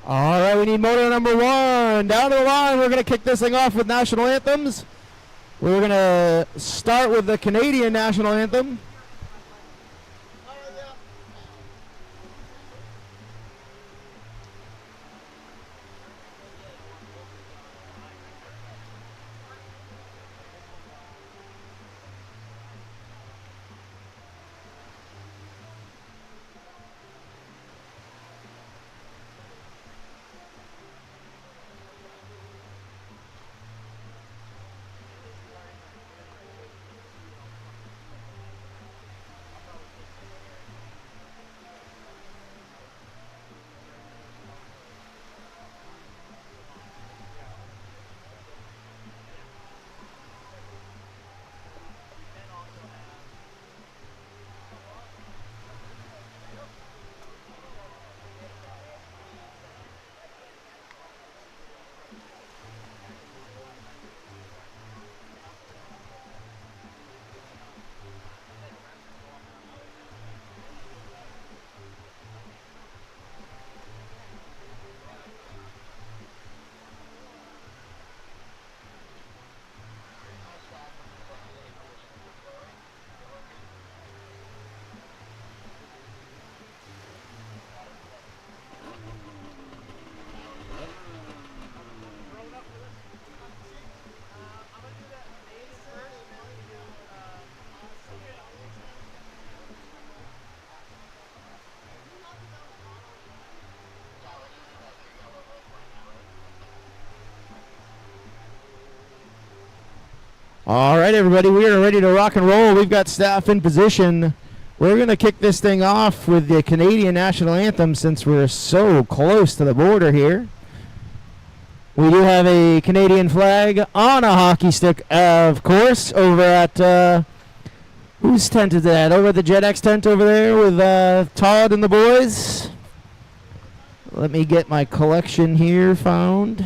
All right, we need moto number 1. Down to the line, we're going to kick this thing off with national anthems. We're going to start with the Canadian national anthem. All right, everybody, we are ready to rock and roll. We've got staff in position. We're going to kick this thing off with the Canadian national anthem since we're so close to the border here. We do have a Canadian flag on a hockey stick, of course, over at, whose tent is that? Over at the JetX tent over there with Todd and the boys. Let me get my collection here found.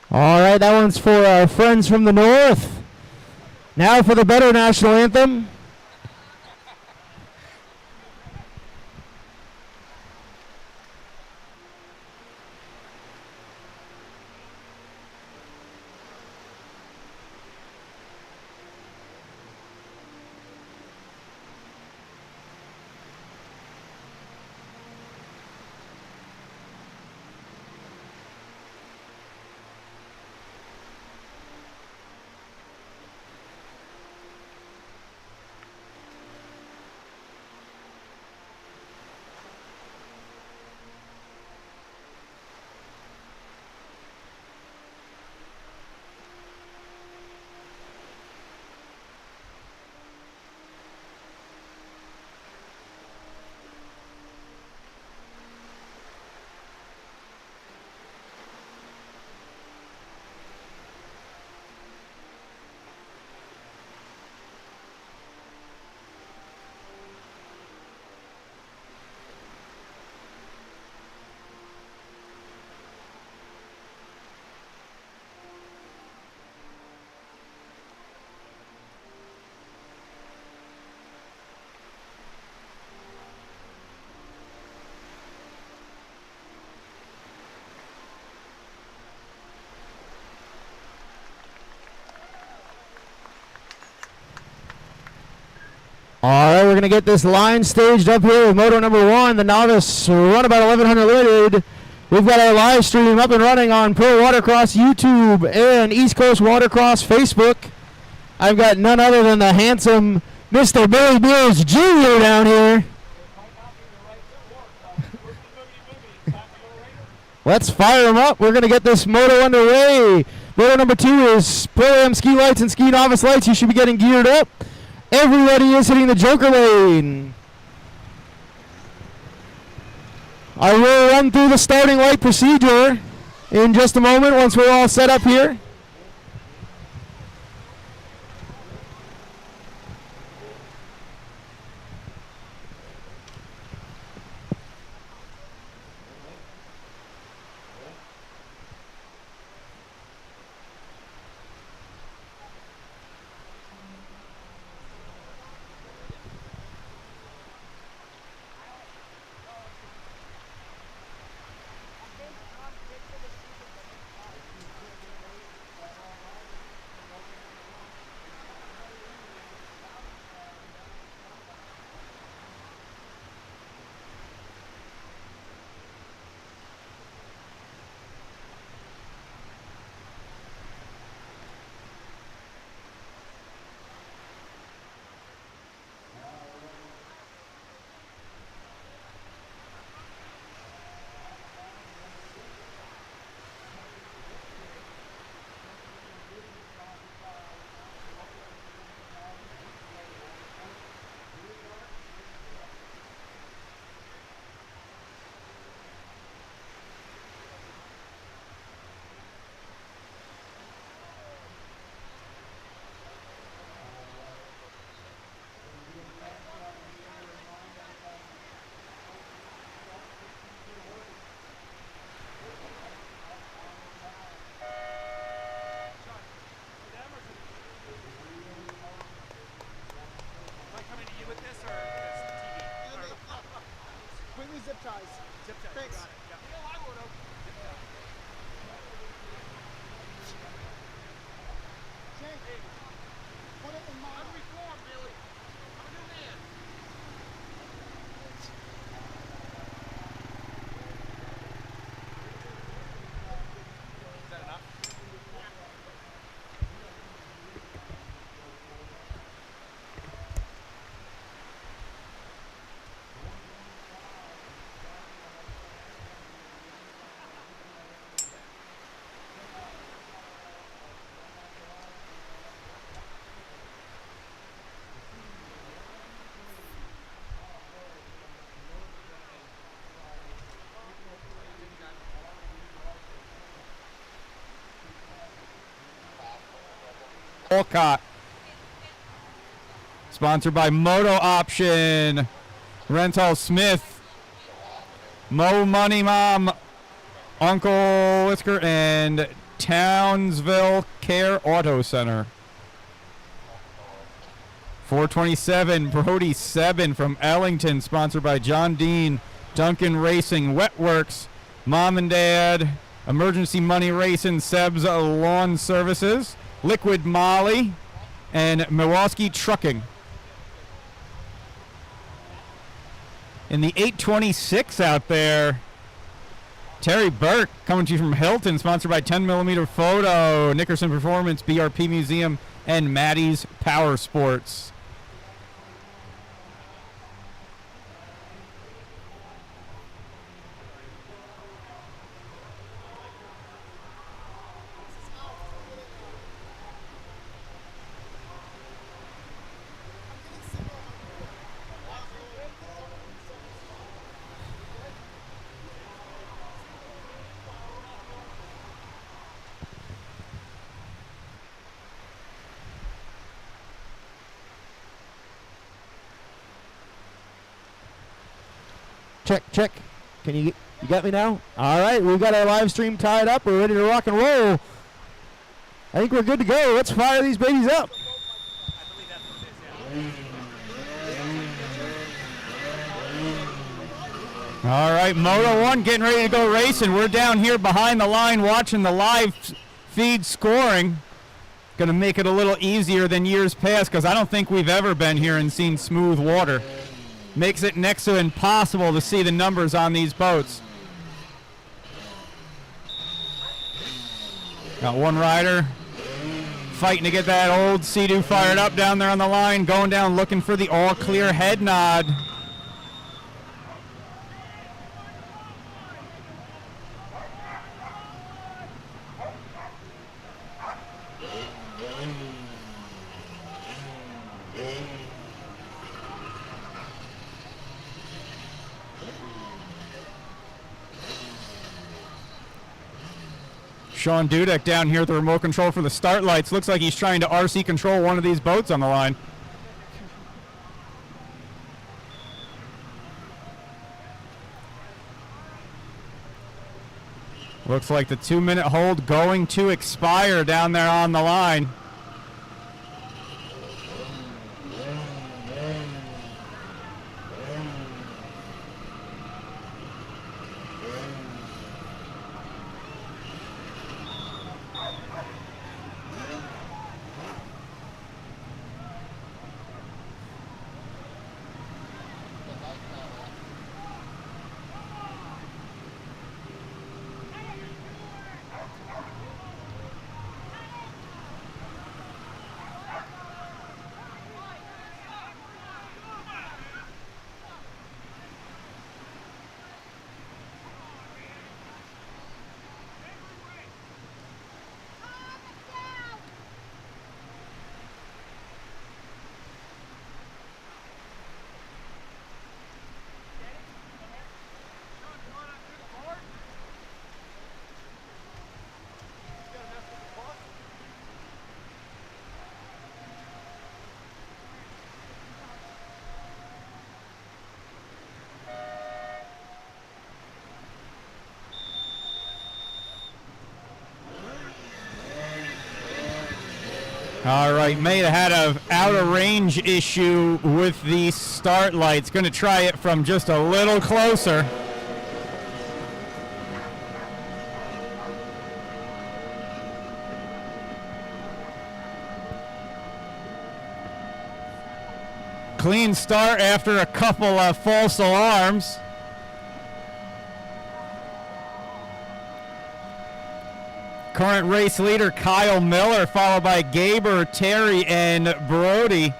All right, that one's for our friends from the north. Now for the better national anthem. All right, we're going to get this line staged up here with Moto number 1, the novice run about 1100 limited. We've got our live stream up and running on Pro Watercross YouTube and East Coast Watercross Facebook. I've got none other than the handsome Mr. Billy Beers Jr. down here. Let's fire him up. We're going to get this moto underway. Moto number 2 is Pro-Am ski lights and ski novice lights. You should be getting geared up. Everybody is hitting the Joker lane. I will run through the starting light procedure in just a moment once we're all set up here. Olcott. Sponsored by Moto Option, Rental Smith, Mo Money Mom, Uncle Whisker, and Townsville Care Auto Center. 427, Brody 7 from Ellington, sponsored by John Dean, Duncan Racing, Wetworks, Mom and Dad, Emergency Money Racing, Seb's Lawn Services, Liquid Molly, and Milwaukee Trucking. In the 826 out there, Terry Burke coming to you from Hilton, sponsored by 10mm Photo, Nickerson Performance, BRP Museum, and Maddie's Power Sports. Check. You got me now? All right, we've got our live stream tied up. We're ready to rock and roll. I think we're good to go. Let's fire these babies up. All right, Moto 1 getting ready to go racing. We're down here behind the line watching the live feed scoring. Going to make it a little easier than years past because I don't think we've ever been here and seen smooth water. Makes it next to impossible to see the numbers on these boats. Got one rider fighting to get that old Sea-Doo fired up down there on the line, going down looking for the all-clear head nod. Sean Dudek down here at the remote control for the start lights. Looks like he's trying to RC control one of these boats on the line. Looks like the 2-minute hold going to expire down there on the line. All right, may have had an out-of-range issue with the start lights. Going to try it from just a little closer. Clean start after a couple of false alarms. Current race leader Kyle Miller, followed by Gaber, Terry, and Brody.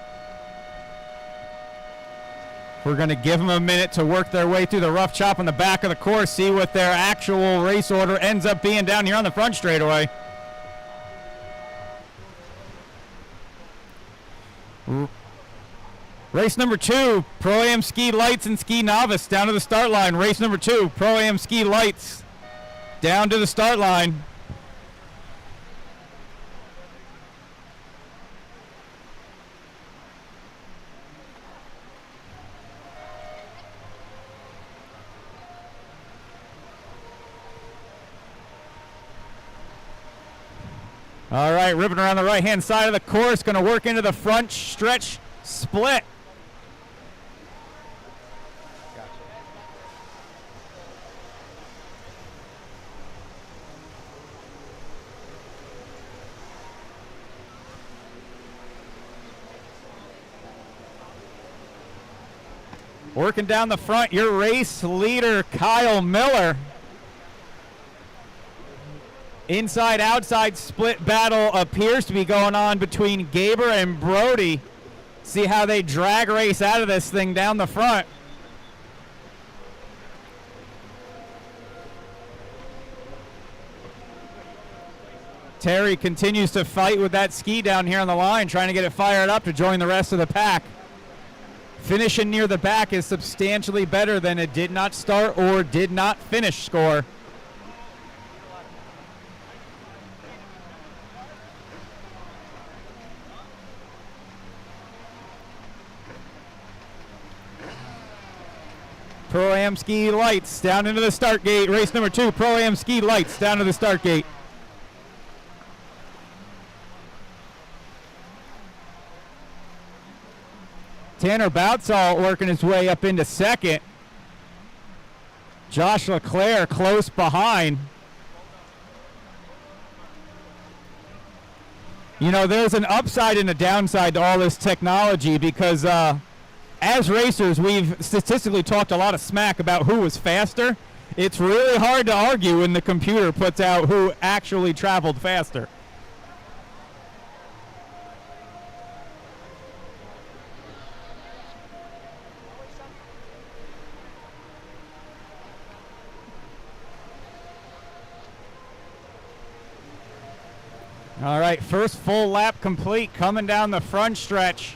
We're going to give them a minute to work their way through the rough chop on the back of the course, see what their actual race order ends up being down here on the front straightaway. Race number 2, Pro-Am Ski Lights and Ski Novice down to the start line. Race number 2, Pro-Am Ski Lights down to the start line. All right, ripping around the right-hand side of the course, going to work into the front stretch split. Working down the front, your race leader, Kyle Miller. Inside-outside split battle appears to be going on between Gaber and Brody. See how they drag race out of this thing down the front. Terry continues to fight with that ski down here on the line, trying to get it fired up to join the rest of the pack. Finishing near the back is substantially better than a did not start or did not finish score. Pro-Am Ski Lights down into the start gate. Race number 2, Pro-Am Ski Lights down to the start gate. Tanner Boutsall working his way up into second. Josh LeClaire close behind. You know, there's an upside and a downside to all this technology because as racers, we've statistically talked a lot of smack about who was faster. It's really hard to argue when the computer puts out who actually traveled faster. All right, first full lap complete, coming down the front stretch.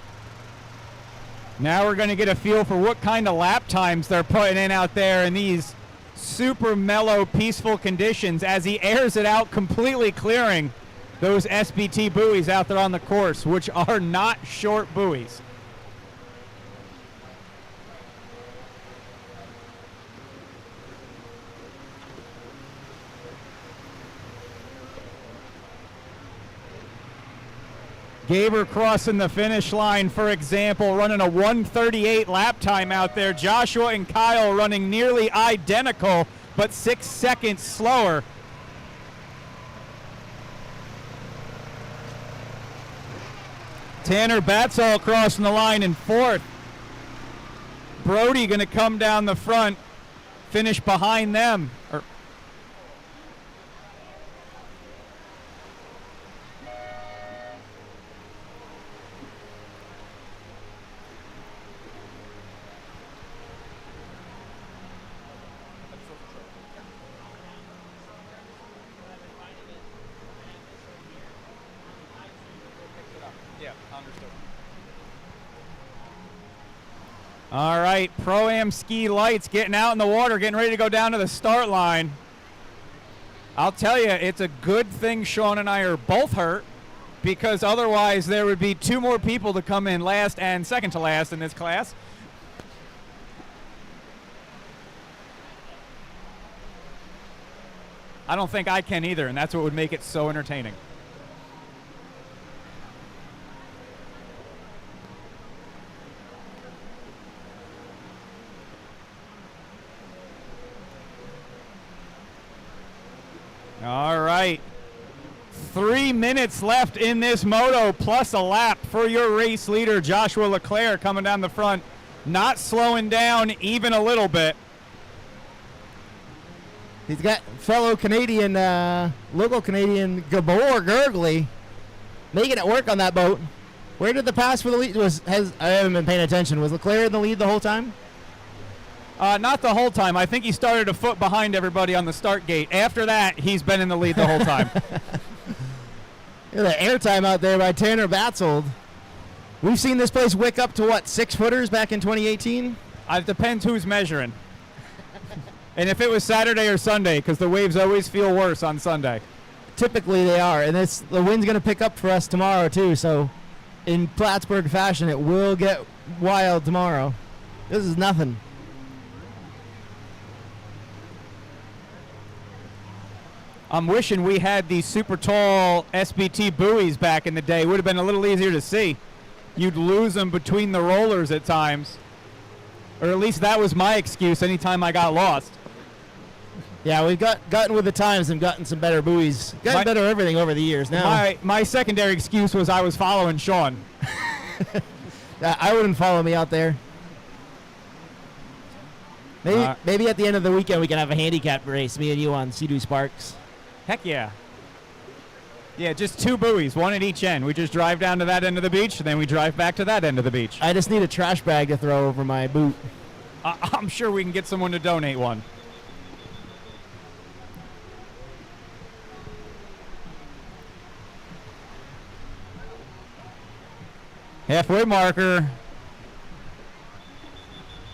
Now we're going to get a feel for what kind of lap times they're putting in out there in these super mellow, peaceful conditions as he airs it out, completely clearing those SBT buoys out there on the course, which are not short buoys. Gaber crossing the finish line, for example, running a 1:38 lap time out there. Joshua and Kyle running nearly identical, but 6 seconds slower. Tanner Batzall crossing the line in fourth. Brody going to come down the front, finish behind them. All right, Pro-Am ski lights getting out in the water, getting ready to go down to the start line. I'll tell you, it's a good thing Sean and I are both hurt, because otherwise there would be two more people to come in last and second to last in this class. I don't think I can either, and that's what would make it so entertaining. All right, 3 minutes left in this moto, plus a lap for your race leader, Joshua Leclerc, coming down the front, not slowing down even a little bit. He's got fellow Canadian, local Canadian Gabor Gurgley making it work on that boat. Where did the pass for the lead? I haven't been paying attention. Was Leclerc in the lead the whole time? Not the whole time. I think he started a foot behind everybody on the start gate. After that, he's been in the lead the whole time. The airtime out there by Tanner Batzold. We've seen this place wick up to, what, 6-footers back in 2018? It depends who's measuring. And if it was Saturday or Sunday, because the waves always feel worse on Sunday. Typically they are, and the wind's going to pick up for us tomorrow too, so in Plattsburgh fashion, it will get wild tomorrow. This is nothing. I'm wishing we had these super tall SBT buoys back in the day. It would have been a little easier to see. You'd lose them between the rollers at times. Or at least that was my excuse anytime I got lost. Yeah, we've gotten with the times and gotten some better buoys. Gotten better everything over the years now. My secondary excuse was I was following Sean. I wouldn't follow me out there. Maybe at the end of the weekend we can have a handicap race, me and you on Sea-Doo Sparks. Heck yeah. Yeah, just two buoys, one at each end. We just drive down to that end of the beach, and then we drive back to that end of the beach. I just need a trash bag to throw over my boot. I'm sure we can get someone to donate one. Halfway marker.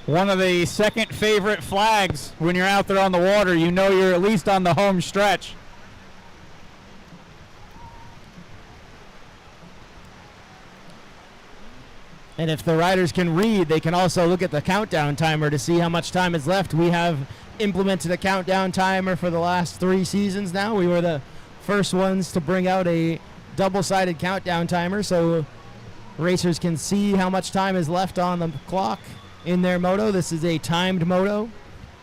One of the second favorite flags when you're out there on the water. You know you're at least on the home stretch. And if the riders can read, they can also look at the countdown timer to see how much time is left. We have implemented a countdown timer for the last 3 seasons now. We were the first ones to bring out a double-sided countdown timer so racers can see how much time is left on the clock in their moto. This is a timed moto.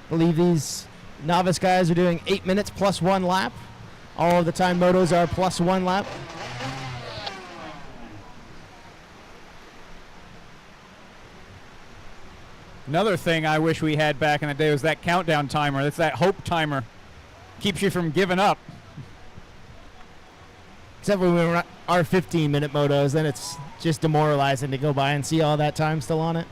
I believe these novice guys are doing 8 minutes plus 1 lap. All of the timed motos are plus 1 lap. Another thing I wish we had back in the day was that countdown timer. That's that hope timer. Keeps you from giving up. Except when we were our 15-minute motos, then it's just demoralizing to go by and see all that time still on it.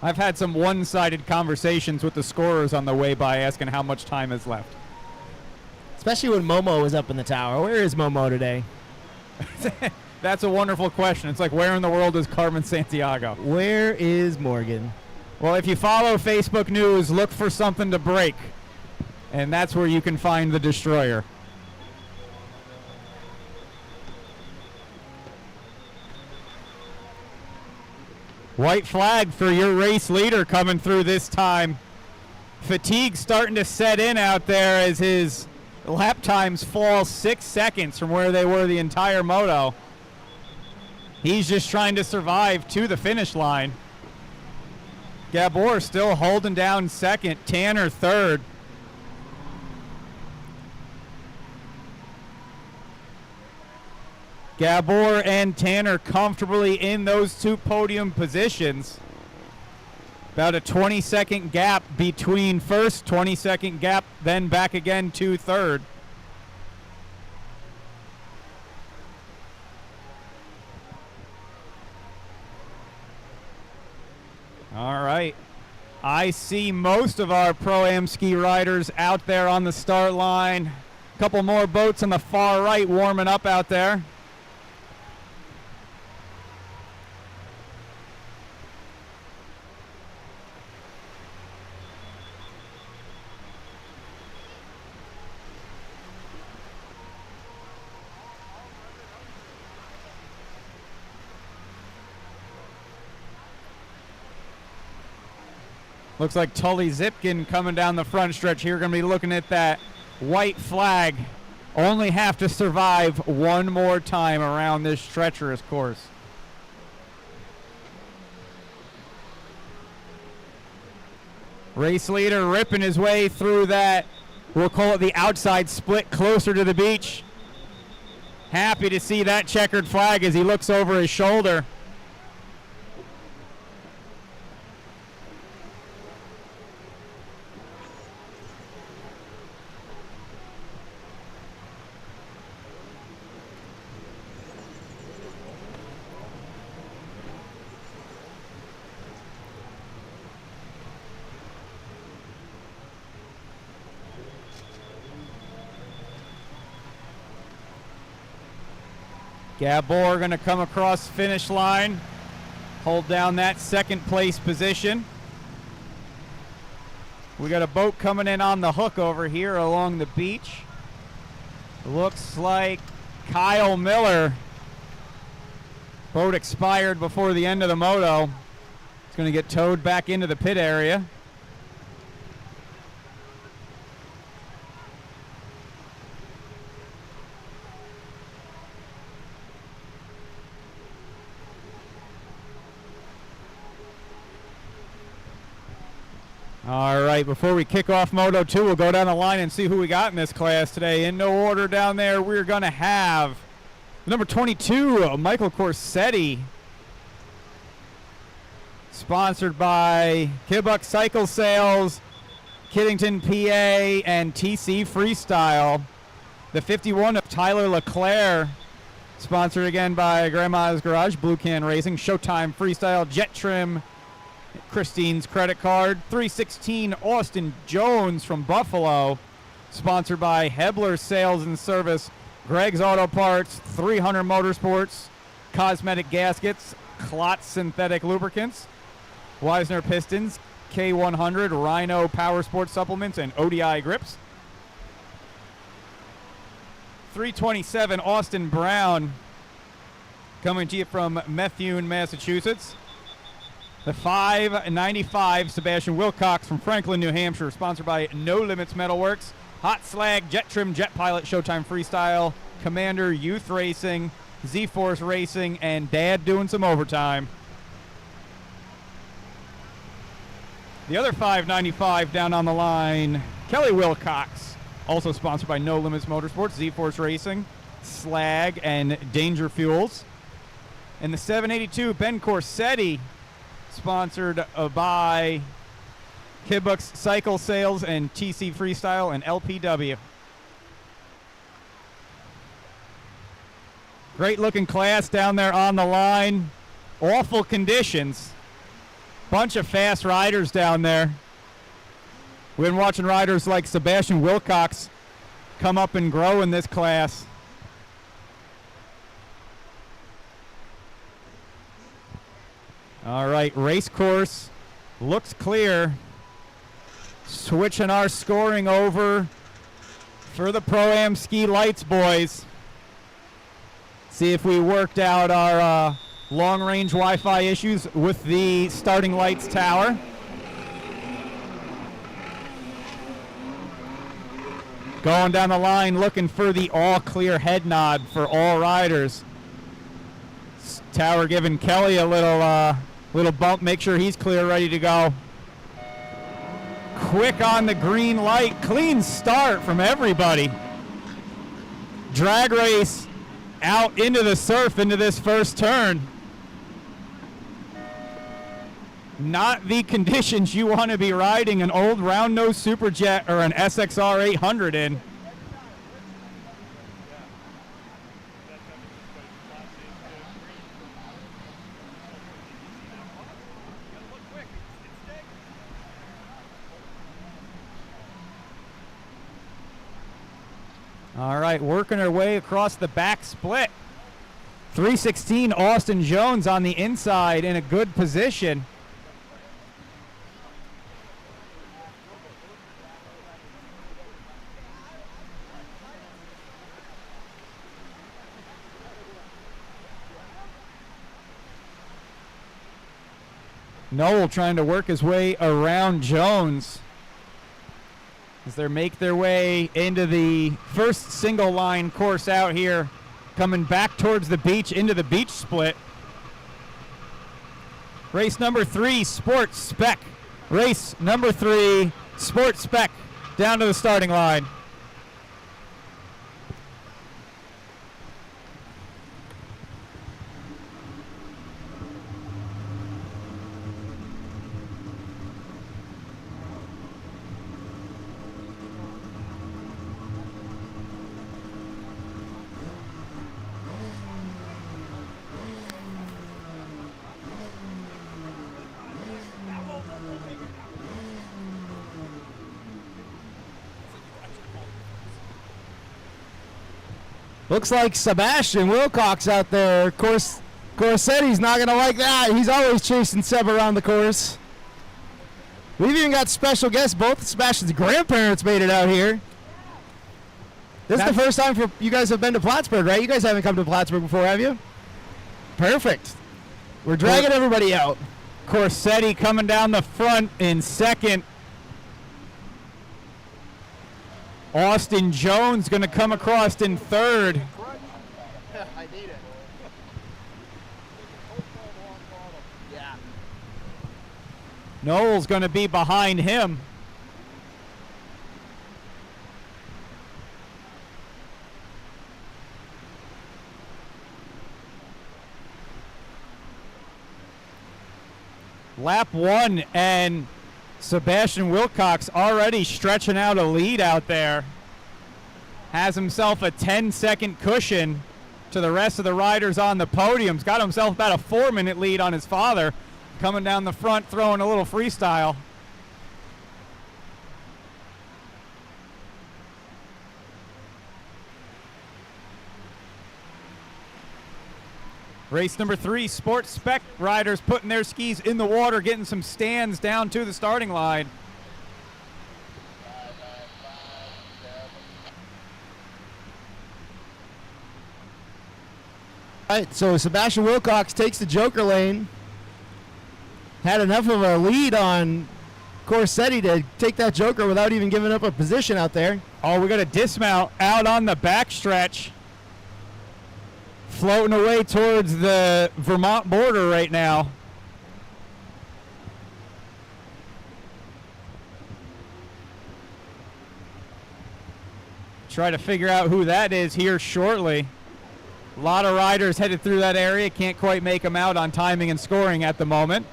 I've had some one-sided conversations with the scorers on the way by asking how much time is left. Especially when Momo was up in the tower. Where is Momo today? That's a wonderful question. It's like, where in the world is Carmen Santiago? Where is Morgan? Well, if you follow Facebook news, look for something to break. And that's where you can find the destroyer. White flag for your race leader coming through this time. Fatigue starting to set in out there as his lap times fall 6 seconds from where they were the entire moto. He's just trying to survive to the finish line. Gabor still holding down second, Tanner third. Gabor and Tanner comfortably in those two podium positions. About a 20-second gap between first, 20-second gap, then back again to third. All right. I see most of our Pro-Am ski riders out there on the start line. A couple more boats on the far right warming up out there. Looks like Tully Zipkin coming down the front stretch here. Going to be looking at that white flag. Only have to survive one more time around this treacherous course. Race leader ripping his way through that, we'll call it the outside split, closer to the beach. Happy to see that checkered flag as he looks over his shoulder. Gabor going to come across finish line, hold down that second place position. We got a boat coming in on the hook over here along the beach. Looks like Kyle Miller. Boat expired before the end of the moto. It's going to get towed back into the pit area. All right, before we kick off Moto 2, we'll go down the line and see who we got in this class today. In no order down there, we're going to have number 22, Michael Corsetti, sponsored by Kibbuck Cycle Sales, Kiddington, PA, and TC Freestyle. The 51 of Tyler LeClaire, sponsored again by Grandma's Garage, Blue Can Racing, Showtime Freestyle, Jet Trim, Christine's Credit Card. 316 Austin Jones from Buffalo, sponsored by Hebler Sales and Service, Greg's Auto Parts, 300 Motorsports, Cosmetic Gaskets, Klotz Synthetic Lubricants, Weisner Pistons, K100, Rhino Power Sports Supplements, and ODI Grips. 327 Austin Brown, coming to you from Methuen, Massachusetts. The 595 Sebastian Wilcox from Franklin, New Hampshire, sponsored by No Limits Metalworks, Hot Slag, Jet Trim, Jet Pilot, Showtime Freestyle, Commander Youth Racing, Z-Force Racing, and Dad doing some overtime. The other 595 down on the line, Kelly Wilcox, also sponsored by No Limits Motorsports, Z-Force Racing, Slag, and Danger Fuels. And the 782, Ben Corsetti, sponsored by Kibbuck's Cycle Sales and TC Freestyle and LPW. Great looking class down there on the line. Awful conditions. Bunch of fast riders down there. We've been watching riders like Sebastian Wilcox come up and grow in this class. All right, race course looks clear. Switching our scoring over for the Pro-Am Ski Lights boys. See if we worked out our long-range Wi-Fi issues with the starting lights tower. Going down the line, looking for the all-clear head nod for all riders. Tower giving Kelly a little bump, make sure he's clear, ready to go. Quick on the green light, clean start from everybody. Drag race out into the surf into this first turn. Not the conditions you want to be riding an old round nose Superjet or an SXR 800 in. All right, working our way across the back split. 316 Austin Jones on the inside in a good position. Noel trying to work his way around Jones as they make their way into the first single line course out here, coming back towards the beach into the beach split. Race number 3, Sport Spec. Race number 3, Sport Spec, down to the starting line. Looks like Sebastian Wilcox out there. Of course, Corsetti's not going to like that. He's always chasing Seb around the course. We've even got special guests. Both Sebastian's grandparents made it out here. This is the first time for you guys have been to Plattsburgh, right? You guys haven't come to Plattsburgh before, have you? Perfect. We're dragging everybody out. Corsetti coming down the front in second. Austin Jones going to come across in third. I need it. Yeah. Noel's going to be behind him. Lap 1, and Sebastian Wilcox already stretching out a lead out there. Has himself a 10-second cushion to the rest of the riders on the podiums. Got himself about a 4-minute lead on his father. Coming down the front, throwing a little freestyle. Race number 3, Sport Spec riders putting their skis in the water, getting some stands down to the starting line. All right, so Sebastian Wilcox takes the Joker lane. Had enough of a lead on Corsetti to take that Joker without even giving up a position out there. Oh, we got a dismount out on the backstretch. Floating away towards the Vermont border right now. Try to figure out who that is here shortly. A lot of riders headed through that area. Can't quite make them out on timing and scoring at the moment.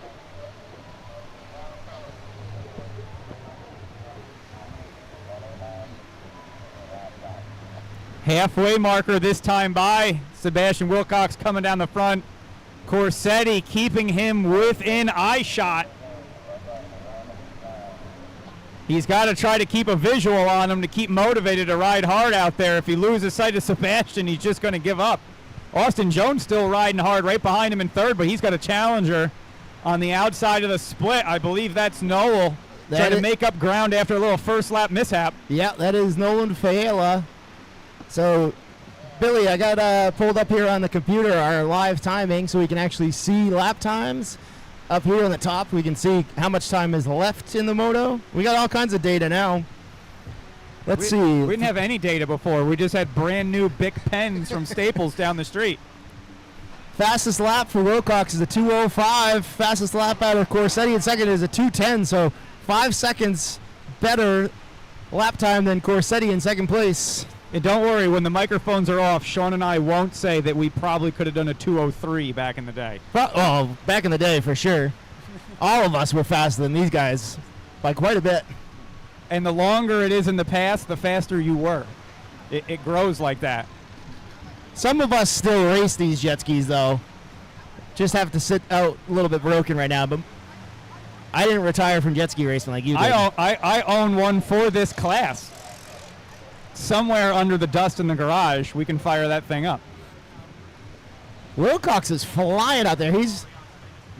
Halfway marker this time by Sebastian Wilcox coming down the front. Corsetti keeping him within eye shot. He's got to try to keep a visual on him to keep motivated to ride hard out there. If he loses sight of Sebastian, he's just going to give up. Austin Jones still riding hard right behind him in third, but he's got a challenger on the outside of the split. I believe that's Noel trying to make up ground after a little first lap mishap. Yeah, that is Nolan Faela. So, Billy, I got pulled up here on the computer our live timing so we can actually see lap times. Up here on the top, we can see how much time is left in the Moto. We got all kinds of data now. Let's see. We didn't have any data before. We just had brand new Bic pens from Staples down the street. Fastest lap for Wilcox is a 2:05. Fastest lap out of Corsetti in second is a 2:10. So 5 seconds better lap time than Corsetti in second place. And don't worry, when the microphones are off, Sean and I won't say that we probably could have done a 2:03 back in the day. Oh, back in the day for sure. All of us were faster than these guys by quite a bit. And the longer it is in the past, the faster you were. It grows like that. Some of us still race these jet skis, though. Just have to sit out a little bit broken right now. But I didn't retire from jet ski racing like you did. I own one for this class. Somewhere under the dust in the garage, we can fire that thing up. Wilcox is flying out there. He's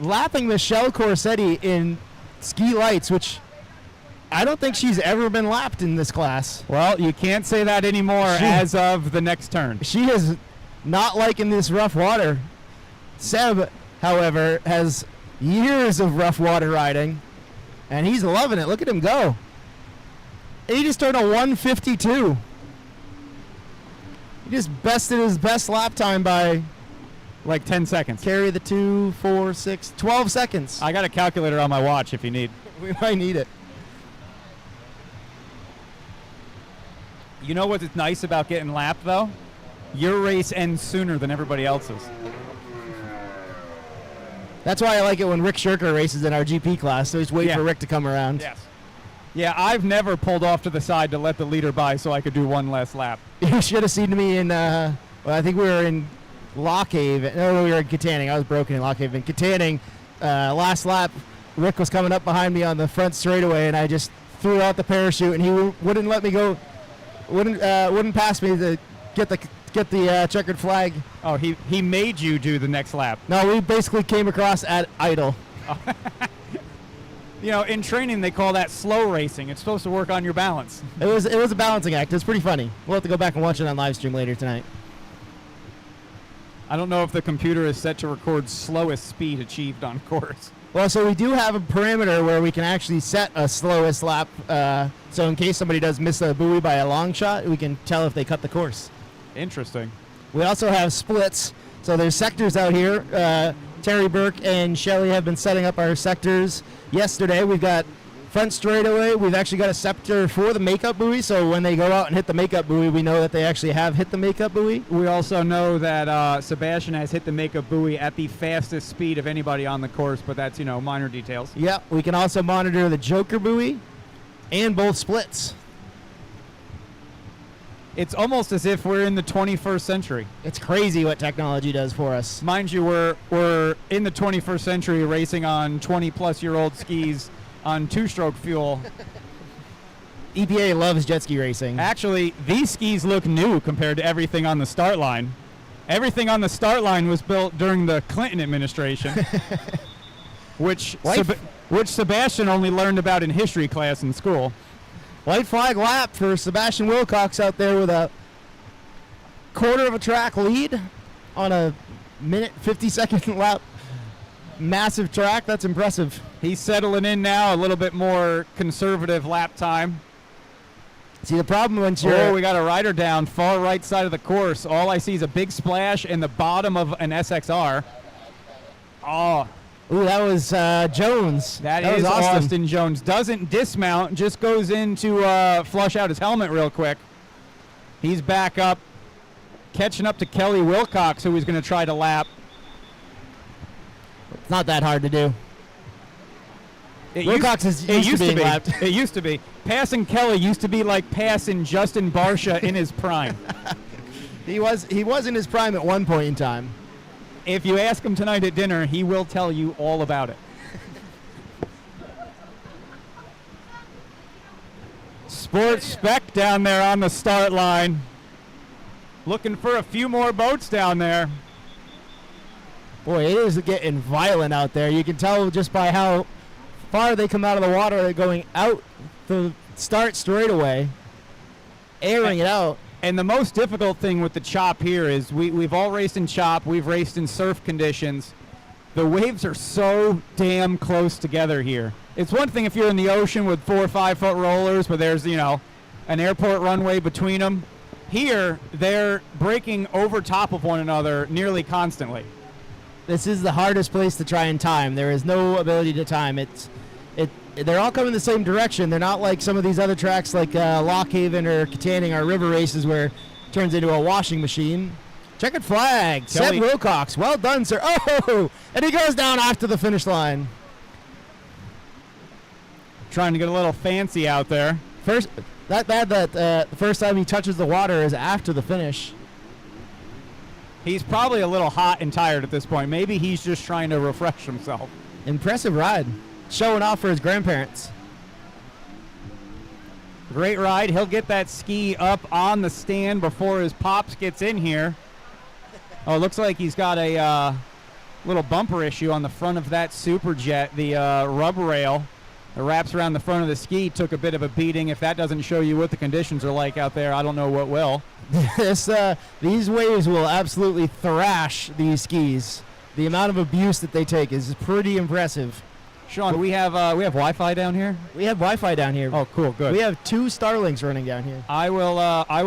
lapping Michelle Corsetti in ski lights, which I don't think she's ever been lapped in this class. Well, you can't say that anymore as of the next turn. She is not liking this rough water. Seb, however, has years of rough water riding, and he's loving it. Look at him go. He just turned a 152. He just bested his best lap time by like 10 seconds. Carry the 2, 4, 6, 12 seconds. I got a calculator on my watch if you need. We might need it. You know what's nice about getting lapped, though? Your race ends sooner than everybody else's. That's why I like it when Rick Shirker races in our GP class. So just wait for Rick to come around. Yes. Yeah, I've never pulled off to the side to let the leader by so I could do one less lap. You should have seen me in, well, I think we were in Lockhaven. No, we were in Katanning. I was broken in Lockhaven. Katanning, last lap, Rick was coming up behind me on the front straightaway, and I just threw out the parachute, and he wouldn't let me go, wouldn't pass me to get the checkered flag. Oh, he made you do the next lap. No, we basically came across at idle. You know, in training they call that slow racing. It's supposed to work on your balance. It was a balancing act. It was pretty funny. We'll have to go back and watch it on live stream later tonight. I don't know if the computer is set to record slowest speed achieved on course. Well, so we do have a parameter where we can actually set a slowest lap. So in case somebody does miss a buoy by a long shot, we can tell if they cut the course. Interesting. We also have splits. So there's sectors out here. Terry Burke and Shelley have been setting up our sectors yesterday. We've got front straightaway. We've actually got a sector for the makeup buoy. So when they go out and hit the makeup buoy, we know that they actually have hit the makeup buoy. We also know that Sebastian has hit the makeup buoy at the fastest speed of anybody on the course, but that's, minor details. Yeah, we can also monitor the Joker buoy and both splits. It's almost as if we're in the 21st century. It's crazy what technology does for us. Mind you, we're in the 21st century racing on 20-plus-year-old skis on two-stroke fuel. EPA loves jet ski racing. Actually, these skis look new compared to everything on the start line. Everything on the start line was built during the Clinton administration, which Sebastian only learned about in history class in school. White flag lap for Sebastian Wilcox out there with a quarter of a track lead on a minute 50-second lap. Massive track. That's impressive. He's settling in now, a little bit more conservative lap time. See, the problem when you're... we got a rider down far right side of the course. All I see is a big splash in the bottom of an SXR. Oh. Ooh, that was Jones. That is Austin Jones. Doesn't dismount, just goes in to flush out his helmet real quick. He's back up. catching up to Kelly Wilcox, who he's going to try to lap. It's not that hard to do. Wilcox is it used to being be. lapped. It used to be. Passing Kelly used to be like passing Justin Barcia in his prime. He was in his prime at one point in time. If you ask him tonight at dinner, he will tell you all about it. Sports Spec down there on the start line. Looking for a few more boats down there. Boy, it is getting violent out there. You can tell just by how far they come out of the water. They're going out the start straight away, airing it out. And the most difficult thing with the chop here is we've all raced in chop. We've raced in surf conditions. The waves are so damn close together here. It's one thing if you're in the ocean with 4 or 5 foot rollers where there's, you know, an airport runway between them. Here, they're breaking over top of one another nearly constantly. This is the hardest place to try and time. There is no ability to time. They're all coming the same direction. They're not like some of these other tracks like Lock Haven or Katanning, our river races, where it turns into a washing machine. Checkered flag. Seb Wilcox. Well done, sir. Oh, and he goes down after the finish line. Trying to get a little fancy out there. The first time he touches the water is after the finish. He's probably a little hot and tired at this point. Maybe he's just trying to refresh himself. Impressive ride. Showing off for his grandparents. Great ride. He'll get that ski up on the stand before his pops gets in here. Oh, it looks like he's got a little bumper issue on the front of that Superjet. The rub rail that wraps around the front of the ski took a bit of a beating. If that doesn't show you what the conditions are like out there, I don't know what will. These waves will absolutely thrash these skis. The amount of abuse that they take is pretty impressive. Sean, we have Wi-Fi down here? We have Wi-Fi down here. Oh, cool, good. We have 2 Starlinks running down here. I will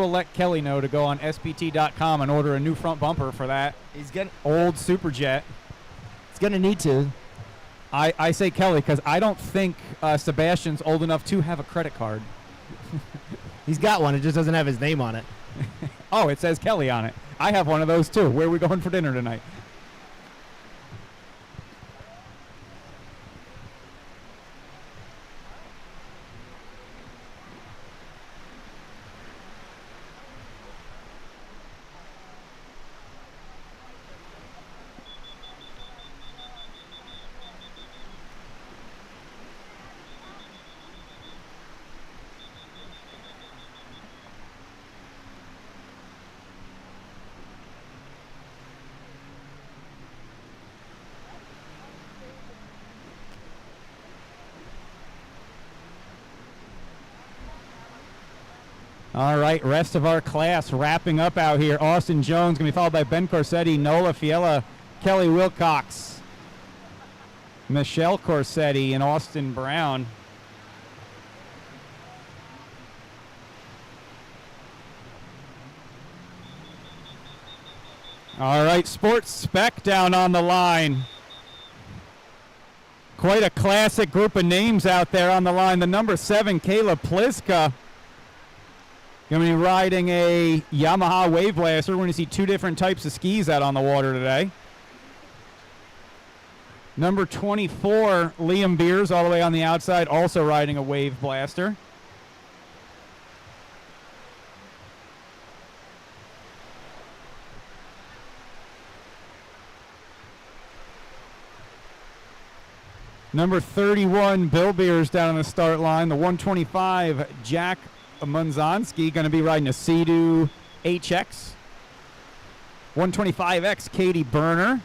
let Kelly know to go on spt.com and order a new front bumper for that. Old Superjet. He's gonna need to. I say Kelly because I don't think Sebastian's old enough to have a credit card. He's got one. It just doesn't have his name on it. Oh, it says Kelly on it. I have one of those too. Where are we going for dinner tonight? All right, rest of our class wrapping up out here. Austin Jones going to be followed by Ben Corsetti, Nola Fiella, Kelly Wilcox, Michelle Corsetti, and Austin Brown. All right, Sports Spec down on the line. Quite a classic group of names out there on the line. The number 7, Kayla Pliska, going to be riding a Yamaha Wave Blaster. We're going to see 2 different types of skis out on the water today. Number 24, Liam Beers, all the way on the outside, also riding a Wave Blaster. Number 31, Bill Beers down on the start line. The 125, Jack Munzanski, going to be riding a Sea-Doo HX. 125X, Katie Berner.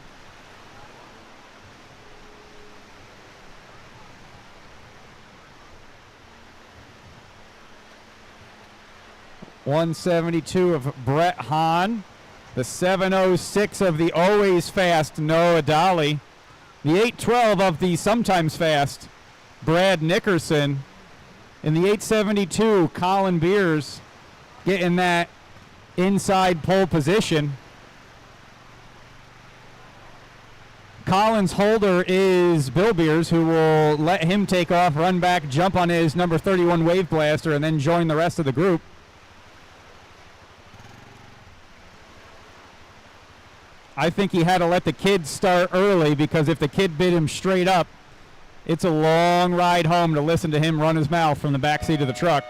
.172 of Brett Hahn. The 706 of the always fast Noah Dolly. The 812 of the sometimes fast Brad Nickerson. In the 872, Colin Beers getting that inside pole position. Colin's holder is Bill Beers, who will let him take off, run back, jump on his number 31 Wave Blaster, and then join the rest of the group. I think he had to let the kid start early, because if the kid bit him straight up, it's a long ride home to listen to him run his mouth from the backseat of the truck.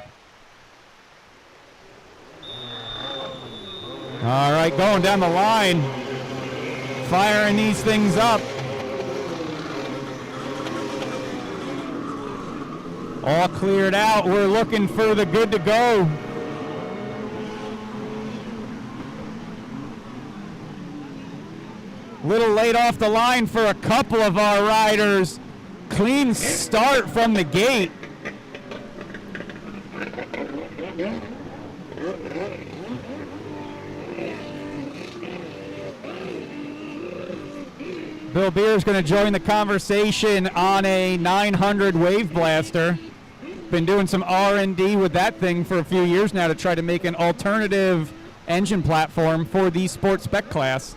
All right, going down the line, firing these things up. All cleared out. We're looking for the good to go. Little late off the line for a couple of our riders. Clean start from the gate. Bill Beer's going to join the conversation on a 900 Wave Blaster. Been doing some R&D with that thing for a few years now to try to make an alternative engine platform for the sports spec class.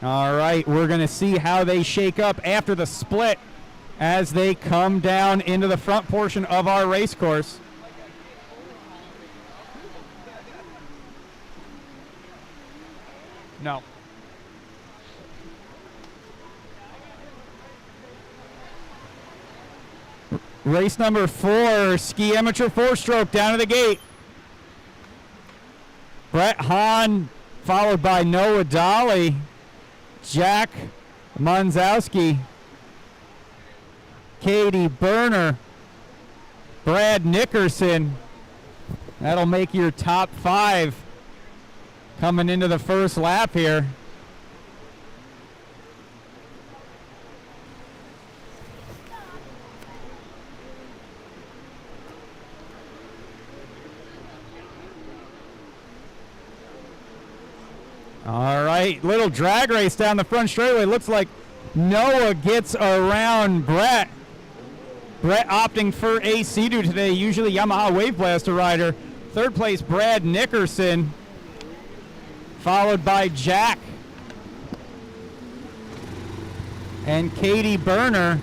All right, we're going to see how they shake up after the split as they come down into the front portion of our race course. No. Race number 4, ski amateur 4-stroke down to the gate. Brett Hahn followed by Noah Dolly, Jack Munzowski, Katie Berner, Brad Nickerson. That'll make your top 5 coming into the first lap here. All right, little drag race down the front straightaway. Looks like Noah gets around Brett. Brett opting for a Sea-Doo today, usually Yamaha Wave Blaster rider. Third place, Brad Nickerson, followed by Jack and Katie Berner.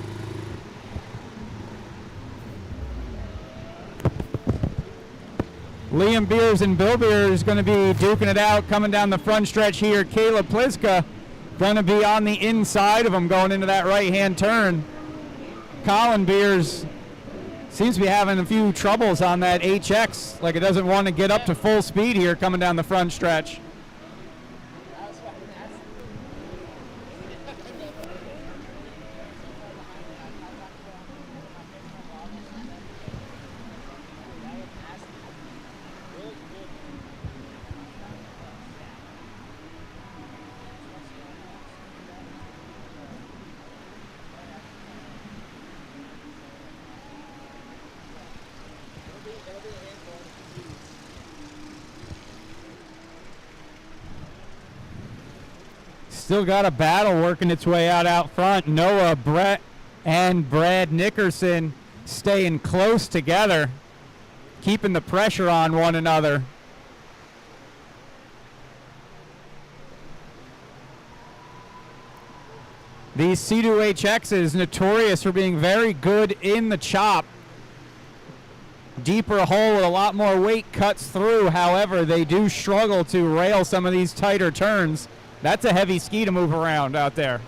Liam Beers and Bill Beers going to be duking it out coming down the front stretch here. Caleb Pliska going to be on the inside of him going into that right-hand turn. Colin Beers seems to be having a few troubles on that HX, like it doesn't want to get up to full speed here coming down the front stretch. Still got a battle working its way out front. Noah, Brett, and Brad Nickerson staying close together, keeping the pressure on one another. These Sea-Doo HXs notorious for being very good in the chop. Deeper hole with a lot more weight cuts through. However, they do struggle to rail some of these tighter turns. That's a heavy ski to move around out there.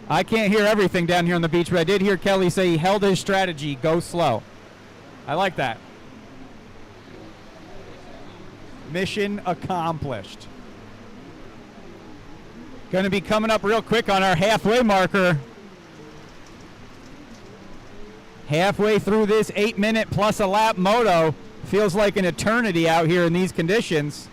I can't hear everything down here on the beach, but I did hear Kelly say he held his strategy, go slow. I like that. Mission accomplished. Going to be coming up real quick on our halfway marker. Halfway through this 8-minute plus a lap moto. Feels like an eternity out here in these conditions.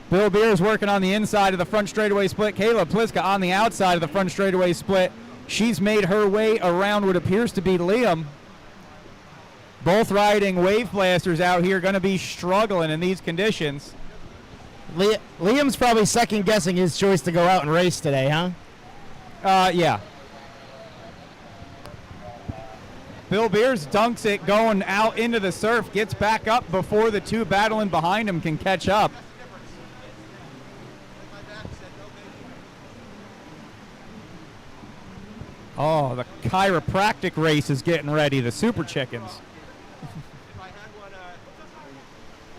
Bill Beers working on the inside of the front straightaway split. Kayla Pliska on the outside of the front straightaway split. She's made her way around what appears to be Liam. Both riding Wave Blasters out here, going to be struggling in these conditions. Liam's probably second guessing his choice to go out and race today, huh? Yeah. Bill Beers dunks it going out into the surf, gets back up before the two battling behind him can catch up. Oh, the chiropractic race is getting ready, the Super Chickens. If I had one, if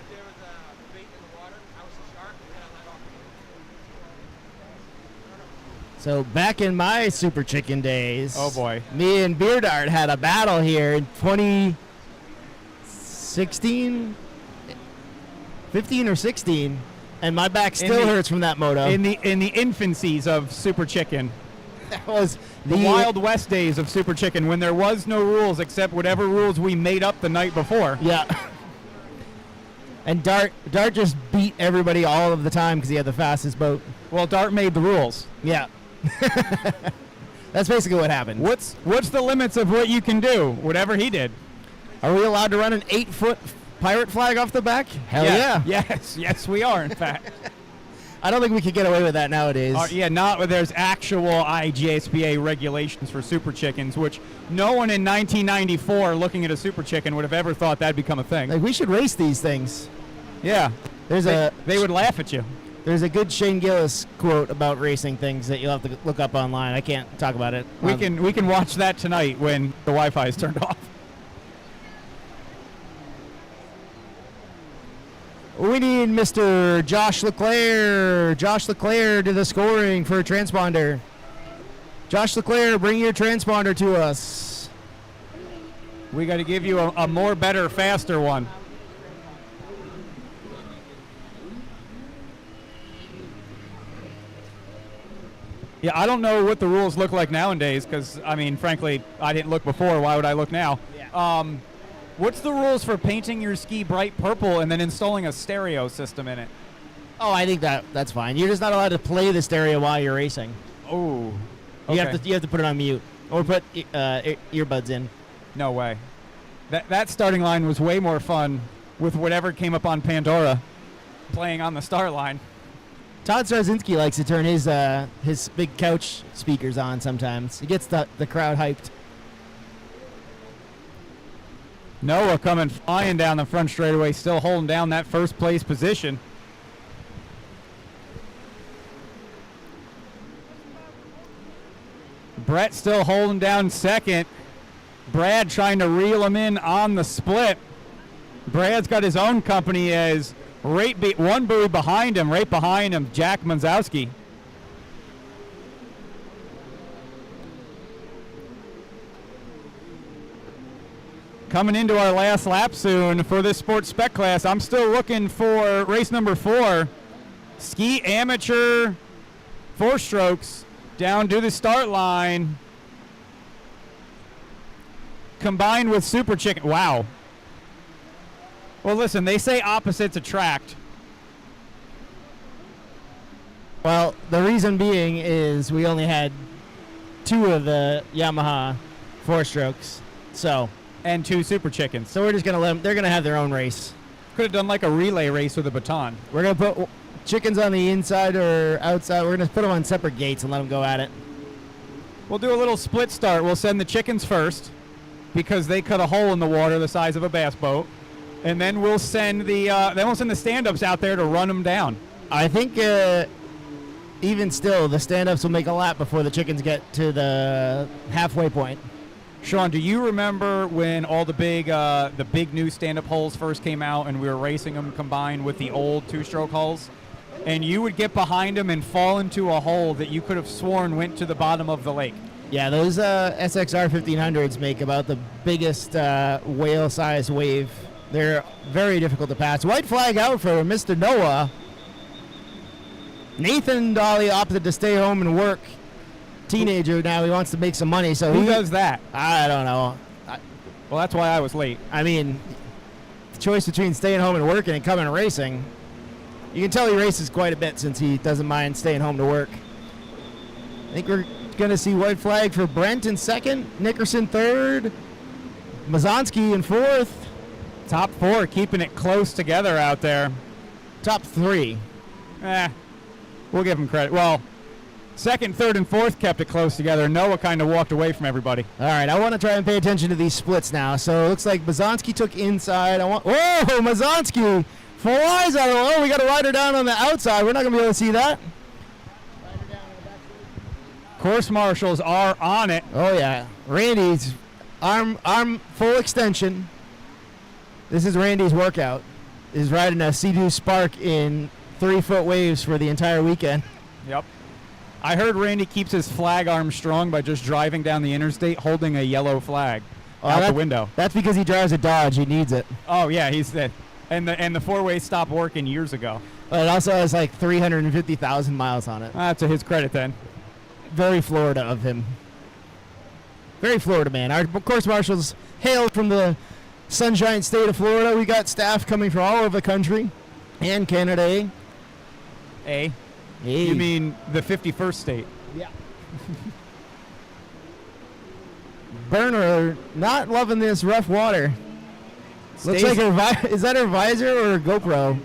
there was a bait in the water, I was a shark, and I let off. So back in my Super Chicken days, Oh, boy. me and Beardart had a battle here in 2016, 15 or 16, and my back still hurts from that moto. In the infancies of Super Chicken. That was The Wild West days of Super Chicken, when there was no rules except whatever rules we made up the night before. Yeah. And Dart just beat everybody all of the time because he had the fastest boat. Well, Dart made the rules. Yeah. That's basically what happened. What's the limits of what you can do? Whatever he did. Are we allowed to run an 8-foot pirate flag off the back? Hell yeah. Yes, we are, in fact. I don't think we could get away with that nowadays. Not where there's actual IGSBA regulations for Super Chickens, which no one in 1994 looking at a Super Chicken would have ever thought that'd become a thing. Like, we should race these things. Yeah. They would laugh at you. There's a good Shane Gillis quote about racing things that you'll have to look up online. I can't talk about it. We can watch that tonight when the Wi-Fi is turned off. We need Mr. Josh Leclerc. Josh Leclerc to the scoring for a transponder. Josh Leclerc, bring your transponder to us. We got to give you a more, better, faster one. Yeah, I don't know what the rules look like nowadays because, I mean, frankly, I didn't look before. Why would I look now? Yeah. What's the rules for painting your ski bright purple and then installing a stereo system in it? Oh, I think that's fine. You're just not allowed to play the stereo while you're racing. Oh, You have to put it on mute or put earbuds in. No way. That starting line was way more fun with whatever came up on Pandora playing on the start line. Todd Starzinski likes to turn his big couch speakers on sometimes. He gets the crowd hyped. Noah coming flying down the front straightaway, still holding down that first place position. Brett still holding down second. Brad trying to reel him in on the split. Brad's got his own company as one buoy behind him, right behind him, Jack Manzowski. Coming into our last lap soon for this sports spec class. I'm still looking for race number 4. Ski amateur 4 strokes down to the start line. Combined with Super Chicken. Wow. Well, listen, they say opposites attract. Well, the reason being is we only had 2 of the Yamaha 4 strokes. And 2 Super Chickens. So we're just going to let them, they're going to have their own race. Could have done like a relay race with a baton. We're going to put chickens on the inside or outside. We're going to put them on separate gates and let them go at it. We'll do a little split start. We'll send the chickens first because they cut a hole in the water the size of a bass boat. And then we'll send the stand-ups out there to run them down. I think even still, the stand-ups will make a lap before the chickens get to the halfway point. Sean, do you remember when all the big new stand-up holes first came out and we were racing them combined with the old 2-stroke hulls? And you would get behind them and fall into a hole that you could have sworn went to the bottom of the lake. Yeah, those SXR 1500s make about the biggest whale-sized wave. They're very difficult to pass. White flag out for Mr. Noah. Nathan Dolly opted to stay home and work. Teenager now, he wants to make some money. So who does that? I don't know. Well, that's why I was late. I mean, the choice between staying home and working and coming and racing. You can tell he races quite a bit since he doesn't mind staying home to work. I think we're going to see white flag for Brent in second, Nickerson third, Mazonsky in fourth. Top 4 keeping it close together out there. Top 3. We'll give him credit. Well, Second, third, and fourth kept it close together. Noah kind of walked away from everybody. All right, I want to try and pay attention to these splits now. So it looks like Mazonsky took inside. Whoa, Mazonsky flies out of the way. We got to ride her down on the outside. We're not going to be able to see that. Course marshals are on it. Oh, yeah. Randy's arm full extension. This is Randy's workout. Is riding a Sea-Doo Spark in 3-foot waves for the entire weekend. Yep. I heard Randy keeps his flag arm strong by just driving down the interstate holding a yellow flag out the window. That's because he drives a Dodge. He needs it. Oh, yeah, he's the and the four-way stopped working years ago. But it also has like 350,000 miles on it. To his credit then. Very Florida of him. Very Florida man. Our course marshals hail from the Sunshine State of Florida. We got staff coming from all over the country and Canada. Eh? Hey. You mean the 51st state? Yeah. Burner not loving this rough water. Looks like is that her visor or her GoPro?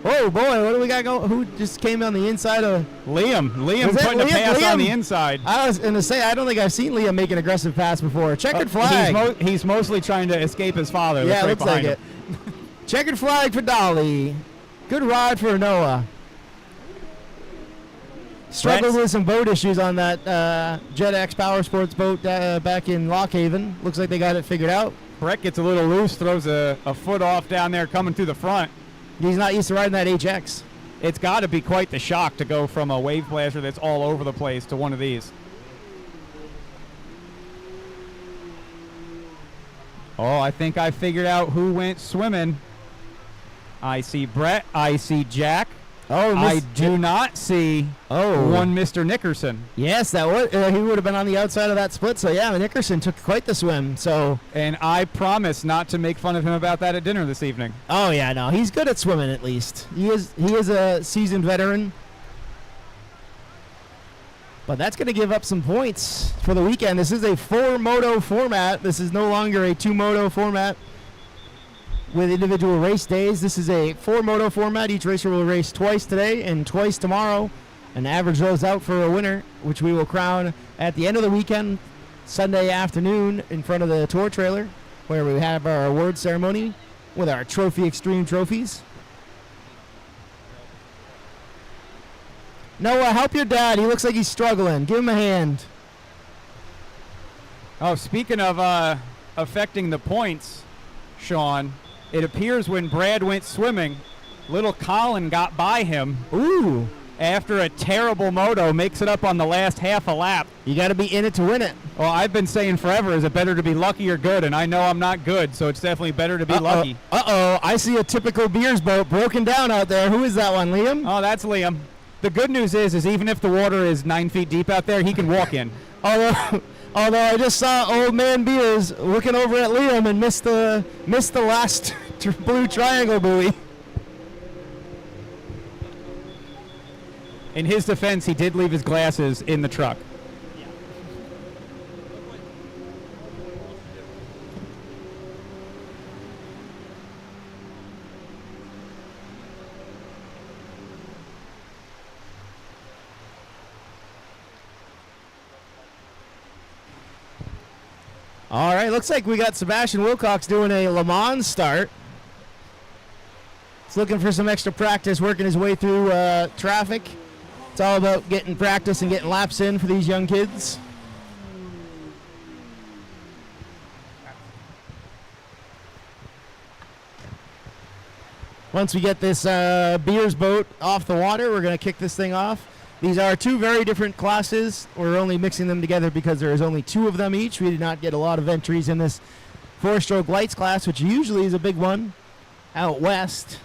Oh boy, what do we got going? Who just came on the inside of Liam? Liam putting a pass on the inside. I was going to say I don't think I've seen Liam make an aggressive pass before. Checkered flag. He's mostly trying to escape his father. Yeah, right looks like him. it. Checkered flag for Dolly. Good ride for Noah. Struggled with some boat issues on that JetX Power Sports boat back in Lock Haven. Looks like they got it figured out. Brett gets a little loose, throws a foot off down there coming through the front. He's not used to riding that HX. It's got to be quite the shock to go from a wave blaster that's all over the place to one of these. Oh, I think I figured out who went swimming. I see Brett. I see Jack. Oh, I do not see one Mr. Nickerson. Yes, that would he would have been on the outside of that split. So yeah, Nickerson took quite the swim. So and I promise not to make fun of him about that at dinner this evening. Oh yeah, no, he's good at swimming at least. He is a seasoned veteran. But that's going to give up some points for the weekend. This is a 4-moto format. This is no longer a 2-moto format with individual race days. This is a 4-moto format. Each racer will race twice today and twice tomorrow and average those out for a winner, which we will crown at the end of the weekend, Sunday afternoon, in front of the tour trailer, where we have our award ceremony with our Trophy Extreme trophies. Noah, help your dad. He looks like he's struggling. Give him a hand. Oh, speaking of affecting the points, Sean, it appears when Brad went swimming, little Colin got by him. Ooh. After a terrible moto, makes it up on the last half a lap. You got to be in it to win it. Well, I've been saying forever, is it better to be lucky or good? And I know I'm not good, so it's definitely better to be lucky. I see a typical Beers boat broken down out there. Who is that one, Liam? Oh, that's Liam. The good news is even if the water is 9 feet deep out there, he can walk in. Although I just saw old man Beers looking over at Liam and missed the last blue triangle buoy. In his defense, he did leave his glasses in the truck. All right, looks like we got Sebastian Wilcox doing a Le Mans start. He's looking for some extra practice, working his way through traffic. It's all about getting practice and getting laps in for these young kids. Once we get this Beers boat off the water, we're going to kick this thing off. These are two very different classes. We're only mixing them together because there is only 2 of them each. We did not get a lot of entries in this 4-stroke lights class, which usually is a big one out west.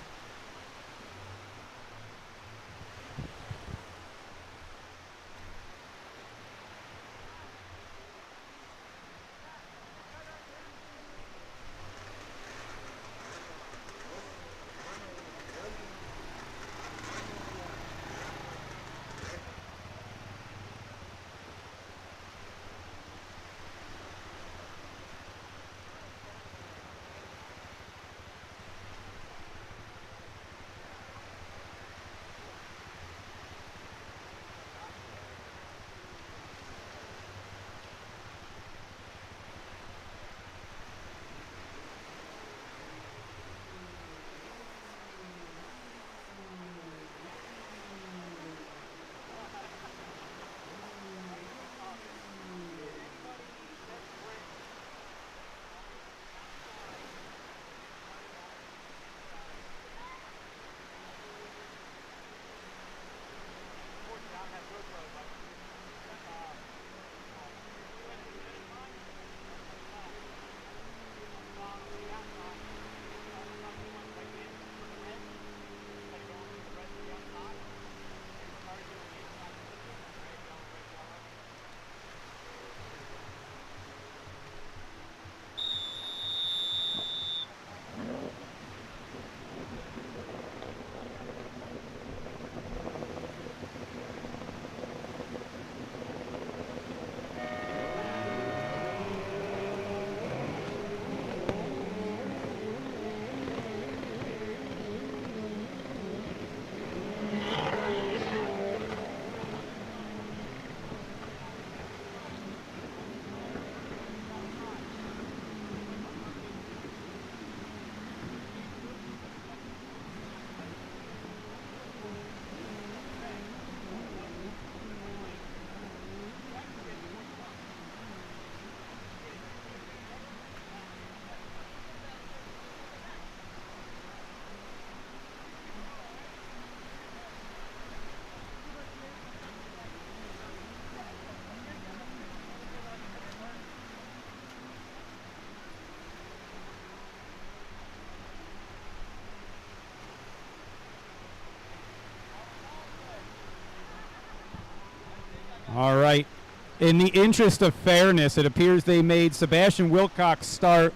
In the interest of fairness, it appears they made Sebastian Wilcox start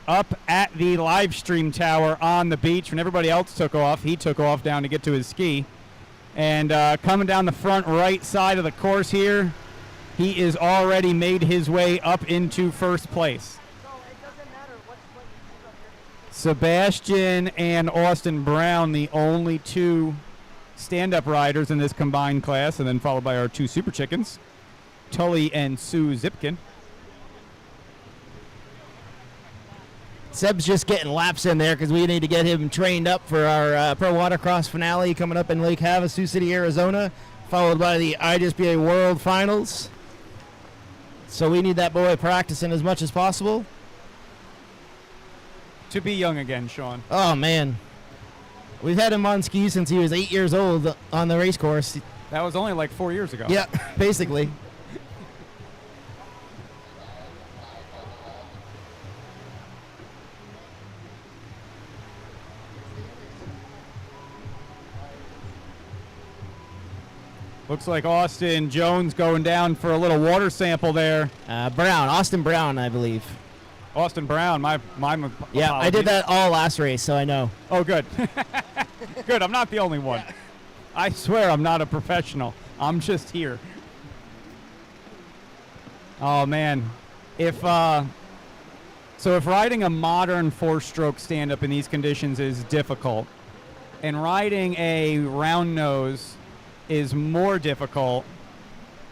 up at the live stream tower on the beach when everybody else took off. He took off down to get to his ski. And coming down the front right side of the course here, he is already made his way up into first place. So it doesn't matter what you choose up here. Sebastian and Austin Brown, the only two stand-up riders in this combined class, and then followed by our two Super Chickens, Tully and Sue Zipkin. Seb's just getting laps in there because we need to get him trained up for our Pro Watercross finale coming up in Lake Havasu City, Arizona, followed by the IGSBA World Finals. So we need that boy practicing as much as possible. To be young again, Sean. Oh, man. We've had him on skis since he was 8 years old on the race course. That was only like 4 years ago. Yeah, basically. Looks like Austin Jones going down for a little water sample there. Austin Brown, I believe. Austin Brown, my Yeah, I did that all last race, so I know. Oh, good. Good, I'm not the only one. I swear I'm not a professional. I'm just here. Oh, man. If riding a modern four-stroke stand-up in these conditions is difficult, and riding a round nose is more difficult,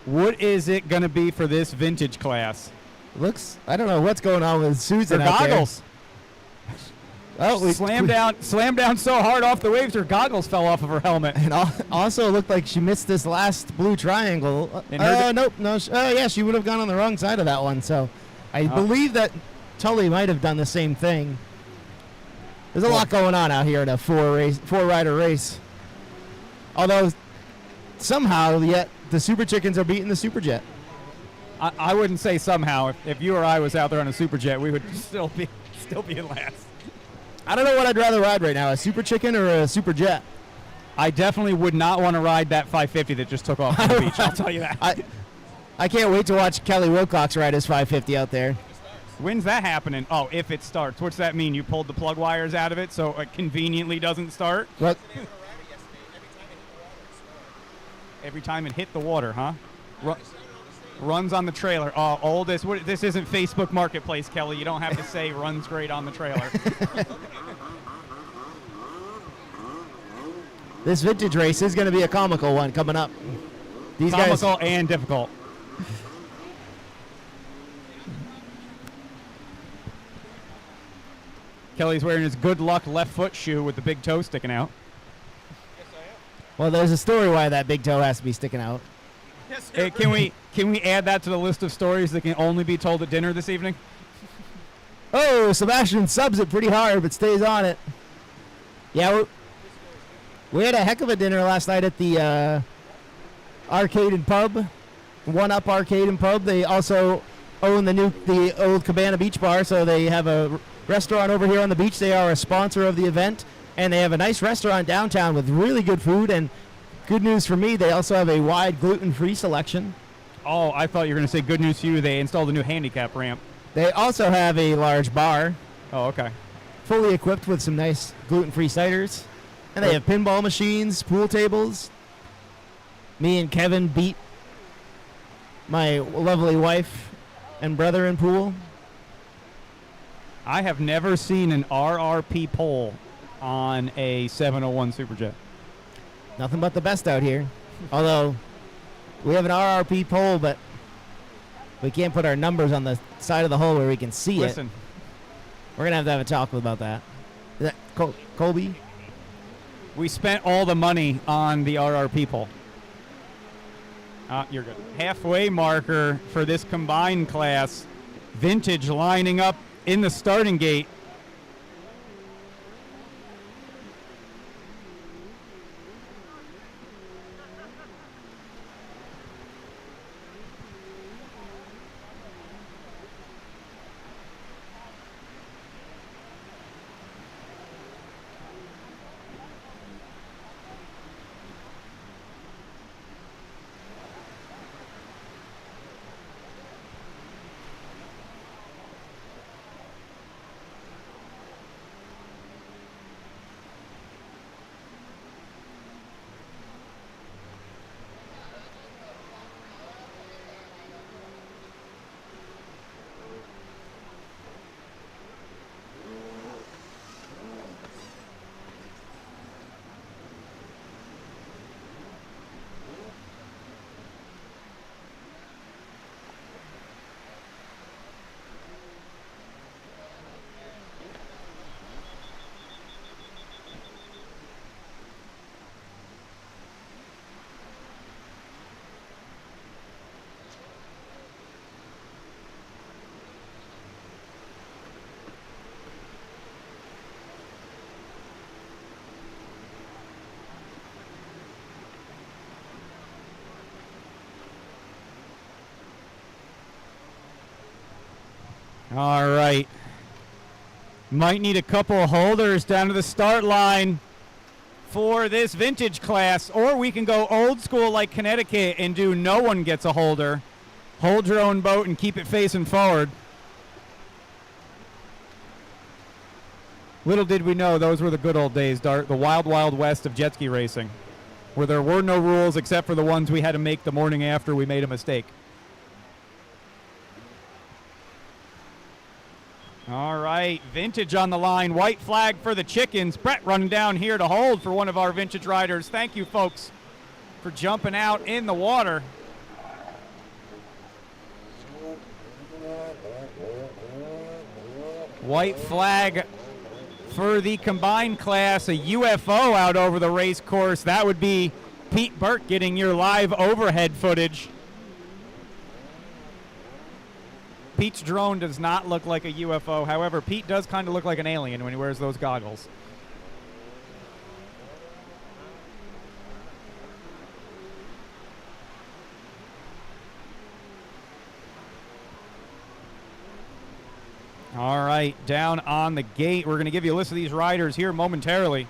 what is it going to be for this vintage class? I don't know what's going on with Susan Her out there. goggles. Oh, we Slammed down so hard off the waves, her goggles fell off of her helmet. And also looked like she missed this last blue triangle. Nope, no. Yeah, she would have gone on the wrong side of that one. So I believe that Tully might have done the same thing. There's a lot going on out here in a four-rider race. Although somehow, yet the Super Chickens are beating the Super Jet. I wouldn't say somehow. If you or I was out there on a Super Jet, we would still be in last. I don't know what I'd rather ride right now, a Super Chicken or a Super Jet. I definitely would not want to ride that 550 that just took off from the beach. I'll tell you that. I can't wait to watch Kelly Wilcox ride his 550 out there. When's that happening? Oh, if it starts. What's that mean? You pulled the plug wires out of it so it conveniently doesn't start? What? Every time it hit the water, huh? Runs on the trailer. Oh, oldest. This isn't Facebook Marketplace, Kelly. You don't have to say runs great on the trailer. This vintage race is going to be a comical one coming up. These Comical guys, and difficult. Kelly's wearing his good luck left foot shoe with the big toe sticking out. well, there's a story why that big toe has to be sticking out. Hey, can we add that to the list of stories that can only be told at dinner this evening? Oh, Sebastian subs it pretty hard, but stays on it. Yeah, we had a heck of a dinner last night at the Arcade and Pub, One Up Arcade and Pub. They also own the old Cabana Beach Bar, so they have a restaurant over here on the beach. They are a sponsor of the event, and they have a nice restaurant downtown with really good food. And good news for me, they also have a wide gluten-free selection. Oh, I thought you were going to say good news for you. They installed a new handicap ramp. They also have a large bar, Oh, okay. fully equipped with some nice gluten-free ciders. And they have pinball machines, pool tables. Me and Kevin beat my lovely wife and brother in pool. I have never seen an RRP pole on a 701 Superjet. Nothing but the best out here. Although we have an RRP pole, but we can't put our numbers on the side of the hole where we can see Listen, it. We're going to have a talk about that. Is that Colby? we spent all the money on the RRP pole. You're good. Halfway marker for this combined class. Vintage lining up in the starting gate. All right. Might need a couple of holders down to the start line for this vintage class, or we can go old school like Connecticut and do no one gets a holder. Hold your own boat and keep it facing forward. Little did we know those were the good old days, Dart, the wild, wild west of jet ski racing, where there were no rules except for the ones we had to make the morning after we made a mistake. All right, vintage on the line. White flag for the chickens. Brett running down here to hold for one of our vintage riders. Thank you, folks, for jumping out in the water. White flag for the combined class. A UFO out over the race course. That would be Pete Burke getting your live overhead footage. Pete's drone does not look like a UFO. However, Pete does kind of look like an alien when he wears those goggles. All right, down on the gate. We're going to give you a list of these riders here momentarily.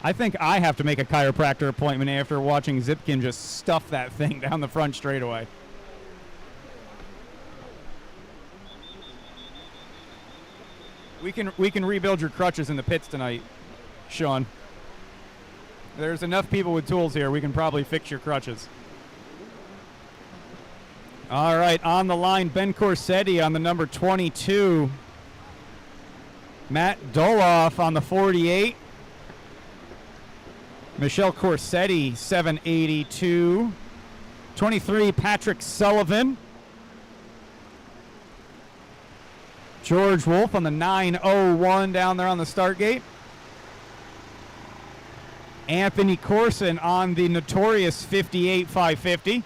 I think I have to make a chiropractor appointment after watching Zipkin just stuff that thing down the front straightaway. We can rebuild your crutches in the pits tonight, Sean. There's enough people with tools here. We can probably fix your crutches. All right, on the line, Ben Corsetti on the number 22. Matt Doloff on the 48. Michelle Corsetti, 782. 23, Patrick Sullivan. George Wolf on the 901 down there on the start gate. Anthony Corson on the notorious 58 550.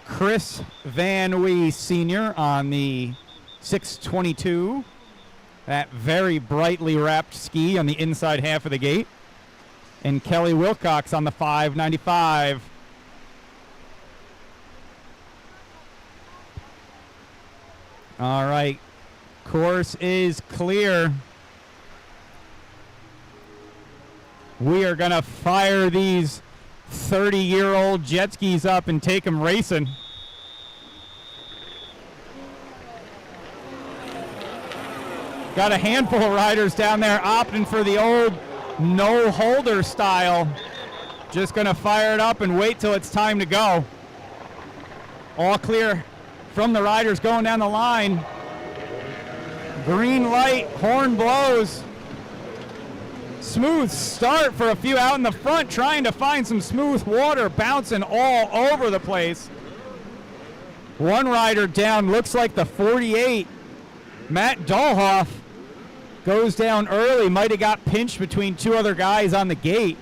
Chris Van Wee Sr. on the 622. That very brightly wrapped ski on the inside half of the gate. And Kelly Wilcox on the 595. All right. Course is clear. We are going to fire these 30-year-old jet skis up and take them racing. Got a handful of riders down there opting for the old no-holder style. Just going to fire it up and wait till it's time to go. All clear from the riders going down the line. Green light, horn blows. Smooth start for a few out in the front, trying to find some smooth water, bouncing all over the place. One rider down, looks like the 48. Matt Dolhoff goes down early, might have got pinched between two other guys on the gate.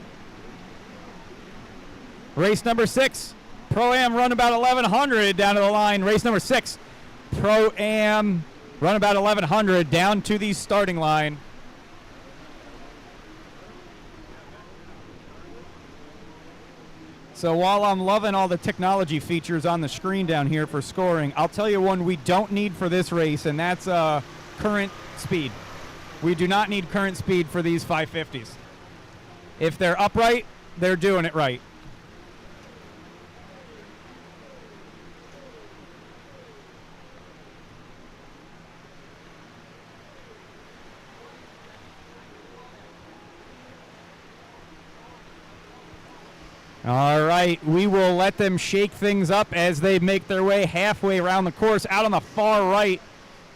Race number 6, Pro-Am run about 1100 down to the line. Race number 6, Pro-Am run about 1100 down to the starting line. So while I'm loving all the technology features on the screen down here for scoring, I'll tell you one we don't need for this race, and that's current speed. We do not need current speed for these 550s. If they're upright, they're doing it right. All right, we will let them shake things up as they make their way halfway around the course. Out on the far right,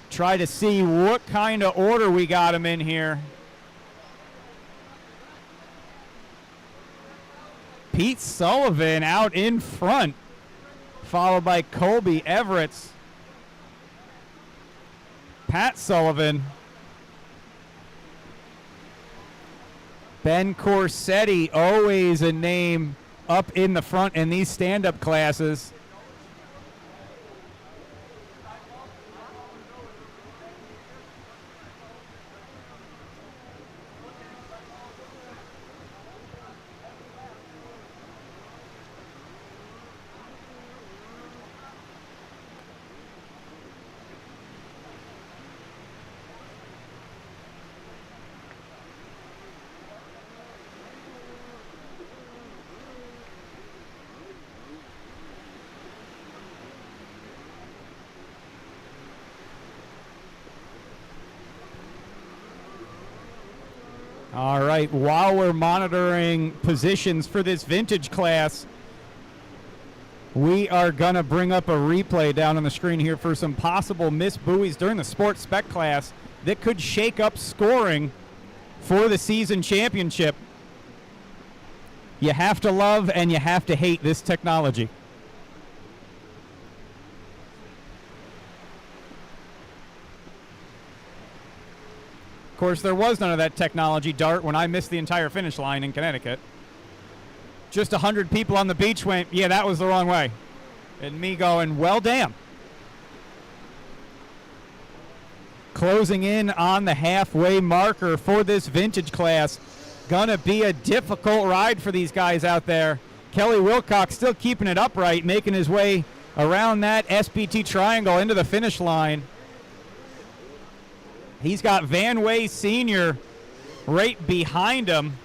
try to see what kind of order we got them in here. Pete Sullivan out in front, followed by Colby Everett. Pat Sullivan. Ben Corsetti, always a name up in the front in these stand-up classes. All right, while we're monitoring positions for this vintage class, we are going to bring up a replay down on the screen here for some possible missed buoys during the sports spec class that could shake up scoring for the season championship. You have to love and you have to hate this technology. Of course, there was none of that technology, Dart, when I missed the entire finish line in Connecticut. Just 100 people on the beach went, yeah, that was the wrong way. And me going, well, damn. Closing in on the halfway marker for this vintage class. Gonna be a difficult ride for these guys out there. Kelly Wilcox still keeping it upright, making his way around that SBT triangle into the finish line. He's got Van Way Sr. right behind him.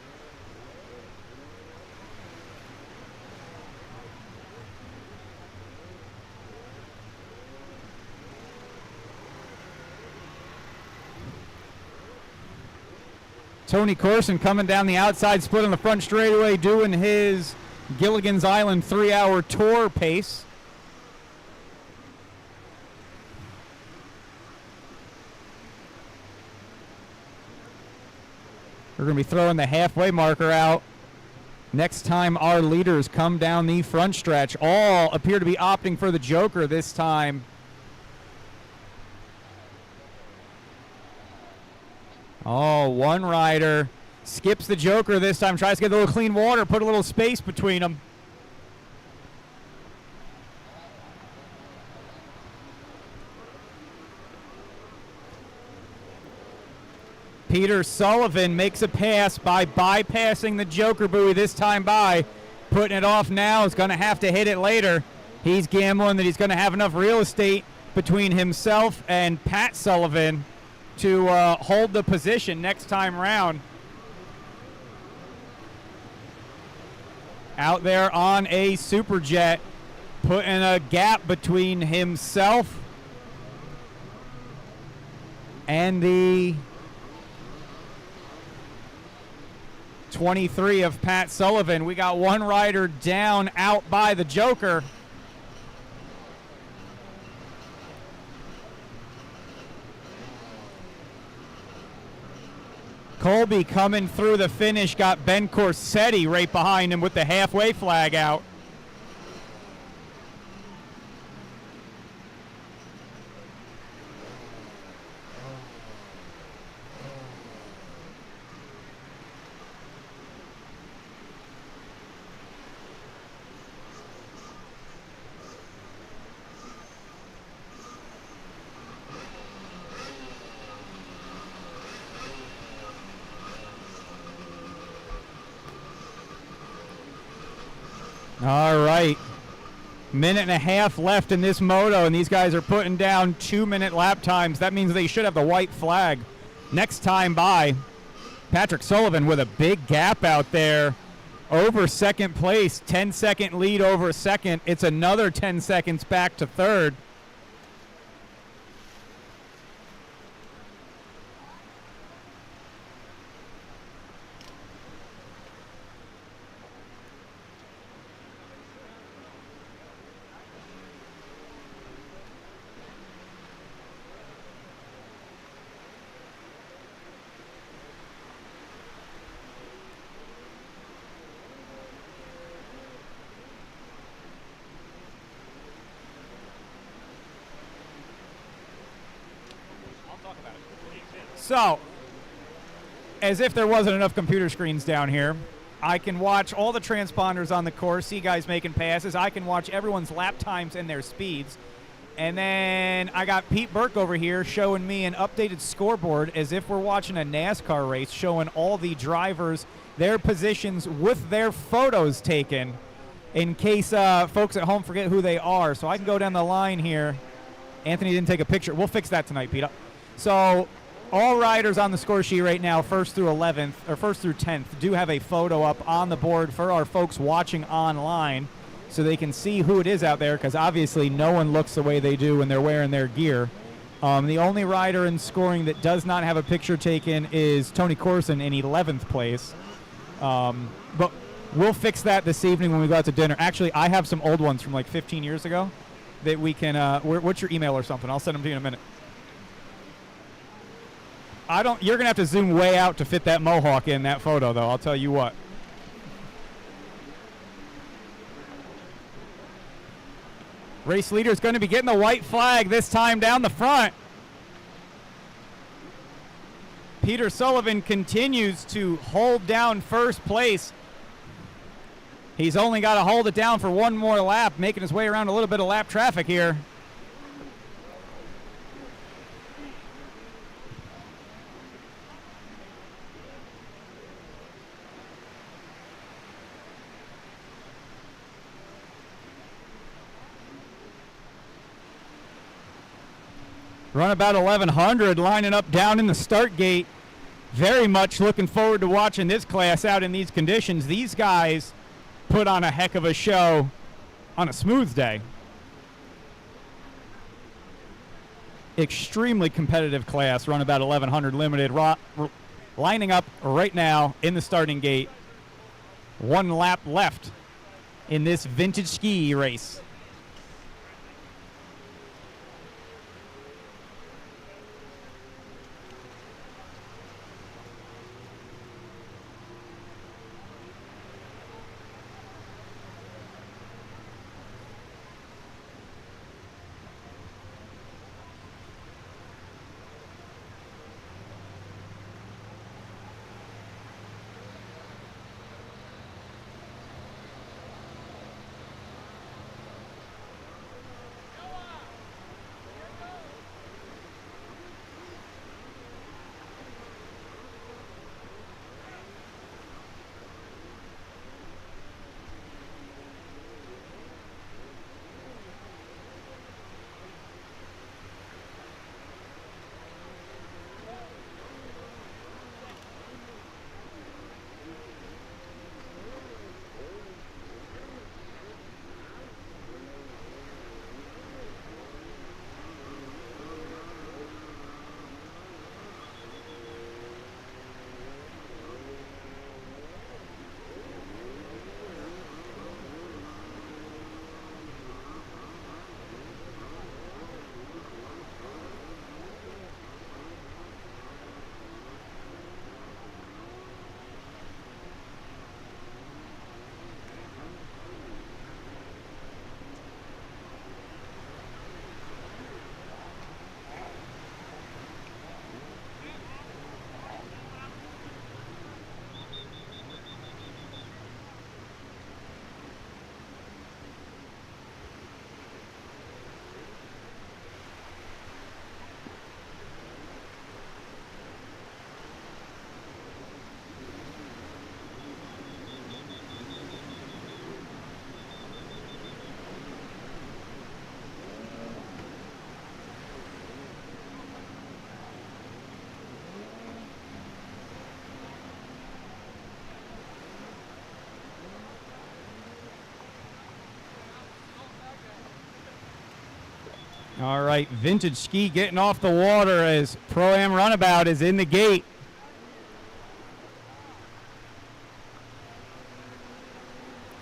Tony Corson coming down the outside split on the front straightaway, doing his Gilligan's Island 3-hour tour pace. We're going to be throwing the halfway marker out next time our leaders come down the front stretch. All appear to be opting for the Joker this time. Oh, one rider skips the Joker this time, tries to get a little clean water, put a little space between them. Peter Sullivan makes a pass by bypassing the Joker buoy this time by. Putting it off now, is going to have to hit it later. He's gambling that he's going to have enough real estate between himself and Pat Sullivan to hold the position next time round. Out there on a Superjet, putting a gap between himself and the 23 of Pat Sullivan. We got one rider down out by the Joker. Colby coming through the finish, got Ben Corsetti right behind him with the halfway flag out. All right. Minute and a half left in this moto, and these guys are putting down 2-minute lap times. That means they should have the white flag next time by. Patrick Sullivan with a big gap out there over second place, 10-second lead over second. It's another 10 seconds back to third. So, as if there wasn't enough computer screens down here, I can watch all the transponders on the course, see guys making passes. I can watch everyone's lap times and their speeds. And then I got Pete Burke over here showing me an updated scoreboard as if we're watching a NASCAR race, showing all the drivers, their positions with their photos taken in case folks at home forget who they are. So I can go down the line here. Anthony didn't take a picture. We'll fix that tonight, Pete. So all riders on the score sheet right now, 1st through 11th, or 1st through 10th, do have a photo up on the board for our folks watching online so they can see who it is out there, because obviously no one looks the way they do when they're wearing their gear. The only rider in scoring that does not have a picture taken is Tony Corson in 11th place. But we'll fix that this evening when we go out to dinner. Actually, I have some old ones from like 15 years ago that we can, what's your email or something? I'll send them to you in a minute. You're going to have to zoom way out to fit that mohawk in that photo, though, I'll tell you what. Race leader is going to be getting the white flag this time down the front. Peter Sullivan continues to hold down first place. He's only got to hold it down for one more lap, making his way around a little bit of lap traffic here. Run about 1100, lining up down in the start gate. Very much looking forward to watching this class out in these conditions. These guys put on a heck of a show on a smooth day. Extremely competitive class, run about 1100 limited. Lining up right now in the starting gate. One lap left in this vintage ski race. All right, Vintage Ski getting off the water as Pro-Am Runabout is in the gate.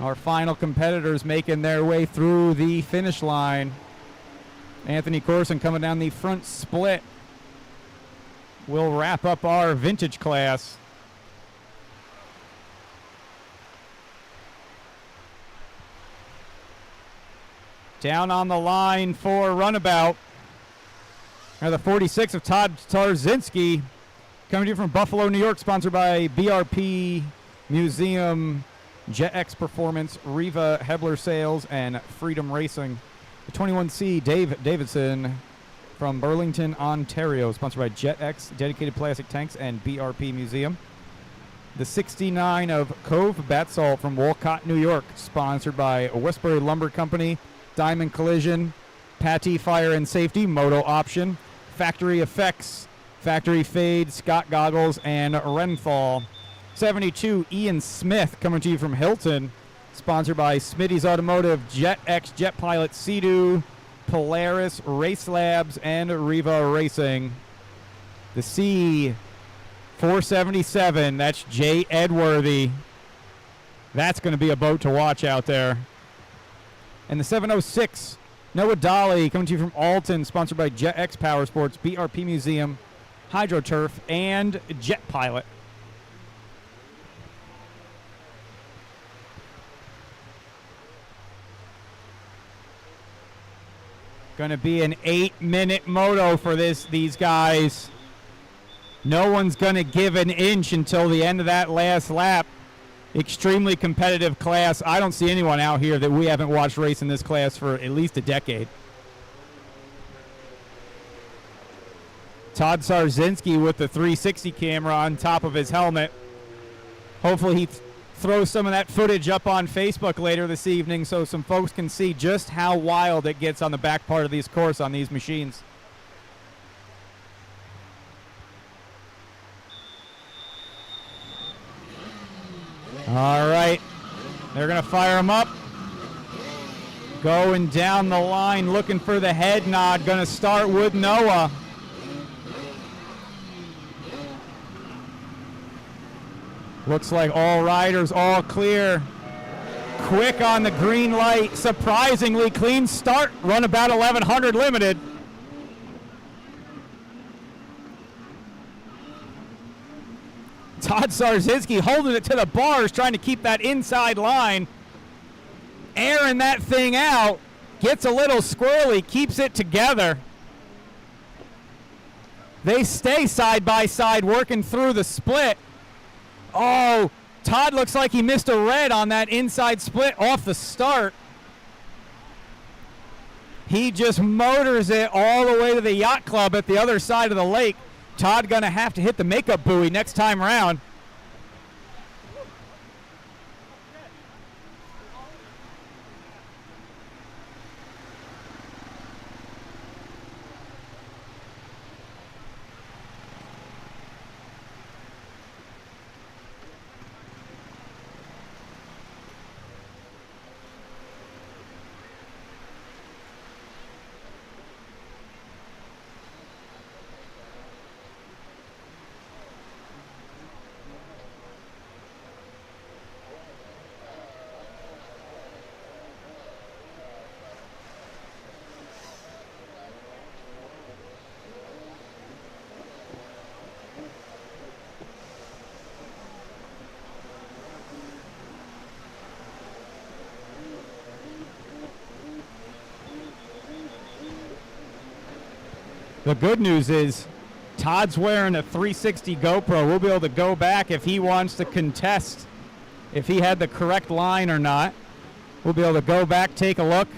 Our final competitors making their way through the finish line. Anthony Corson coming down the front split. We'll wrap up our vintage class. Down on the line for Runabout are the 46 of Todd Tarzinski, coming to you from Buffalo, New York, sponsored by BRP Museum, JetX Performance, Riva Hebler Sales, and Freedom Racing. The 21C Dave Davidson from Burlington, Ontario, sponsored by JetX, Dedicated Plastic Tanks, and BRP Museum. The 69 of Cove Batsalt from Walcott, New York, sponsored by Westbury Lumber Company, Diamond Collision, Patty Fire and Safety, Moto Option, Factory Effects, Factory Fade, Scott Goggles, and Renthal. 72 Ian Smith coming to you from Hilton, sponsored by Smitty's Automotive, JetX, Jet Pilot, Sea-Doo, Polaris, Race Labs, and Riva Racing. The C 477, that's Jay Edworthy. That's going to be a boat to watch out there. And the 706, Noah Dolly, coming to you from Alton, sponsored by JetX Power Sports, BRP Museum, HydroTurf, and Jet Pilot. Going to be an 8-minute moto for these guys. No one's going to give an inch until the end of that last lap. Extremely competitive class. I don't see anyone out here that we haven't watched race in this class for at least a decade. Todd Tarzinski with the 360 camera on top of his helmet. Hopefully he throws some of that footage up on Facebook later this evening so some folks can see just how wild it gets on the back part of this course on these machines. All right, they're going to fire him up. Going down the line, looking for the head nod. Going to start with Noah. Looks like all riders all clear. Quick on the green light. Surprisingly clean start. Run about 1100 limited. Todd Tarzinski holding it to the bars, trying to keep that inside line. Airing that thing out. Gets a little squirrely, keeps it together. They stay side by side working through the split. Oh, Todd looks like he missed a red on that inside split off the start. He just motors it all the way to the yacht club at the other side of the lake. Todd going to have to hit the makeup buoy next time around. The good news is Todd's wearing a 360 GoPro. We'll be able to go back if he wants to contest if he had the correct line or not. We'll be able to go back, take a look.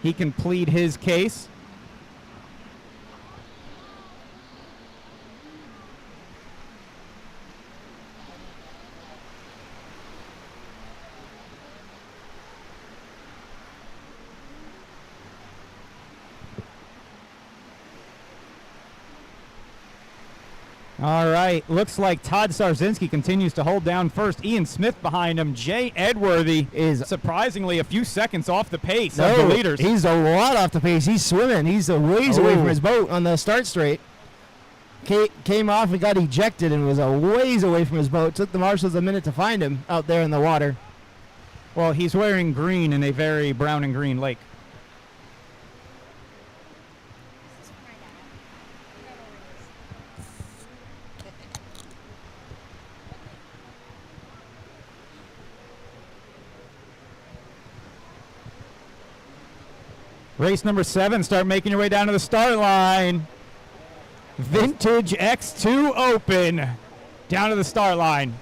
He can plead his case. All right. Looks like Todd Sarzinski continues to hold down first. Ian Smith behind him. Jay Edworthy is surprisingly a few seconds off the pace of the leaders. He's a lot off the pace. He's swimming. He's a ways away from his boat on the start straight. Came off and got ejected and was a ways away from his boat. Took the marshals a minute to find him out there in the water. Well, he's wearing green in a very brown and green lake. Race number 7, start making your way down to the start line. Vintage X2 Open down to the start line.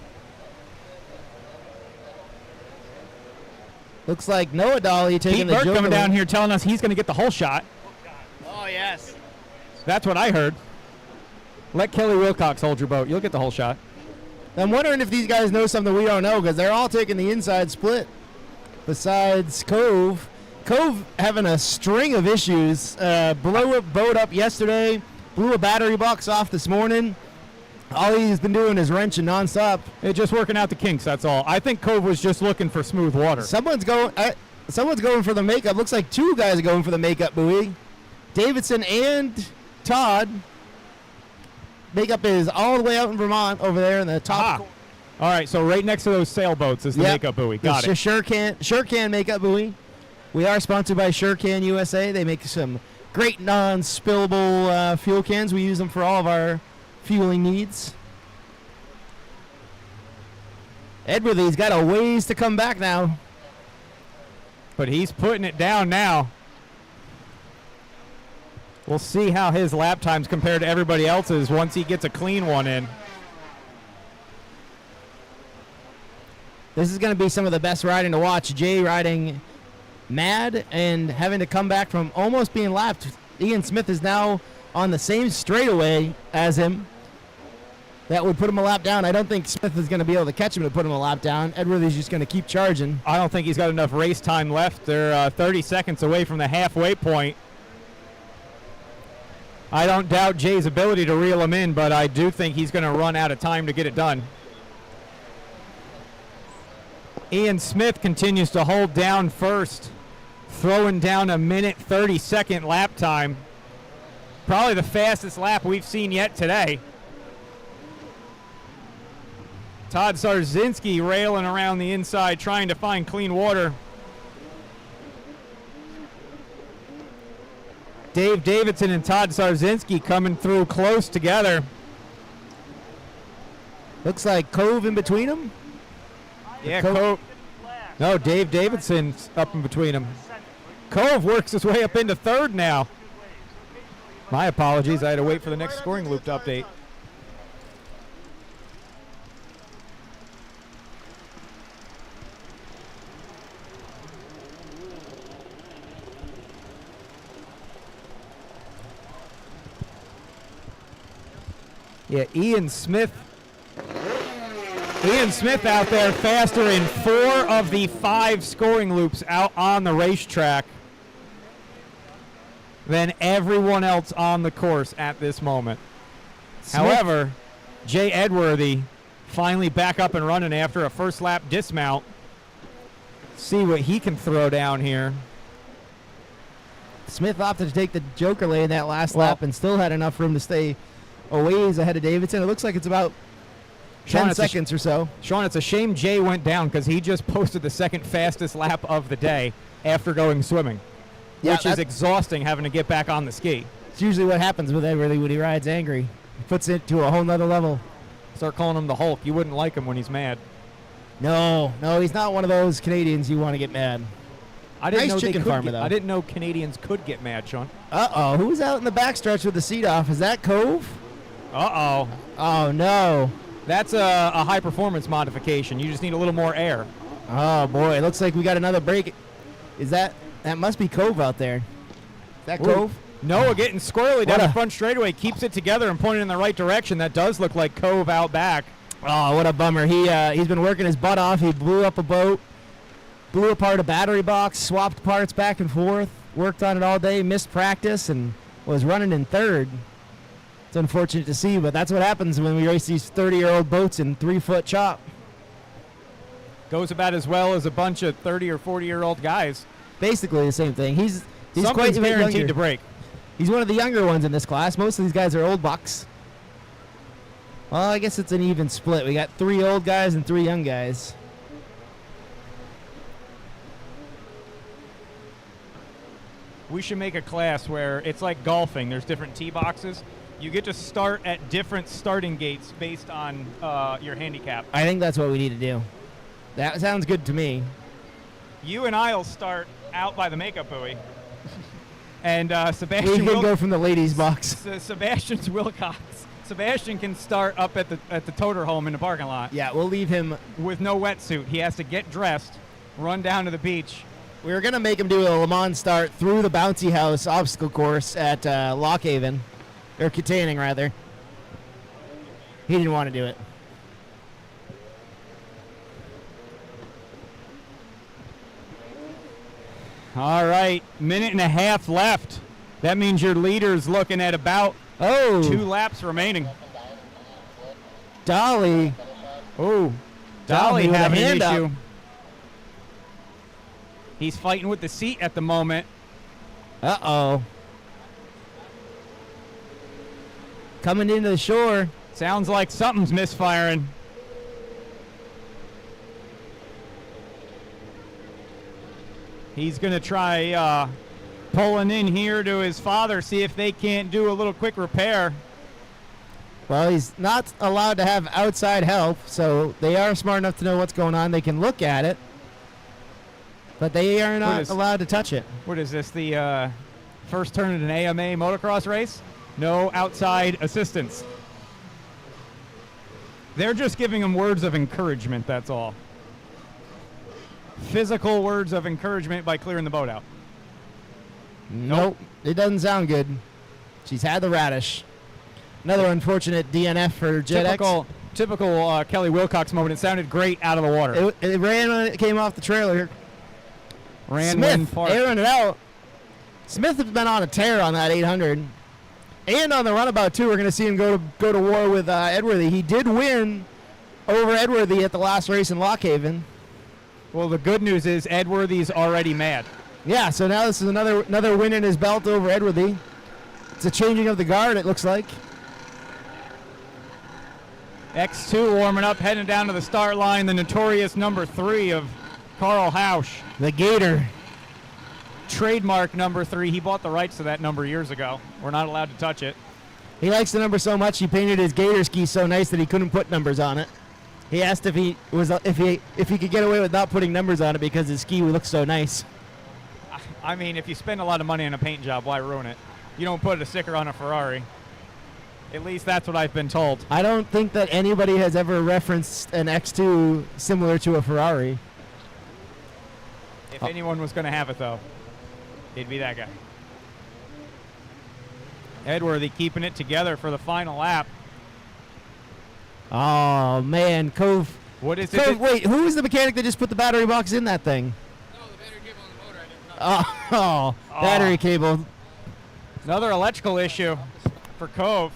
Looks like Noah Dolly taking Pete the Burke joke coming away. down here telling us he's going to get the whole shot. Oh, yes. That's what I heard. Let Kelly Wilcox hold your boat. You'll get the whole shot. I'm wondering if these guys know something we don't know because they're all taking the inside split. Besides Cove. Cove having a string of issues. Blew a boat up yesterday. Blew a battery box off this morning. All he's been doing is wrenching nonstop. It's just working out the kinks, that's all. I think Cove was just looking for smooth water. Someone's going for the makeup. Looks like 2 guys are going for the makeup buoy. Davidson and Todd. Makeup is all the way out in Vermont over there in the top. All right, so right next to those sailboats is the makeup buoy. Got it. Sure Can makeup buoy. We are sponsored by Sure Can USA. They make some great non-spillable fuel cans. We use them for all of our fueling needs. Edworthy's got a ways to come back now. But he's putting it down now. We'll see how his lap times compare to everybody else's once he gets a clean one in. This is going to be some of the best riding to watch. Jay riding mad and having to come back from almost being lapped. Ian Smith is now on the same straightaway as him. That would put him a lap down. I don't think Smith is going to be able to catch him to put him a lap down. Edworthy's just going to keep charging. I don't think he's got enough race time left. They're 30 seconds away from the halfway point. I don't doubt Jay's ability to reel him in, but I do think he's going to run out of time to get it done. Ian Smith continues to hold down first, throwing down a 1:30 lap time. Probably the fastest lap we've seen yet today. Todd Sarzinski railing around the inside, trying to find clean water. Dave Davidson and Todd Sarzinski coming through close together. Looks like Cove in between them. Yeah, Cove. No, Dave Davidson's up in between them. Cove works his way up into third now. My apologies. I had to wait for the next scoring loop to update. Yeah, Ian Smith out there faster in 4 of the 5 scoring loops out on the racetrack than everyone else on the course at this moment. However, Jay Edworthy finally back up and running after a first lap dismount. See what he can throw down here. Smith opted to take the Joker lane that last lap and still had enough room to stay a ways ahead of Davidson. It looks like it's about 10 seconds or so. Sean, it's a shame Jay went down because he just posted the second fastest lap of the day after going swimming, which is exhausting having to get back on the ski. It's usually what happens with Edworthy when he rides angry. He puts it to a whole nother level. Start calling him the Hulk. You wouldn't like him when he's mad. No, he's not one of those Canadians you want to get mad. I didn't Nice know chicken farmer, though. I didn't know Canadians could get mad, Sean. Uh-oh, who's out in the backstretch with the seat off? Is that Cove? Uh-oh. Oh, no. That's a high-performance modification. You just need a little more air. Oh, boy. It looks like we got another break. Is that must be Cove out there. Is that Cove? Noah getting squirrely down the front straightaway. Keeps it together and pointing in the right direction. That does look like Cove out back. Oh, what a bummer. He's been working his butt off. He blew up a boat, blew apart a battery box, swapped parts back and forth, worked on it all day, missed practice, and was running in third. It's unfortunate to see, but that's what happens when we race these 30-year-old boats in 3-foot chop. Goes about as well as a bunch of 30 or 40-year-old guys. Basically the same thing. He's quite Something's a bit guaranteed younger. to break. He's one of the younger ones in this class. Most of these guys are old bucks. Well, I guess it's an even split. We got 3 old guys and 3 young guys. We should make a class where it's like golfing. There's different tee boxes. You get to start at different starting gates based on your handicap. I think that's what we need to do. That sounds good to me. You and I'll start out by the makeup buoy. And We Sebastian can go from the ladies' box. Sebastian's Wilcox. Sebastian can start up at the toter home in the parking lot Yeah, we'll leave him. with no wetsuit. He has to get dressed, run down to the beach. We were going to make him do a Le Mans start through the bouncy house obstacle course at Lockhaven. Or Katanning, rather. He didn't want to do it. All right, minute and a half left. That means your leader's looking at about Oh, 2 laps remaining. Dolly. Oh, Dolly Dolly with a having an hand up. issue. He's fighting with the seat at the moment. Uh-oh. Coming into the shore. Sounds like something's misfiring. He's going to try pulling in here to his father, see if they can't do a little quick repair. Well, he's not allowed to have outside help, so they are smart enough to know what's going on. They can look at it, but they are not allowed to touch it. What is this, the first turn in an AMA motocross race? No outside assistance. They're just giving him words of encouragement, that's all. Physical words of encouragement by clearing the boat out. Nope. It doesn't sound good. She's had the radish. Another unfortunate DNF for JetX. Typical Kelly Wilcox moment. It sounded great out of the water. It ran when it came off the trailer. Ran when Smith parked. airing it out. Smith has been on a tear on that 800. And on the runabout, too, we're going to see him go to war with Edworthy. He did win over Edworthy at the last race in Lockhaven. Well, the good news is Edworthy's already mad. Yeah, so now this is another win in his belt over Edworthy. It's a changing of the guard, it looks like. X2 warming up, heading down to the start line, the notorious number 3 of Carl Hausch. The Gator. Trademark number 3. He bought the rights to that number years ago. We're not allowed to touch it. He likes the number so much he painted his Gator ski so nice that he couldn't put numbers on it. He asked if he could get away with not putting numbers on it because his ski looks so nice. I mean, if you spend a lot of money on a paint job, why ruin it? You don't put a sticker on a Ferrari. At least that's what I've been told. I don't think that anybody has ever referenced an X2 similar to a Ferrari. If anyone was going to have it, though, it'd be that guy. Edworthy keeping it together for the final lap. Oh, man. Cove. What is it? Cove, wait, who was the mechanic that just put the battery box in that thing? No, the battery cable on the motor. I didn't know. Oh, battery cable. Another electrical issue for Cove.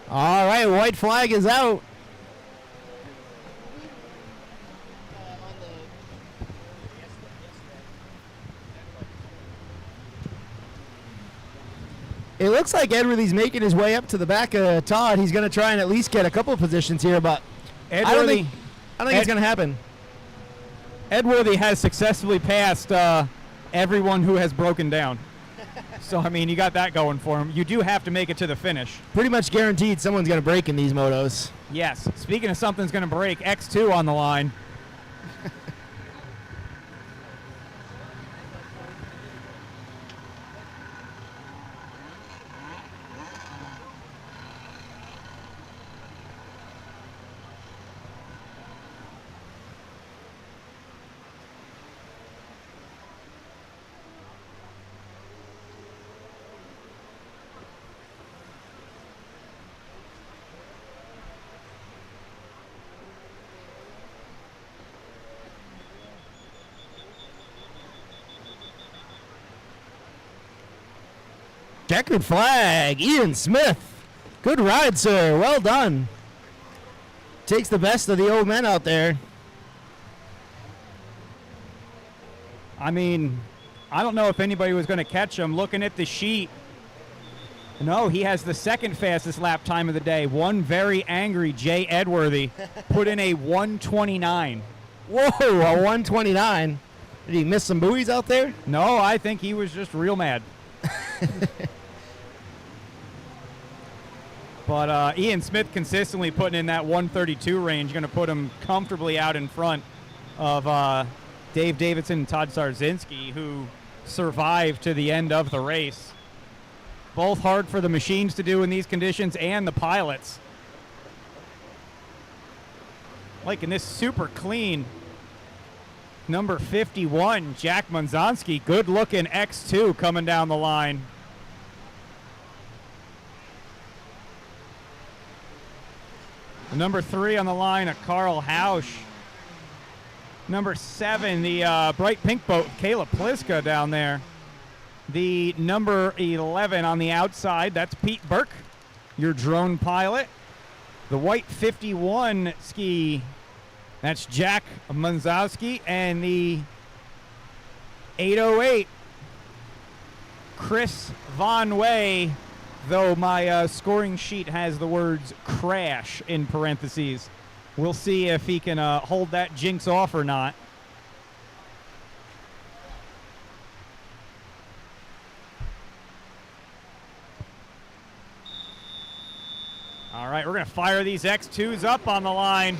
All right, white flag is out. It looks like Edworthy's making his way up to the back of Todd. He's going to try and at least get a couple of positions here, but I don't think it's going to happen. Edworthy has successfully passed everyone who has broken down. So, I mean, you got that going for him. You do have to make it to the finish. Pretty much guaranteed someone's going to break in these motos. Yes. Speaking of something's going to break, X2 on the line. Checkered flag, Ian Smith. Good ride, sir. Well done. Takes the best of the old men out there. I mean, I don't know if anybody was going to catch him. Looking at the sheet, no, he has the second fastest lap time of the day. One very angry Jay Edworthy put in a 1:29. Whoa, a 1:29. Did he miss some buoys out there? No, I think he was just real mad. But Ian Smith consistently putting in that 1:32 range, going to put him comfortably out in front of Dave Davidson and Todd Sarzinski, who survived to the end of the race. Both hard for the machines to do in these conditions and the pilots. Liking this super clean number 51, Jack Munzanski. Good looking X2 coming down the line. Number 3 on the line, Carl Hausch. Number 7, the bright pink boat, Kayla Pliska down there. The number 11 on the outside, that's Pete Burke, your drone pilot. The white 51 ski, that's Jack Munzowski. And the 808, Chris Von Way, though my scoring sheet has the words crash in parentheses. We'll see if he can hold that jinx off or not. All right, we're going to fire these X2s up on the line.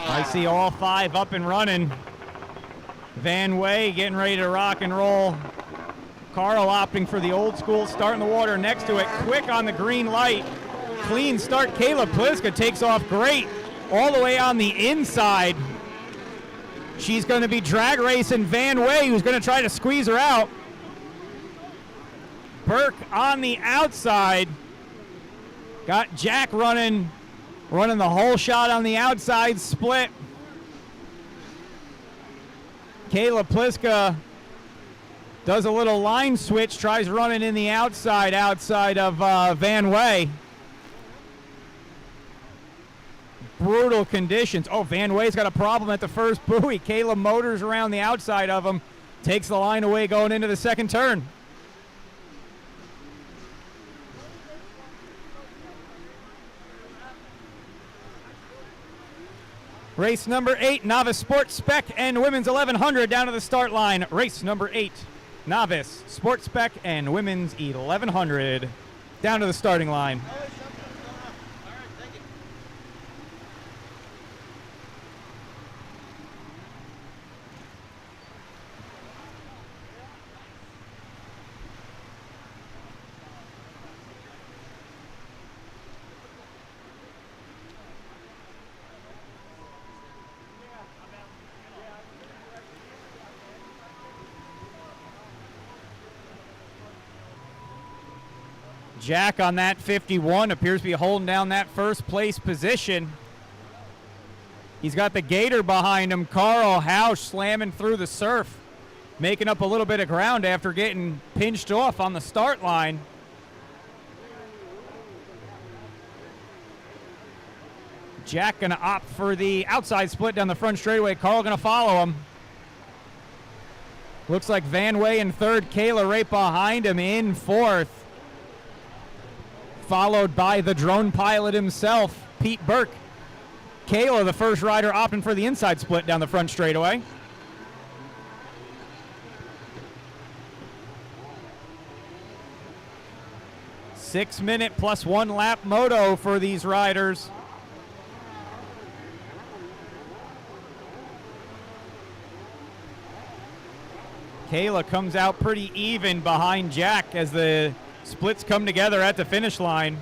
I see all 5 up and running. Van Way getting ready to rock and roll. Carl opting for the old school, starting the water next to it. Quick on the green light. Clean start. Kayla Pliska takes off great all the way on the inside. She's going to be drag racing Van Way, who's going to try to squeeze her out. Burke on the outside. Got Jack running the whole shot on the outside split. Kayla Pliska does a little line switch, tries running in the outside of Van Way. Brutal conditions. Oh, Van Way's got a problem at the first buoy. Kayla motors around the outside of him, takes the line away going into the second turn. Race number 8, Novice Sports Spec and Women's 1100 down to the start line. Race number 8, Novice Sports Spec and Women's 1100 down to the starting line. Jack on that 51 appears to be holding down that first place position. He's got the gator behind him. Carl Hausch slamming through the surf, making up a little bit of ground after getting pinched off on the start line. Jack going to opt for the outside split down the front straightaway. Carl going to follow him. Looks like Van Way in third, Kayla right behind him in fourth. Followed by the drone pilot himself, Pete Burke. Kayla, the first rider, opting for the inside split down the front straightaway. 6 minute plus 1 lap moto for these riders. Kayla comes out pretty even behind Jack as the splits come together at the finish line.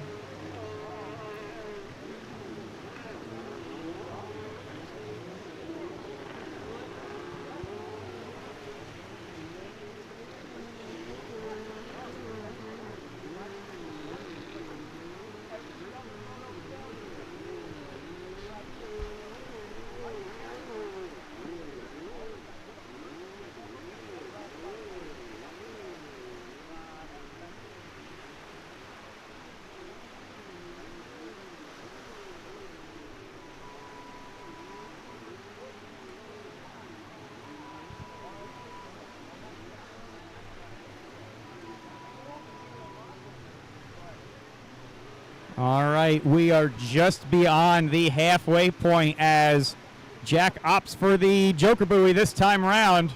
All right, we are just beyond the halfway point as Jack opts for the Joker buoy this time around.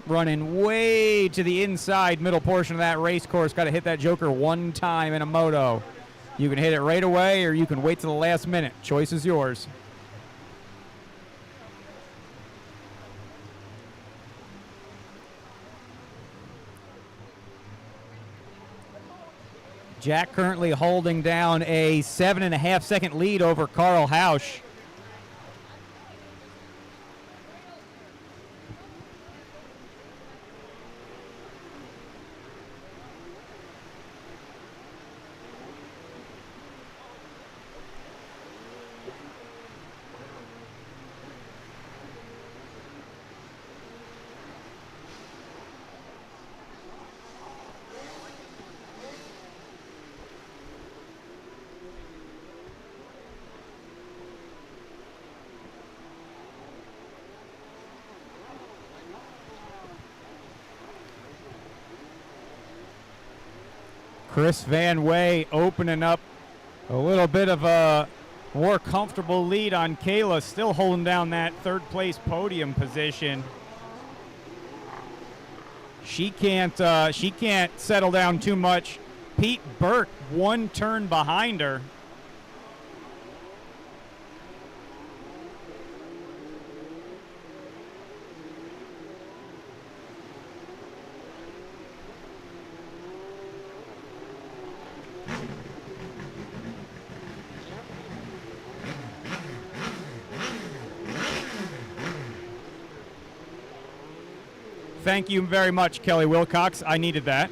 Running way to the inside middle portion of that race course. Got to hit that Joker one time in a moto. You can hit it right away or you can wait till the last minute. Choice is yours. Jack currently holding down a 7.5 second lead over Carl Hausch. Chris Van Way opening up a little bit of a more comfortable lead on Kayla, still holding down that third place podium position. She can't settle down too much. Pete Burke one turn behind her. Thank you very much, Kelly Wilcox. I needed that.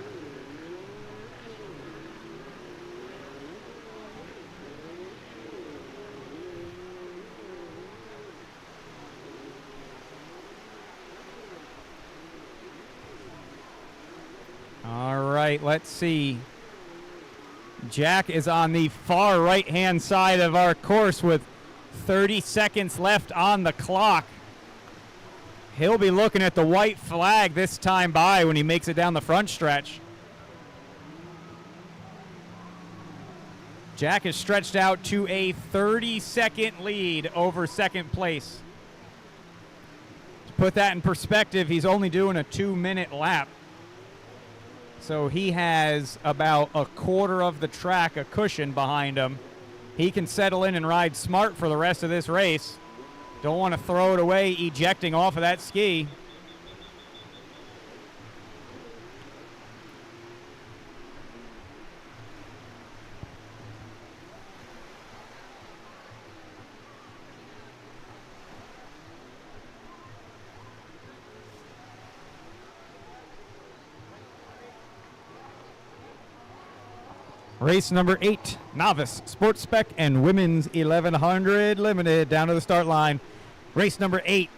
All right, let's see. Jack is on the far right-hand side of our course with 30 seconds left on the clock. He'll be looking at the white flag this time by when he makes it down the front stretch. Jack is stretched out to a 30-second lead over second place. To put that in perspective, he's only doing a 2-minute lap. So he has about a quarter of the track, a cushion behind him. He can settle in and ride smart for the rest of this race. Don't want to throw it away ejecting off of that ski. Race number 8, Novice Sports Spec and Women's 1100 Limited down to the start line. Race number 8,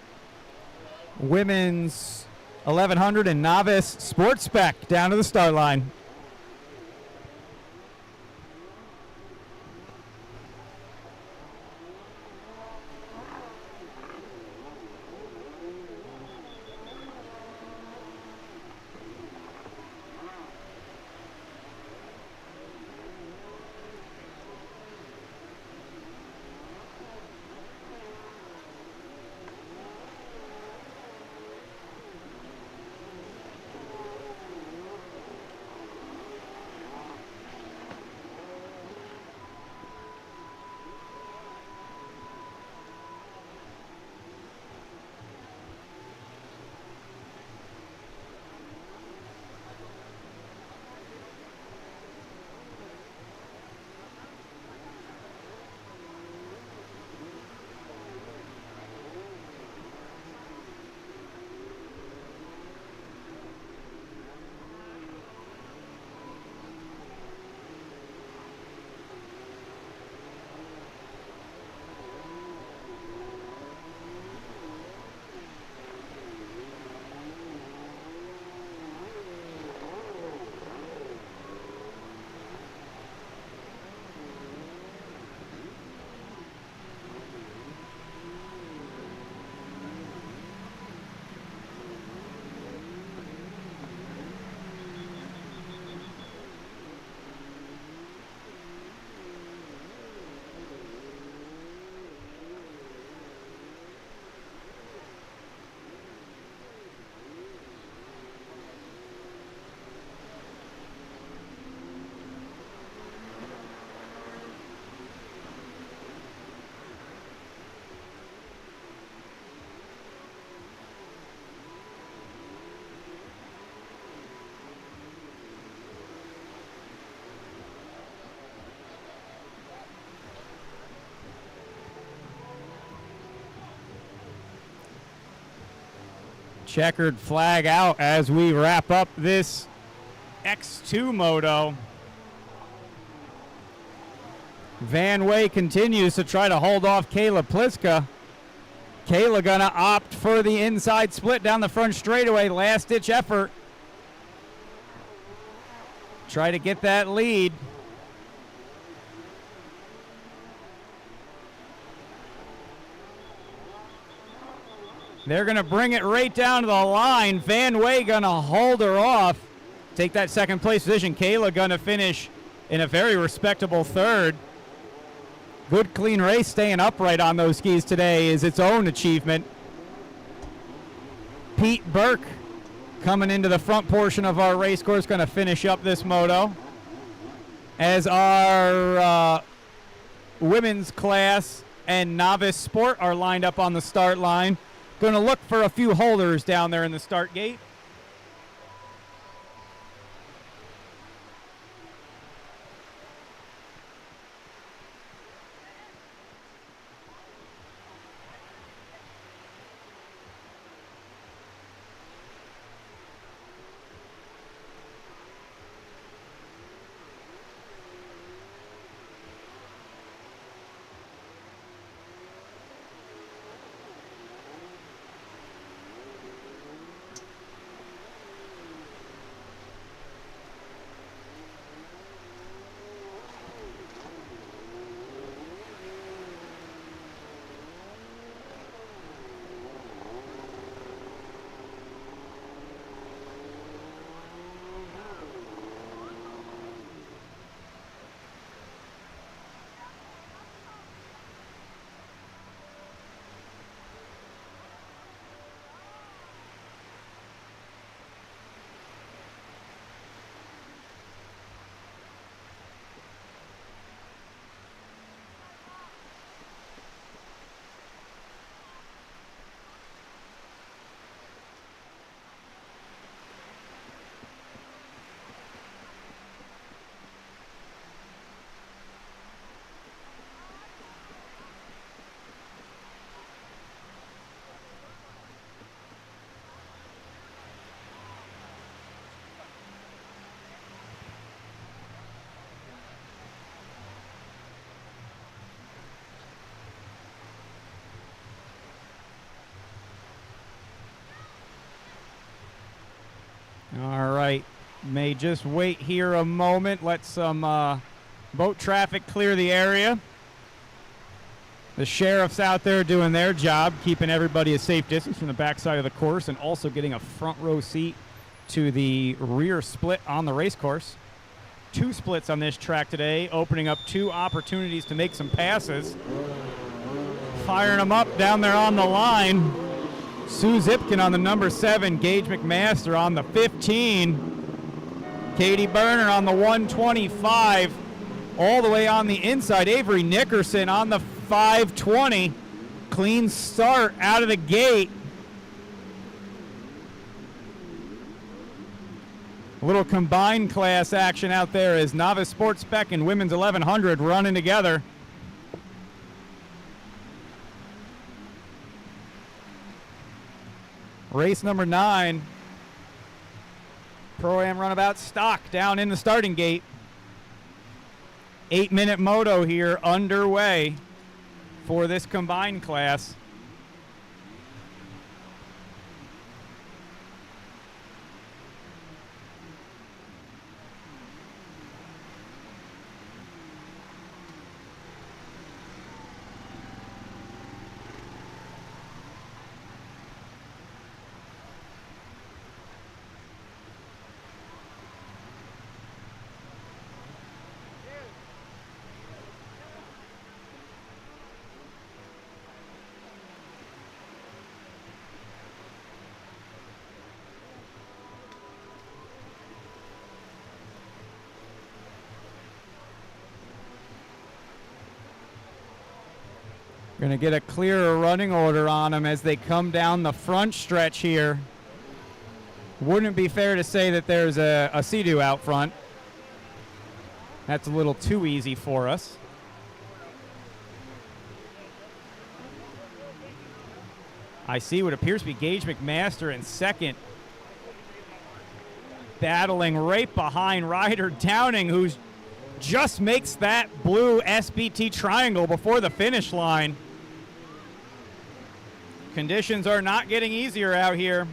Women's 1100 and Novice Sports Spec down to the start line. Checkered flag out as we wrap up this X2 moto. Van Way continues to try to hold off Kayla Pliska. Kayla gonna opt for the inside split down the front straightaway. Last ditch effort. Try to get that lead. They're gonna bring it right down to the line. Van Way gonna hold her off. Take that second place position. Kayla gonna finish in a very respectable third. Good clean race, staying upright on those skis today is its own achievement. Pete Burke coming into the front portion of our race course, going to finish up this moto. As our women's class and novice sport are lined up on the start line. Going to look for a few holders down there in the start gate. All right, may just wait here a moment. Let some boat traffic clear the area. The sheriff's out there doing their job, keeping everybody a safe distance from the backside of the course and also getting a front row seat to the rear split on the race course. 2 splits on this track today, opening up 2 opportunities to make some passes. Firing them up down there on the line. Sue Zipkin on the number 7, Gage McMaster on the 15, Katie Berner on the 125, all the way on the inside, Avery Nickerson on the 520. Clean start out of the gate. A little combined class action out there as novice sports spec and women's 1100 running together. Race number 9. Pro-Am runabout stock down in the starting gate. 8-minute moto here underway for this combined class. Going to get a clearer running order on them as they come down the front stretch here. Wouldn't be fair to say that there's a Sea-Doo out front. That's a little too easy for us. I see what appears to be Gage McMaster in second, battling right behind Ryder Downing, who just makes that blue SBT triangle before the finish line. Conditions are not getting easier out here.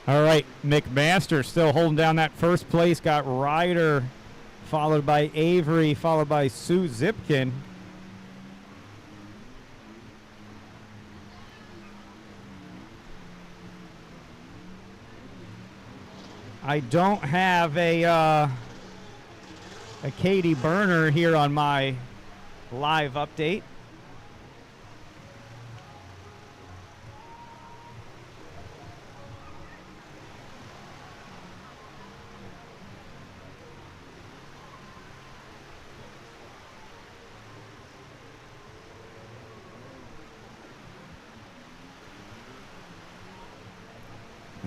All right, McMaster still holding down that first place. Got Ryder, followed by Avery, followed by Sue Zipkin. I don't have a Katie Burner here on my live update.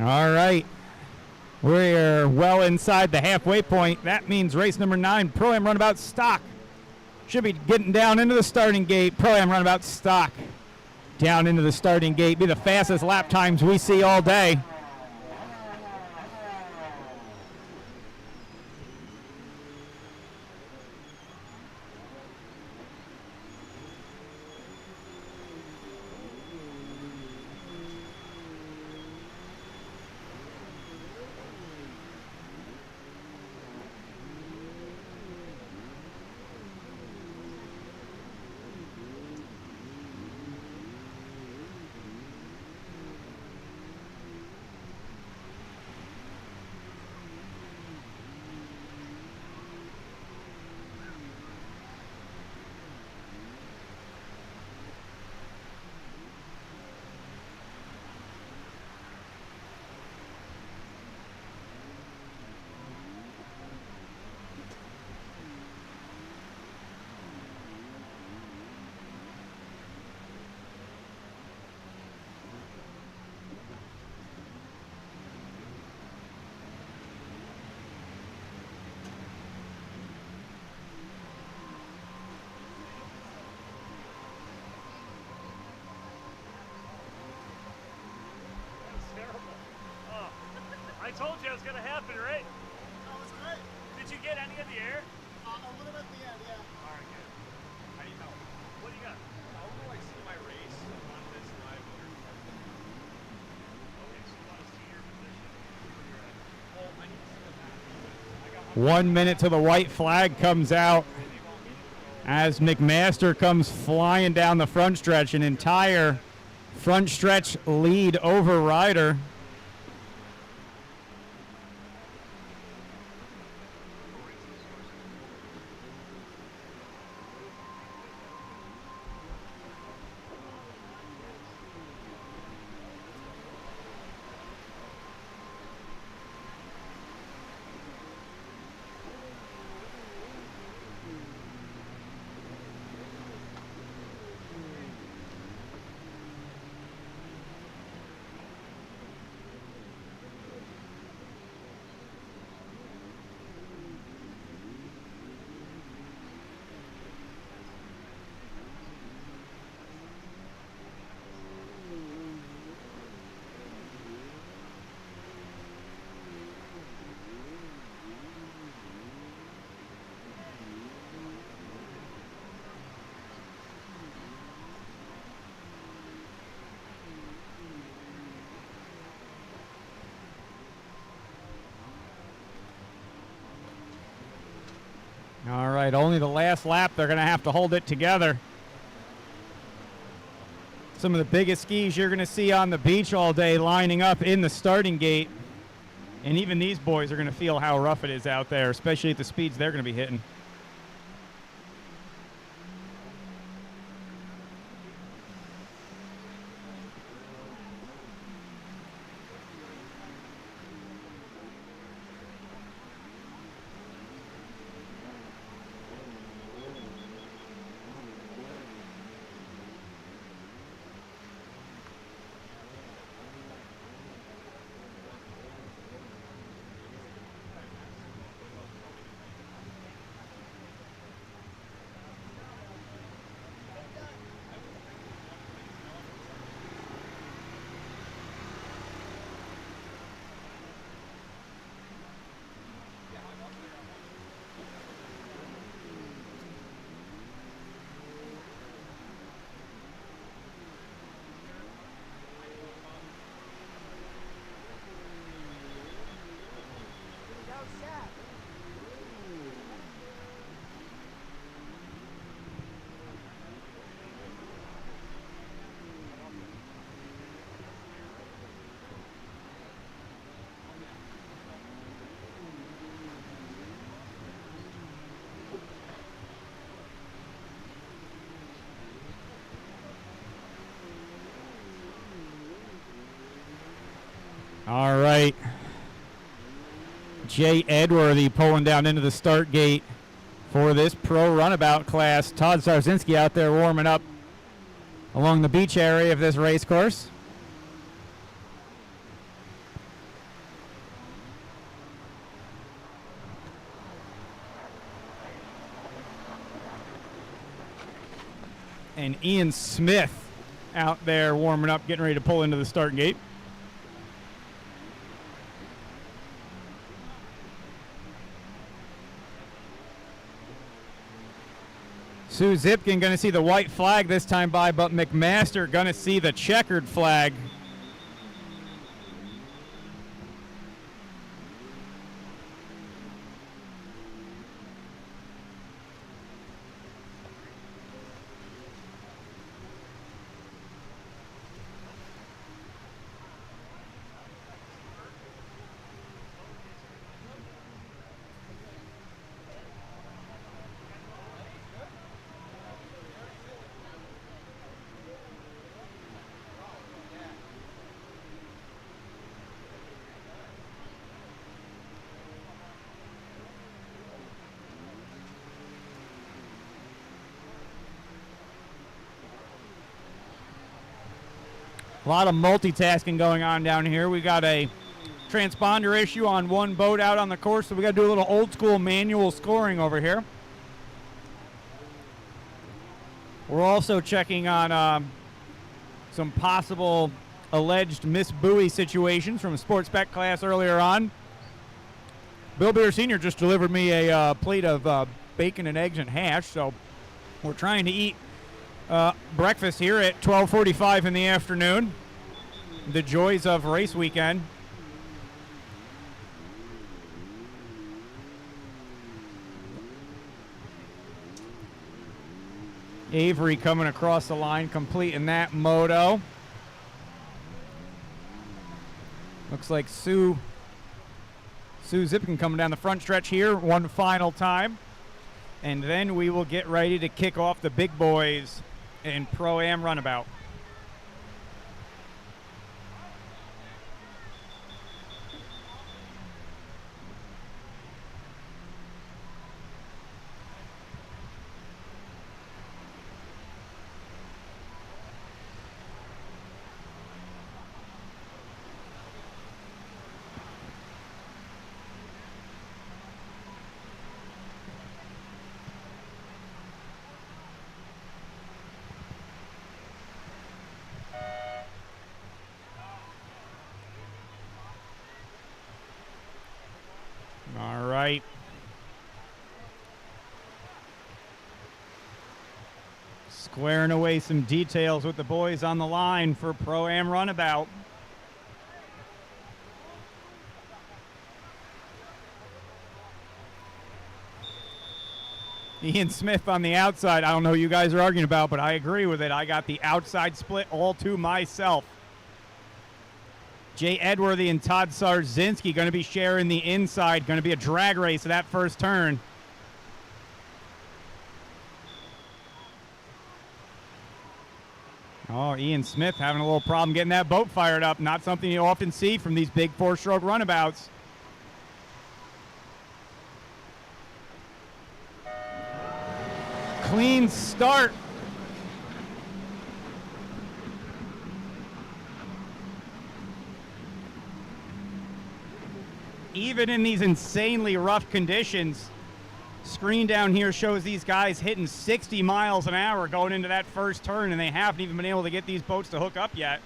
All right. We're well inside the halfway point. That means race number 9, Pro-Am Runabout Stock. Should be getting down into the starting gate. Pro-Am Runabout Stock down into the starting gate. Be the fastest lap times we see all day. told you it was gonna happen, right? That was great. Did you get any of the air? A little bit at the end, yeah. All right, good. How do you help? What do you got? How do I see my race on this live here? Okay, so you want to see your position where you're at. Oh, I need to see the map. I got 1 minute till the white flag comes out as McMaster comes flying down the front stretch. An entire front stretch lead over Ryder. All right, only the last lap. They're going to have to hold it together. Some of the biggest skis you're going to see on the beach all day lining up in the starting gate. And even these boys are going to feel how rough it is out there, especially at the speeds they're going to be hitting. All right. Jay Edworthy pulling down into the start gate for this pro runabout class. Todd Sarzinski out there warming up along the beach area of this race course. And Ian Smith out there warming up, getting ready to pull into the start gate. Sue Zipkin going to see the white flag this time by, but McMaster going to see the checkered flag. A lot of multitasking going on down here. We got a transponder issue on one boat out on the course, so we got to do a little old school manual scoring over here. We're also checking on some possible alleged Miss Bowie situations from a sports bet class earlier on. Bill Beer Sr. just delivered me a plate of bacon and eggs and hash, so we're trying to eat breakfast here at 12:45 in the afternoon. The joys of race weekend. Avery coming across the line, completing that moto. Looks like Sue Zipkin coming down the front stretch here one final time. And then we will get ready to kick off the big boys in Pro-Am Runabout. All right. Squaring away some details with the boys on the line for Pro-Am Runabout. Ian Smith on the outside. I don't know what you guys are arguing about, but I agree with it. I got the outside split all to myself. Jay Edworthy and Todd Sarzinski going to be sharing the inside. Going to be a drag race of that first turn. Oh, Ian Smith having a little problem getting that boat fired up. Not something you often see from these big four-stroke runabouts. Clean start. Even in these insanely rough conditions, screen down here shows these guys hitting 60 miles an hour going into that first turn, and they haven't even been able to get these boats to hook up yet.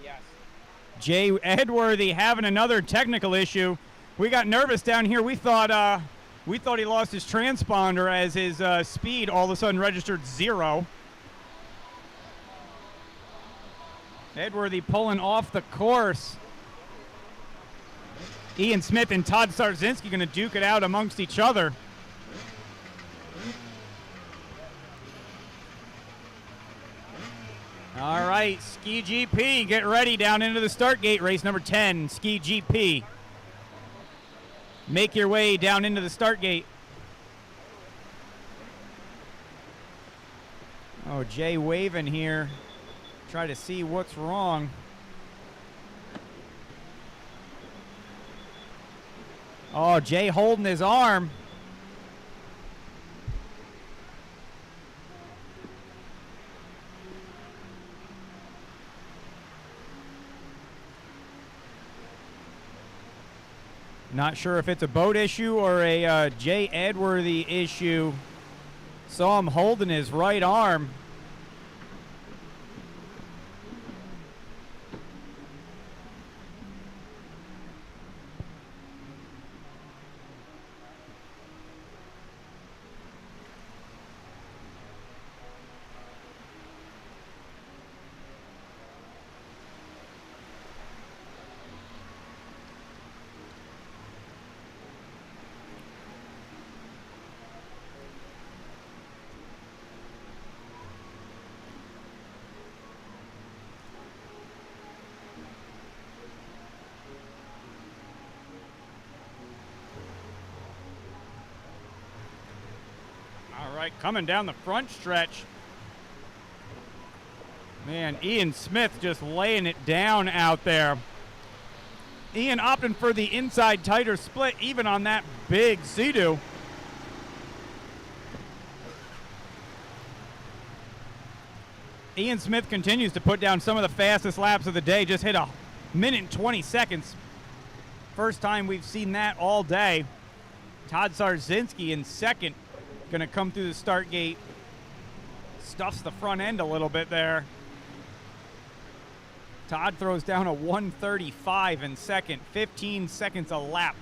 Yes. Jay Edworthy having another technical issue. We got nervous down here. We thought he lost his transponder as his speed all of a sudden registered 0. Edworthy pulling off the course. Ian Smith and Todd Sarzinski going to duke it out amongst each other. All right, Ski GP, get ready down into the start gate. Race number 10, Ski GP. Make your way down into the start gate. Oh, Jay waving here. Try to see what's wrong. Oh, Jay holding his arm. Not sure if it's a boat issue or a Jay Edworthy issue. Saw him holding his right arm. Coming down the front stretch. Man, Ian Smith just laying it down out there. Ian opting for the inside tighter split even on that big Sea-Doo. Ian Smith continues to put down some of the fastest laps of the day. Just hit a minute and 20 seconds. First time we've seen that all day. Todd Sarzinski in second. Going to come through the start gate. Stuffs the front end a little bit there. Todd throws down a 1:35 in second. 15 seconds a lap.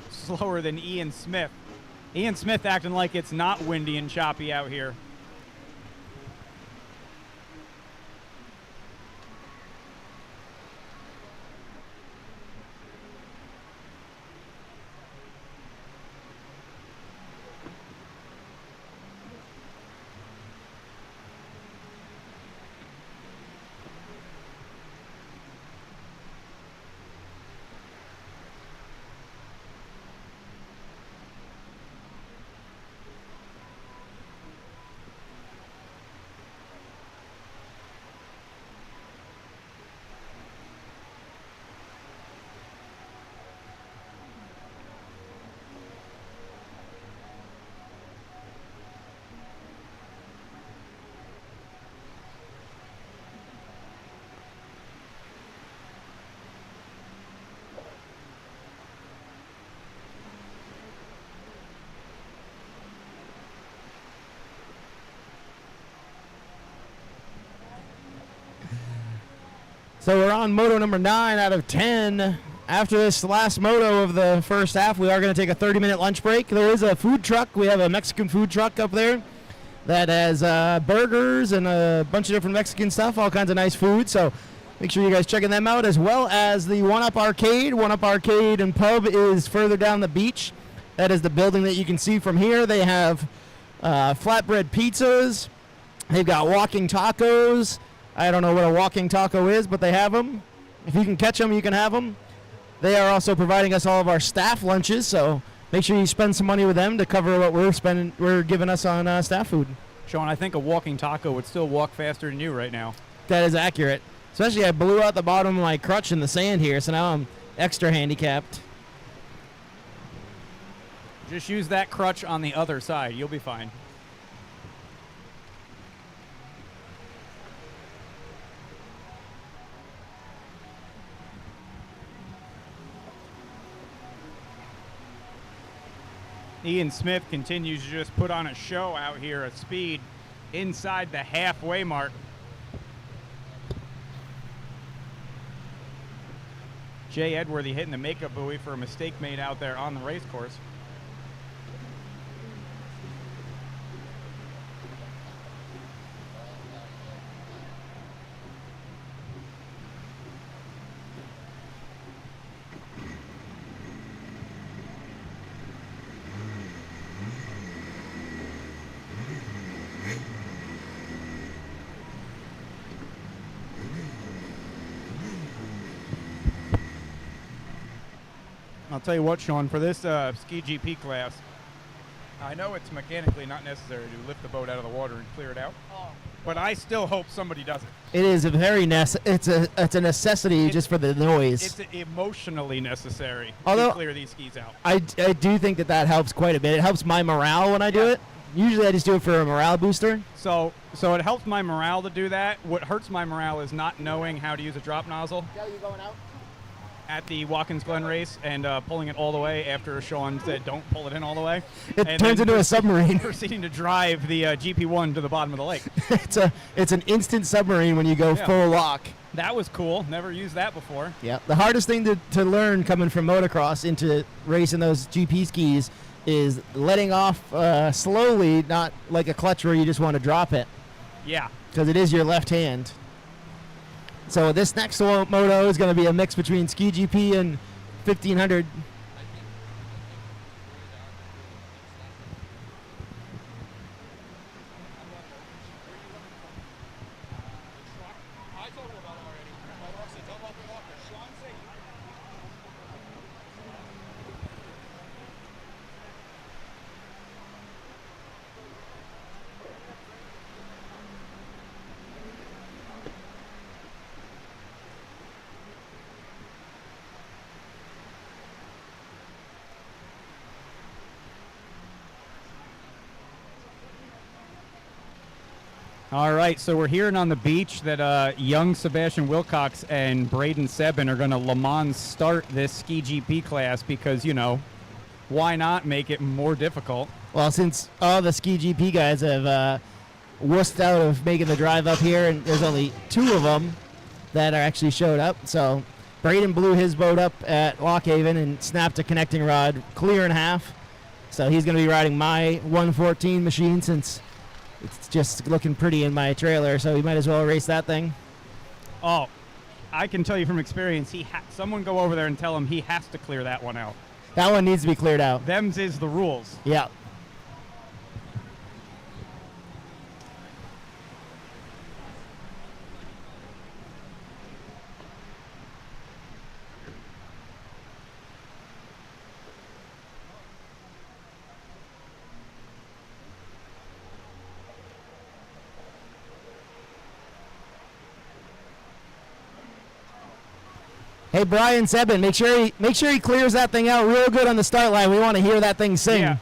Slower than Ian Smith. Ian Smith acting like it's not windy and choppy out here. So we're on moto number 9 out of 10. After this last moto of the first half, we are going to take a 30-minute lunch break. There is a food truck. We have a Mexican food truck up there that has burgers and a bunch of different Mexican stuff, all kinds of nice food. So make sure you guys checking them out, as well as the One Up Arcade. One Up Arcade and Pub is further down the beach. That is the building that you can see from here. They have flatbread pizzas. They've got walking tacos. I don't know what a walking taco is, but they have them. If you can catch them, you can have them. They are also providing us all of our staff lunches, so make sure you spend some money with them to cover what we're giving us on staff food. Sean, I think a walking taco would still walk faster than you right now. That is accurate. Especially I blew out the bottom of my crutch in the sand here, so now I'm extra handicapped. Just use that crutch on the other side. You'll be fine. Ian Smith continues to just put on a show out here at speed inside the halfway mark. Jay Edworthy hitting the makeup buoy for a mistake made out there on the race course. I'll tell you what, Sean, for this ski GP class, I know it's mechanically not necessary to lift the boat out of the water and clear it out, but I still hope somebody does it. It is a very it's a necessity just for the noise. It's emotionally necessary Although, to clear these skis out. I do think that helps quite a bit. It helps my morale when I do it. Usually I just do it for a morale booster. So it helps my morale to do that. What hurts my morale is not knowing how to use a drop nozzle. Kelly, you going out? At the Watkins Glen race and pulling it all the way after Sean said don't pull it in all the way. It and turns into a submarine. Proceeding to drive the GP1 to the bottom of the lake. It's an instant submarine when you go full lock. That was cool. Never used that before. Yeah. The hardest thing to learn coming from motocross into racing those GP skis is letting off slowly, not like a clutch where you just want to drop it. Yeah. Because it is your left hand. So this next moto is going to be a mix between Ski GP and 1500. All right, so we're hearing on the beach that young Sebastian Wilcox and Braden Sebin are going to Le Mans start this ski GP class because, you know, why not make it more difficult? Well, since all the ski GP guys have wussed out of making the drive up here, and there's only 2 of them that are actually showed up. So Braden blew his boat up at Lock Haven and snapped a connecting rod clear in half. So he's going to be riding my 114 machine since it's just looking pretty in my trailer. So we might as well race that thing. Oh, I can tell you from experience, someone go over there and tell him he has to clear that one out. That one needs to be cleared out. Them's is the rules. Yeah. Hey, Brian Sebin, make sure he clears that thing out real good on the start line. We want to hear that thing sing. Yeah.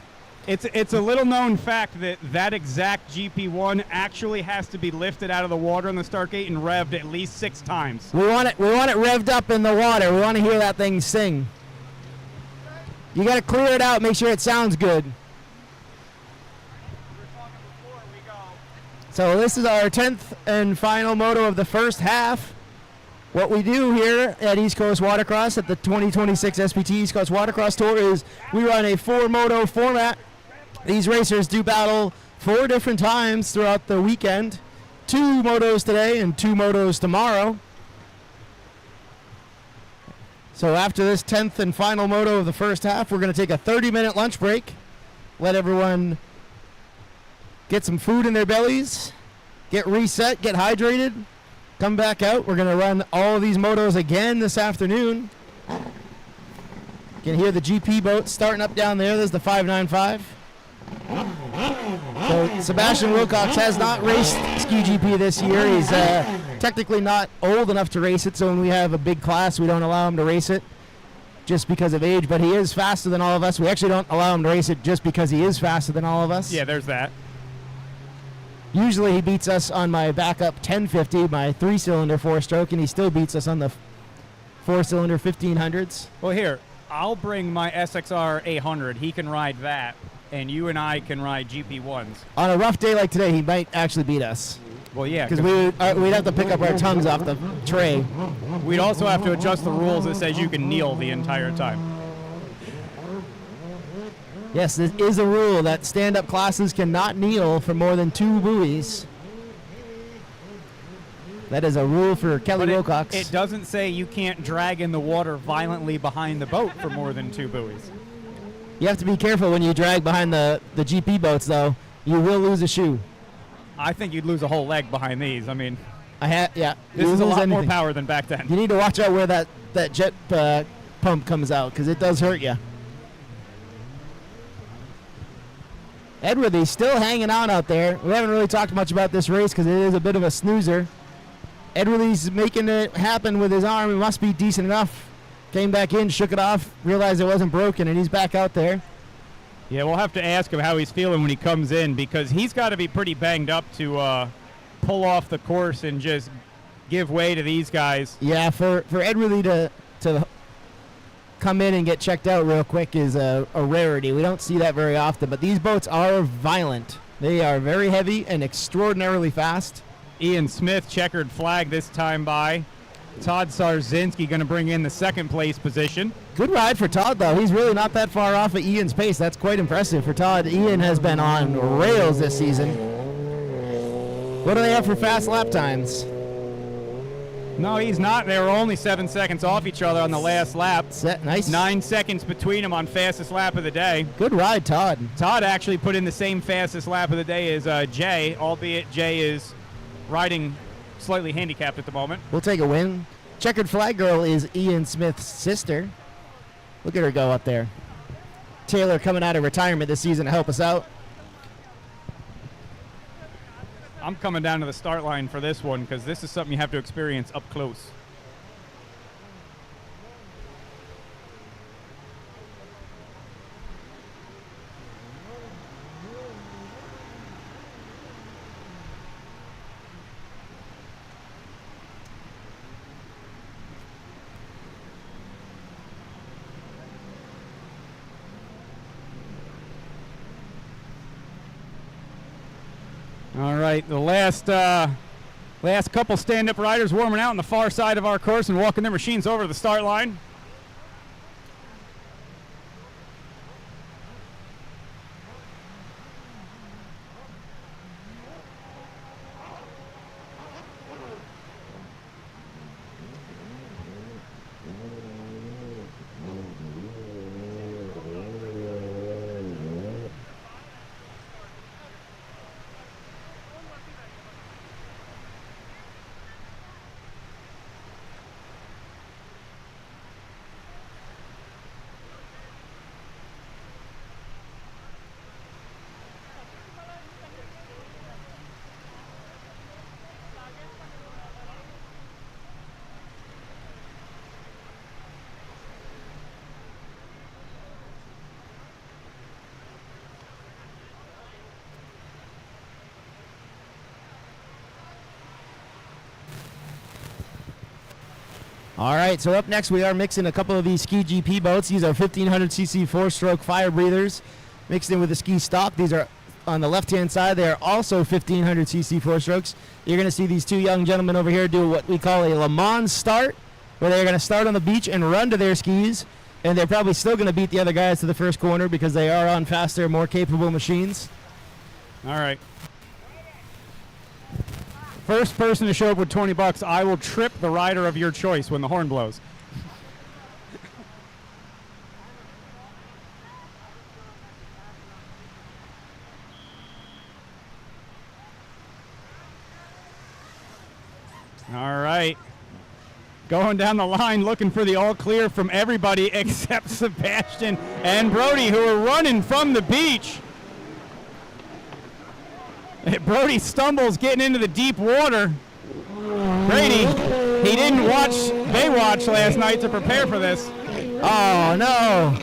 It's a little known fact that exact GP1 actually has to be lifted out of the water on the start gate and revved at least 6 times. We want it revved up in the water. We want to hear that thing sing. You got to clear it out, make sure it sounds good. So this is our 10th and final moto of the first half. What we do here at East Coast Watercross at the 2026 SPT East Coast Watercross Tour is we run a 4-moto format. These racers do battle 4 different times throughout the weekend. 2 motos today and 2 motos tomorrow. So after this 10th and final moto of the first half, we're going to take a 30-minute lunch break. Let everyone get some food in their bellies, get reset, get hydrated. Come back out. We're going to run all of these motos again this afternoon. You can hear the GP boat starting up down there. There's the 595. So Sebastian Wilcox has not raced Ski GP this year. He's technically not old enough to race it, so when we have a big class, we don't allow him to race it just because of age, but he is faster than all of us. We actually don't allow him to race it just because he is faster than all of us. Yeah, there's that. Usually he beats us on my backup 1050, my 3-cylinder 4-stroke, and he still beats us on the 4-cylinder 1500s. Well, here, I'll bring my SXR 800. He can ride that, and you and I can ride GP1s. On a rough day like today, he might actually beat us. Well, yeah. Because we'd have to pick up our tongues off the tray. We'd also have to adjust the rules that says you can kneel the entire time. Yes, this is a rule that stand-up classes cannot kneel for more than 2 buoys. That is a rule for Kelly Wilcox. It doesn't say you can't drag in the water violently behind the boat for more than 2 buoys. You have to be careful when you drag behind the GP boats, though. You will lose a shoe. I think you'd lose a whole leg behind these. I mean, yeah. This is a lot more anything. power than back then. You need to watch out where that jet pump comes out, because it does hurt you. Edworthy's still hanging on out there. We haven't really talked much about this race because it is a bit of a snoozer. Edworthy's making it happen with his arm. It must be decent enough. Came back in, shook it off, realized it wasn't broken, and he's back out there. Yeah, we'll have to ask him how he's feeling when he comes in because he's got to be pretty banged up to pull off the course and just give way to these guys. Yeah, for Edworthy to come in and get checked out real quick is a rarity. We don't see that very often, but these boats are violent. They are very heavy and extraordinarily fast. Ian Smith checkered flag this time by. Todd Sarzinski going to bring in the 2nd place position. Good ride for Todd, though. He's really not that far off of Ian's pace. That's quite impressive for Todd. Ian has been on rails this season. What do they have for fast lap times? No, he's not. They were only 7 seconds off each other on the last lap. Nice. 9 seconds between them on fastest lap of the day. Good ride, Todd. Todd actually put in the same fastest lap of the day as Jay, albeit Jay is riding slightly handicapped at the moment. We'll take a win. Checkered flag girl is Ian Smith's sister. Look at her go up there. Taylor coming out of retirement this season to help us out. I'm coming down to the start line for this one because this is something you have to experience up close. All right, the last couple stand-up riders warming out on the far side of our course and walking their machines over to the start line. All right, so up next we are mixing a couple of these ski GP boats. These are 1500cc four-stroke fire breathers mixed in with the ski stock. These are on the left-hand side. They are also 1500cc four-strokes. You're going to see these two young gentlemen over here do what we call a Le Mans start, where they're going to start on the beach and run to their skis, and they're probably still going to beat the other guys to the first corner because they are on faster, more capable machines. All right. First person to show up with $20, I will trip the rider of your choice when the horn blows. All right. Going down the line looking for the all clear from everybody except Sebastian and Brody, who are running from the beach. Brody stumbles getting into the deep water. Brady, he didn't watch Baywatch last night to prepare for this. Oh, no.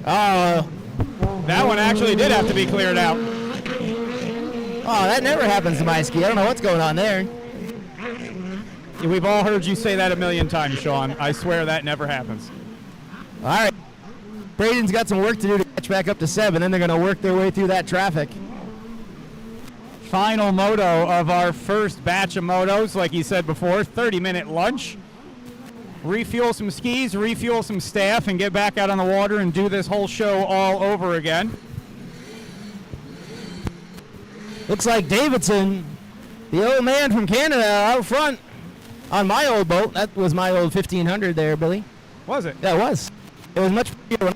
Oh, That one actually did have to be cleared out. oh, that never happens to my ski. I don't know what's going on there. We've all heard you say that a million times, Sean. I swear that never happens. All right. Braden's got some work to do to catch back up to 7, and they're going to work their way through that traffic. Final moto of our first batch of motos, like you said before, 30-minute lunch. Refuel some skis, refuel some staff, and get back out on the water and do this whole show all over again. Looks like Davidson, the old man from Canada, out front on my old boat. That was my old 1500 there, Billy. Was it? That was. It was much prettier.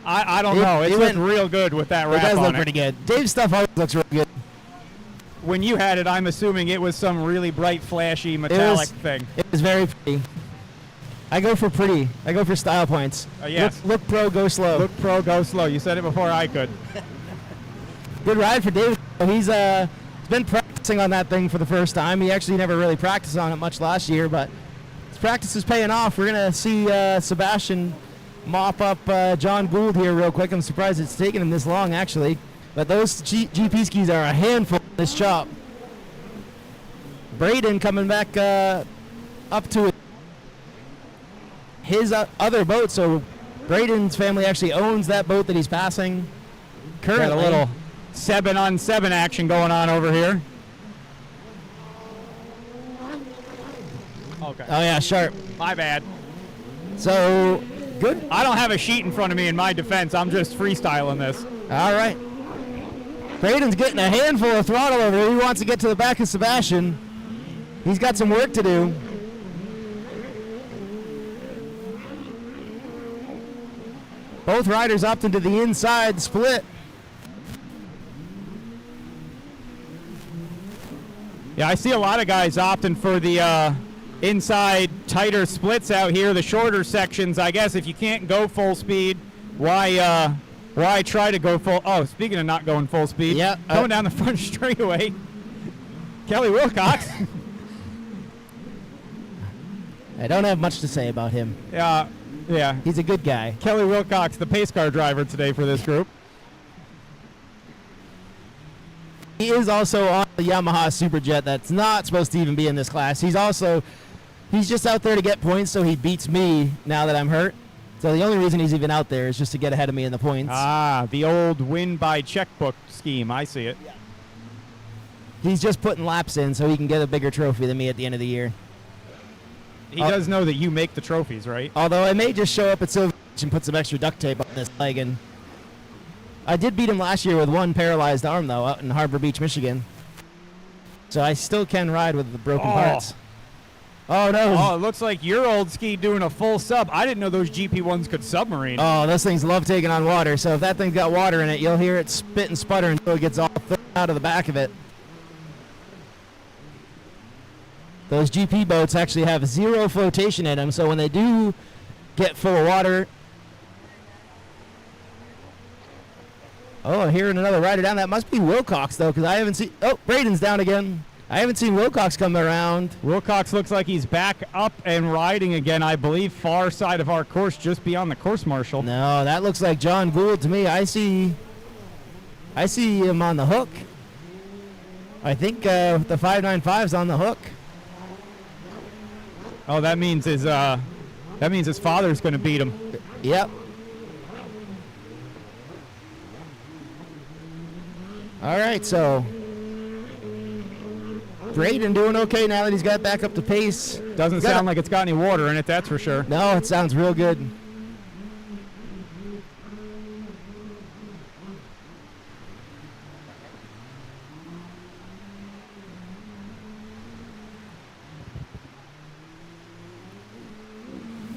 I don't know. It looked real good with that wrap It does on look it. pretty good. Dave's stuff always looks really good. When you had it, I'm assuming it was some really bright, flashy, metallic thing. It was very pretty. I go for pretty. I go for style points. Yes. Look pro, go slow. Look pro, go slow. You said it before I could. Good ride for David. He's been practicing on that thing for the first time. He actually never really practiced on it much last year, but his practice is paying off. We're going to see Sebastian mop up John Gould here real quick. I'm surprised it's taken him this long, actually. But those GP skis are a handful in this chop. Braden coming back up to his other boat. So Braden's family actually owns that boat that he's passing currently. Got a little 7-on-7 action going on over here. Okay. Oh, yeah, sharp. My bad. So, good. I don't have a sheet in front of me in my defense. I'm just freestyling this. All right. Braden's getting a handful of throttle over here. He wants to get to the back of Sebastian. He's got some work to do. Both riders opting to the inside split. Yeah, I see a lot of guys opting for the inside tighter splits out here, the shorter sections. I guess if you can't go full speed, why try to go full? Oh, speaking of not going full speed, yeah, going down the front straightaway, Kelly Wilcox. I don't have much to say about him. Yeah. He's a good guy. Kelly Wilcox, the pace car driver today for this group. He is also on the Yamaha Superjet that's not supposed to even be in this class. He's just out there to get points so he beats me now that I'm hurt. So the only reason he's even out there is just to get ahead of me in the points. Ah, the old win by checkbook scheme. I see it. He's just putting laps in so he can get a bigger trophy than me at the end of the year. He does know that you make the trophies, right? Although I may just show up at Sylvan Beach and put some extra duct tape on this leg. And I did beat him last year with one paralyzed arm, though, out in Harbor Beach, Michigan. So I still can ride with the broken parts. Oh, no. Oh, it looks like your old ski doing a full sub. I didn't know those GP1s could submarine. Oh, those things love taking on water. So if that thing's got water in it, you'll hear it spit and sputter until it gets all thrown out of the back of it. Those GP boats actually have zero flotation in them, so when they do get full of water... Oh, I'm hearing another rider down. That must be Wilcox, though, because I haven't seen... Oh, Braden's down again. I haven't seen Wilcox come around. Wilcox looks like he's back up and riding again, I believe, far side of our course, just beyond the course marshal. No, that looks like John Gould to me. I see him on the hook. I think the 595's on the hook. Oh, that means his father's going to beat him. Yep. All right, so Braden doing okay now that he's got back up to pace. Doesn't sound like it's got any water in it, that's for sure. No, it sounds real good.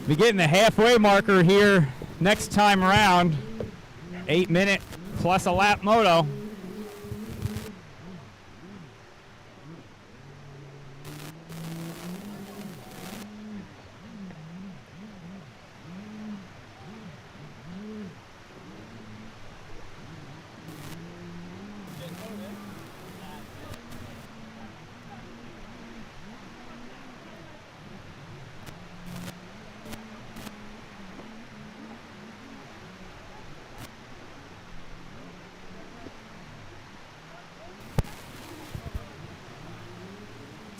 We're getting the halfway marker here next time around. 8 minute plus a lap moto.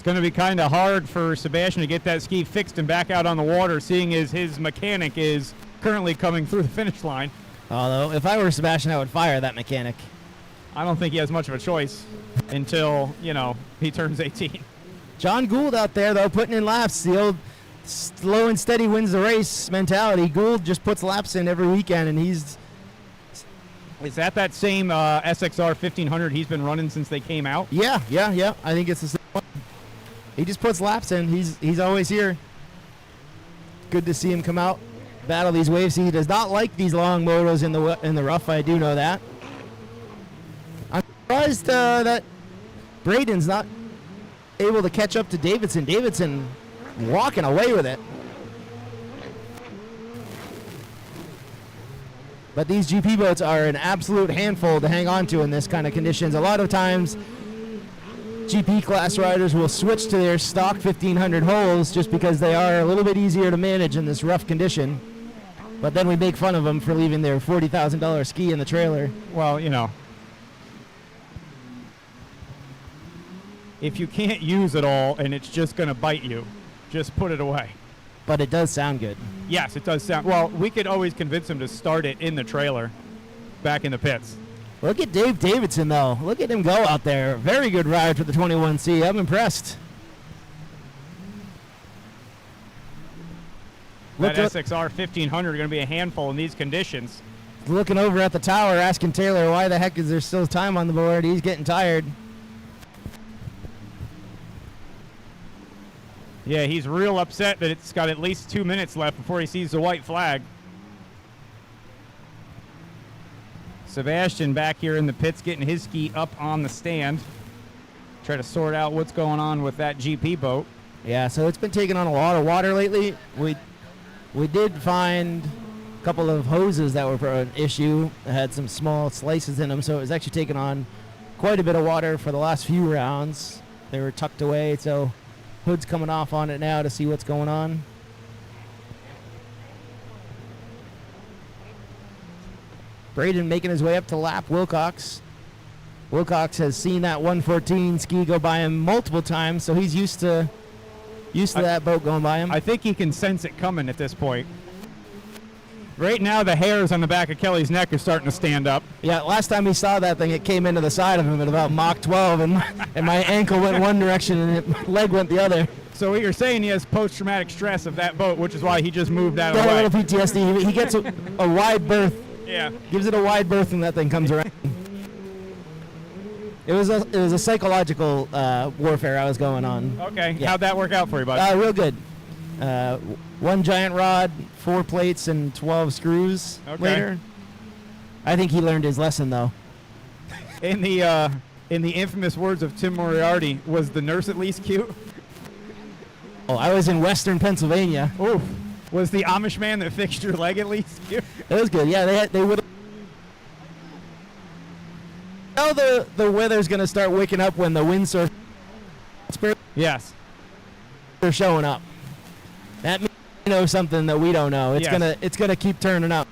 Going to be kind of hard for Sebastian to get that ski fixed and back out on the water, seeing as his mechanic is currently coming through the finish line. Although, if I were Sebastian, I would fire that mechanic. I don't think he has much of a choice until, he turns 18. John Gould out there, though, putting in laps. The old slow and steady wins the race mentality. Gould just puts laps in every weekend, and he's... Is that same SXR 1500 he's been running since they came out? Yeah. I think it's the same one. He just puts laps in. He's always here. Good to see him come out, battle these waves. He does not like these long motos in the rough. I do know that. I'm surprised that Braden's not able to catch up to Davidson. Davidson walking away with it. But these GP boats are an absolute handful to hang on to in this kind of conditions. A lot of times, GP class riders will switch to their stock 1500 holes just because they are a little bit easier to manage in this rough condition. But then we make fun of them for leaving their $40,000 ski in the trailer. Well, if you can't use it all and it's just going to bite you, just put it away. But it does sound good. Yes, it does sound... Well, we could always convince him to start it in the trailer back in the pits. Look at Dave Davidson, though. Look at him go out there. Very good ride for the 21C. I'm impressed. That SXR 1500 going to be a handful in these conditions. Looking over at the tower, asking Taylor, why the heck is there still time on the board? He's getting tired. Yeah, he's real upset that it's got at least 2 minutes left before he sees the white flag. Sebastian back here in the pits getting his ski up on the stand. Try to sort out what's going on with that GP boat. Yeah, so it's been taking on a lot of water lately. We did find a couple of hoses that were an issue. It had some small slices in them, so it was actually taking on quite a bit of water for the last few rounds. They were tucked away, so hood's coming off on it now to see what's going on. Braden making his way up to lap Wilcox. Wilcox has seen that 114 ski go by him multiple times, so he's used to that boat going by him. I think he can sense it coming at this point. Right now, the hairs on the back of Kelly's neck are starting to stand up. Yeah, last time he saw that thing, it came into the side of him at about Mach 12, and my ankle went one direction and my leg went the other. So what you're saying, he has post-traumatic stress of that boat, which is why he just moved out of Got the a way. little PTSD. He gets a wide berth, Yeah. gives it a wide berth, and that thing comes around. It was a psychological warfare I was going on. Okay. Yeah. How'd that work out for you, bud? Real good. One giant rod, 4 plates, and 12 screws Okay. later. I think he learned his lesson, though. In the infamous words of Tim Moriarty, was the nurse at least cute? Oh, I was in Western Pennsylvania. Oof. Was the Amish man that fixed your leg at least cute? It was good. Yeah, they would. Now the weather's gonna start waking up when the windsurf Yes. are showing up. That means you know something that we don't know. It's gonna keep turning up.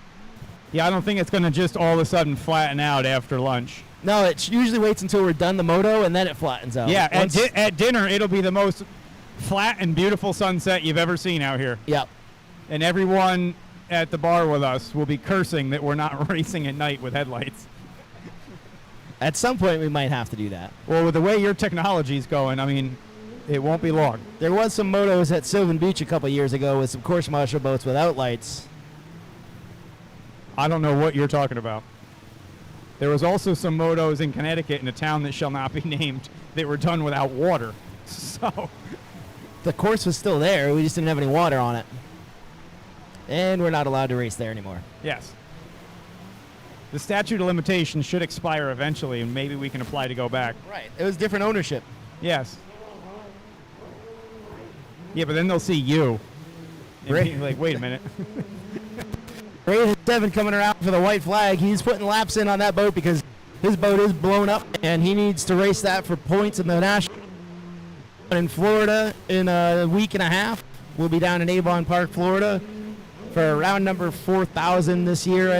Yeah, I don't think it's going to just all of a sudden flatten out after lunch. No, it usually waits until we're done the moto and then it flattens out. Yeah, Once- at dinner, it'll be the most flat and beautiful sunset you've ever seen out here. Yep. And everyone at the bar with us will be cursing that we're not racing at night with headlights. At some point, we might have to do that. Well, with the way your technology's going, I mean, it won't be long. There was some motos at Sylvan Beach a couple years ago with some course marshal boats without lights. I don't know what you're talking about. There was also some motos in Connecticut in a town that shall not be named that were done without water. So, The course was still there. We just didn't have any water on it. And we're not allowed to race there anymore. yes. The statute of limitations should expire eventually, and maybe we can apply to go back. Right. It was different ownership. Yes. Yeah, but then they'll see you. And Great. be like, wait a minute. Ray 7 coming around for the white flag. He's putting laps in on that boat because his boat is blown up and he needs to race that for points in the national. In Florida in a week and a half. We'll be down in Avon Park, Florida for round number 4,000 this year.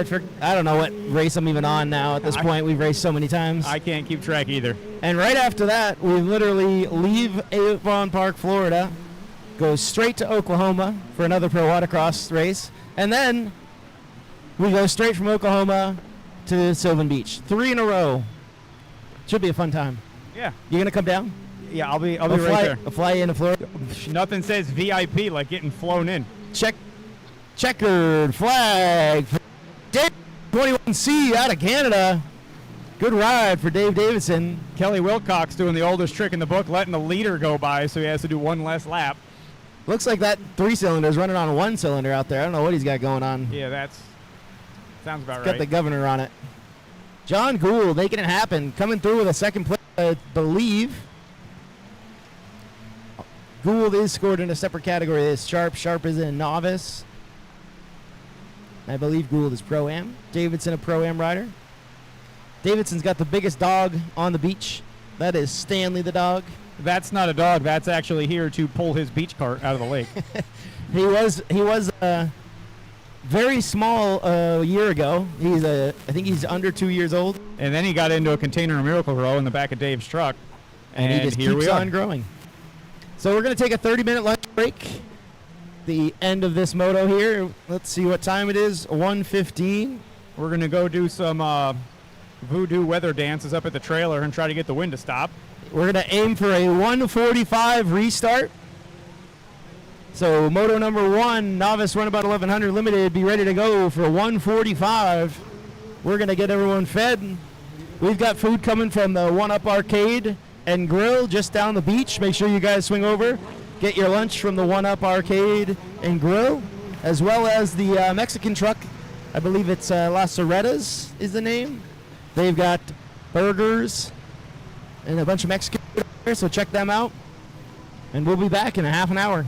I don't know what race I'm even on now at this point. We've raced so many times. I can't keep track either. And right after that, we literally leave Avon Park, Florida, go straight to Oklahoma for another pro watercross race, and then we go straight from Oklahoma to Sylvan Beach. 3 in a row. Should be a fun time. Yeah. You gonna come down? Yeah, I'll be right there. I'll fly into Florida. Nothing says VIP like getting flown in. Checkered flag for Dave 21C out of Canada. Good ride for Dave Davidson. Kelly Wilcox doing the oldest trick in the book, letting the leader go by so he has to do one less lap. Looks like that 3-cylinder is running on 1 cylinder out there. I don't know what he's got going on. Yeah, that's sounds about Got right. the governor on it. John Gould making it happen, coming through with a second place, I believe. Gould is scored in a separate category. It's Sharp. Sharp is a novice. I believe Gould is Pro-Am. Davidson a Pro-Am rider. Davidson's got the biggest dog on the beach. That is Stanley the dog. That's not a dog. That's actually here to pull his beach cart out of the lake. He was very small a year ago. I think he's under 2 years old. And then he got into a container of Miracle Grow in the back of Dave's truck. And he just here keeps we are. on growing. So we're going to take a 30-minute lunch break. The end of this moto here. Let's see what time it is. 1:15. We're going to go do some voodoo weather dances up at the trailer and try to get the wind to stop. We're going to aim for a 1:45 restart. So moto number 1, novice run about 1100 limited, be ready to go for 1:45. We're going to get everyone fed. We've got food coming from the One Up Arcade and Grill just down the beach. Make sure you guys swing over. Get your lunch from the One Up Arcade and Grill, as well as the Mexican truck. I believe it's Las Cerretas is the name. They've got burgers and a bunch of Mexican food there, so check them out. And we'll be back in a half an hour.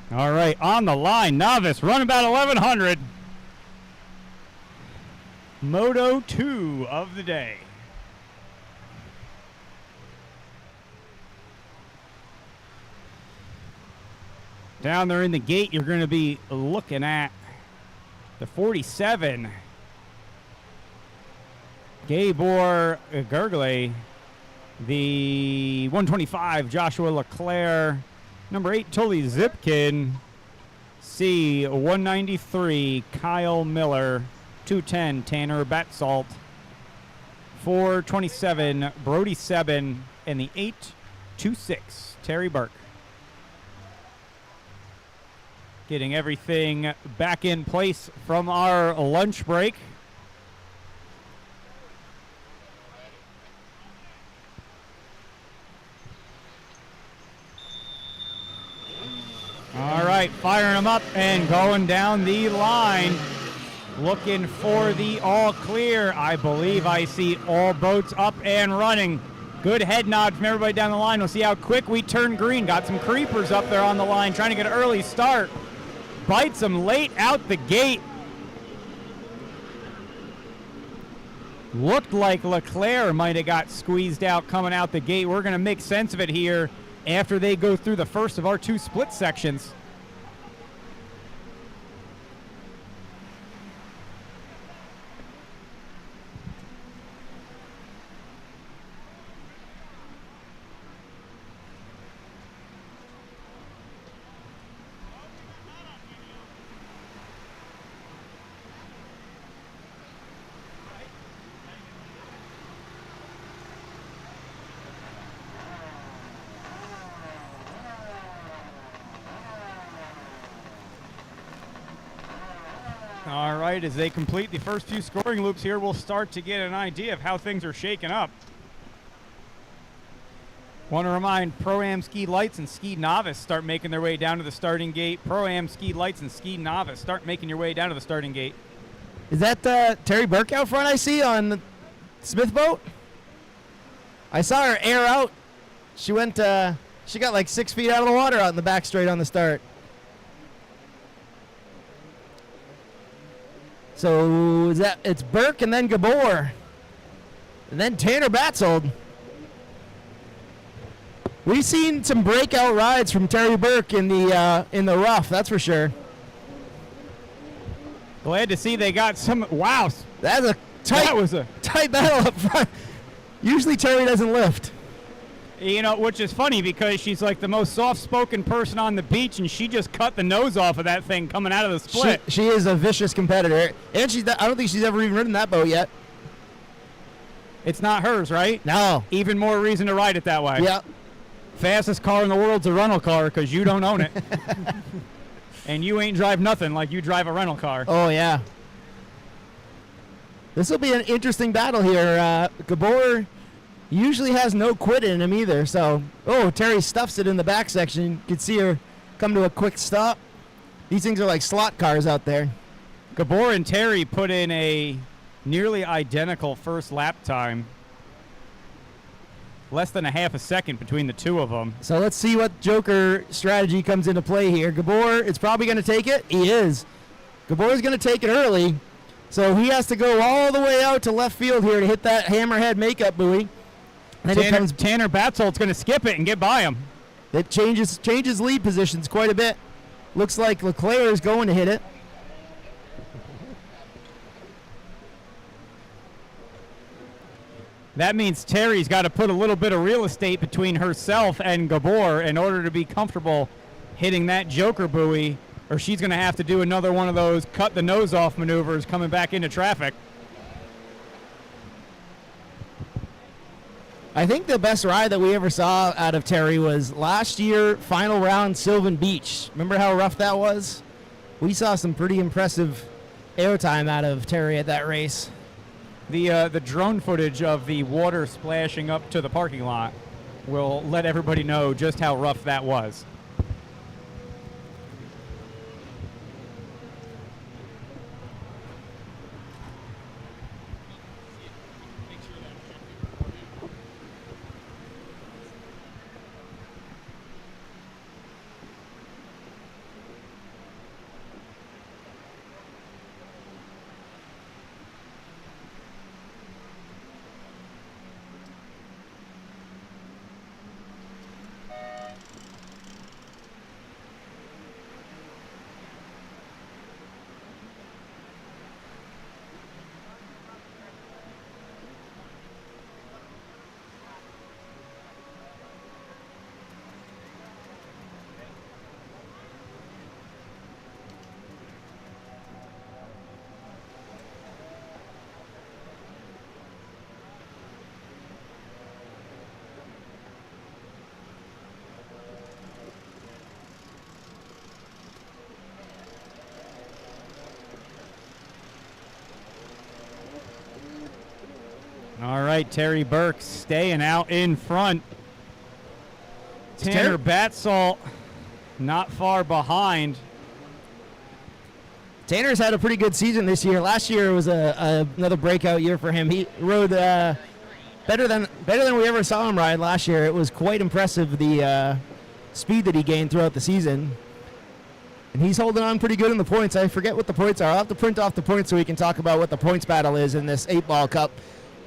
All right, on the line, novice, run about 1100. Moto 2 of the day. Down there in the gate, you're going to be looking at the 47. Gabor Gergle. The 125, Joshua Leclerc. Number 8, Tully Zipkin. C193, Kyle Miller. 210, Tanner Batsalt. 427, Brody Sebin. And the 826, Terry Burke. Getting everything back in place from our lunch break. All right, firing them up and going down the line. Looking for the all clear. I believe I see all boats up and running. Good head nod from everybody down the line. We'll see how quick we turn green. Got some creepers up there on the line trying to get an early start. Bites them late out the gate. Looked like Leclerc might have got squeezed out coming out the gate. We're going to make sense of it here after they go through the first of our 2 split sections. All right, as they complete the first few scoring loops here, we'll start to get an idea of how things are shaking up. Want to remind Pro-Am Ski Lights and Ski Novice start making their way down to the starting gate. Pro-Am Ski Lights and Ski Novice start making your way down to the starting gate. Is that Terry Burke out front I see on the Smith boat? I saw her air out. She went, she got like 6 feet out of the water out in the back straight on the start. So it's Burke and then Gabor. And then Tanner Batsold. We've seen some breakout rides from Terry Burke in the rough, that's for sure. Glad to see they got some. Wow, That was a tight battle up front. Usually Terry doesn't lift. You know, which is funny because she's like the most soft-spoken person on the beach, and she just cut the nose off of that thing coming out of the split. She is a vicious competitor, and I don't think she's ever even ridden that boat yet. It's not hers, right? No. Even more reason to ride it that way. Yeah. Fastest car in the world's a rental car because you don't own it. And you ain't drive nothing like you drive a rental car. Oh, yeah. This will be an interesting battle here. Gabor usually has no quit in him either. So, Terry stuffs it in the back section. You can see her come to a quick stop. These things are like slot cars out there. Gabor and Terry put in a nearly identical first lap time. Less than a half a second between the two of them. So let's see what Joker strategy comes into play here. Gabor is probably going to take it. He is. Gabor is going to take it early. So he has to go all the way out to left field here to hit that hammerhead makeup buoy. Tanner Batsolt's going to skip it and get by him. It changes lead positions quite a bit. Looks like Leclerc is going to hit it. That means Terry's got to put a little bit of real estate between herself and Gabor in order to be comfortable hitting that Joker buoy, or she's going to have to do another one of those cut the nose off maneuvers coming back into traffic. I think the best ride that we ever saw out of Terry was last year, final round, Sylvan Beach. Remember how rough that was? We saw some pretty impressive airtime out of Terry at that race. The drone footage of the water splashing up to the parking lot will let everybody know just how rough that was. All right, Terry Burke staying out in front. Tanner Batsalt not far behind. Tanner's had a pretty good season this year. Last year was another breakout year for him. He rode better than we ever saw him ride last year. It was quite impressive, the speed that he gained throughout the season. And he's holding on pretty good in the points. I forget what the points are. I'll have to print off the points so we can talk about what the points battle is in this 8-ball cup.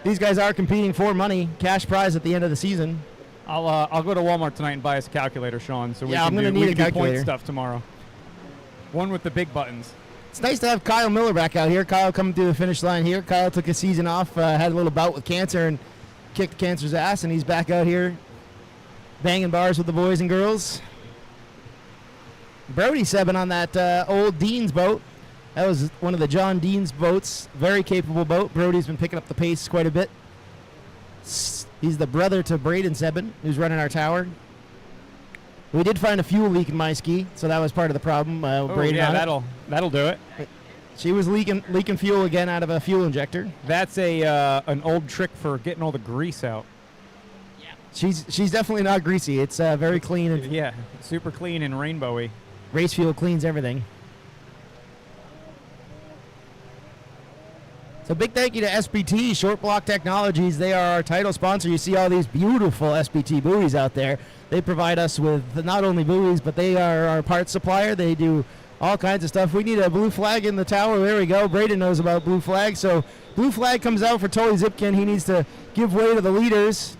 These guys are competing for money, cash prize at the end of the season. I'll go to Walmart tonight and buy us a calculator, Sean, so we Yeah, I'm can gonna do, need we a can do point calculator. stuff tomorrow. One with the big buttons. It's nice to have Kyle Miller back out here. Kyle coming through the finish line here. Kyle took a season off, had a little bout with cancer and kicked cancer's ass, and he's back out here banging bars with the boys and girls. Brody sebbing on that old Dean's boat. That was one of the John Dean's boats. Very capable boat. Brody's been picking up the pace quite a bit. He's the brother to Braden Sebin, who's running our tower. We did find a fuel leak in my ski, so that was part of the problem. Braden yeah, on it. that'll do it. She was leaking fuel again out of a fuel injector. That's an old trick for getting all the grease out. She's definitely not greasy. It's very clean. And Yeah, super clean and rainbowy. race fuel cleans everything. So big thank you to SBT, Short Block Technologies. They are our title sponsor. You see all these beautiful SBT buoys out there. They provide us with not only buoys, but they are our parts supplier. They do all kinds of stuff. We need a blue flag in the tower. There we go. Braden knows about blue flag. So blue flag comes out for Tully Zipkin. He needs to give way to the leaders.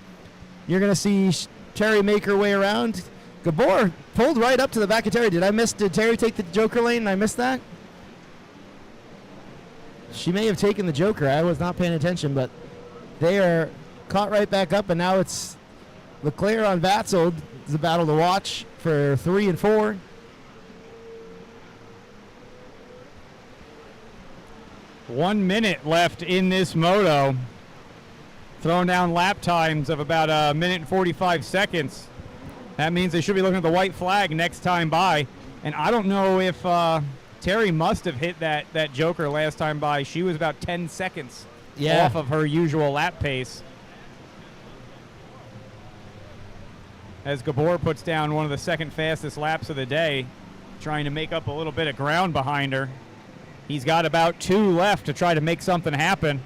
You're going to see Terry make her way around. Gabor pulled right up to the back of Terry. Did Terry take the Joker lane and I missed that? She may have taken the Joker. I was not paying attention, but they are caught right back up, and now it's Leclerc on Vatsold. It's a battle to watch for 3 and 4. One minute left in this moto. Throwing down lap times of about a minute and 45 seconds. That means they should be looking at the white flag next time by. And I don't know if Terry must have hit that Joker last time by. She was about 10 seconds off of her usual lap pace. As Gabor puts down one of the second fastest laps of the day, trying to make up a little bit of ground behind her. He's got about 2 left to try to make something happen.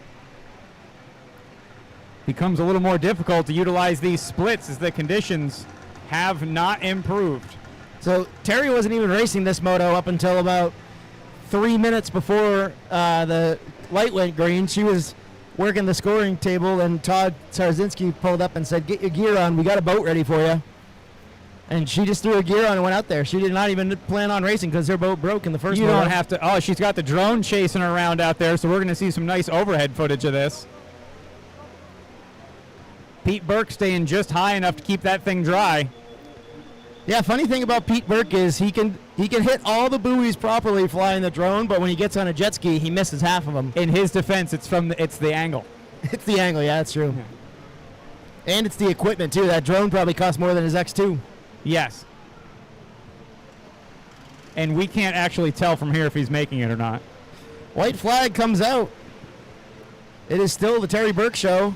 Becomes a little more difficult to utilize these splits as the conditions have not improved. So Terry wasn't even racing this moto up until about 3 minutes before the light went green. She was working the scoring table, and Todd Czarzinski pulled up and said, "Get your gear on. We got a boat ready for you." And she just threw her gear on and went out there. She did not even plan on racing because her boat broke in the first You moto. don't have to. Oh, she's got the drone chasing her around out there, so we're going to see some nice overhead footage of this. Pete Burke staying just high enough to keep that thing dry. Yeah, funny thing about Pete Burke is he can hit all the buoys properly flying the drone, but when he gets on a jet ski, he misses half of them. In his defense, it's the angle. It's the angle, yeah, that's true. Yeah. And it's the equipment, too. That drone probably costs more than his X2. Yes. And we can't actually tell from here if he's making it or not. White flag comes out. It is still the Terry Burke show,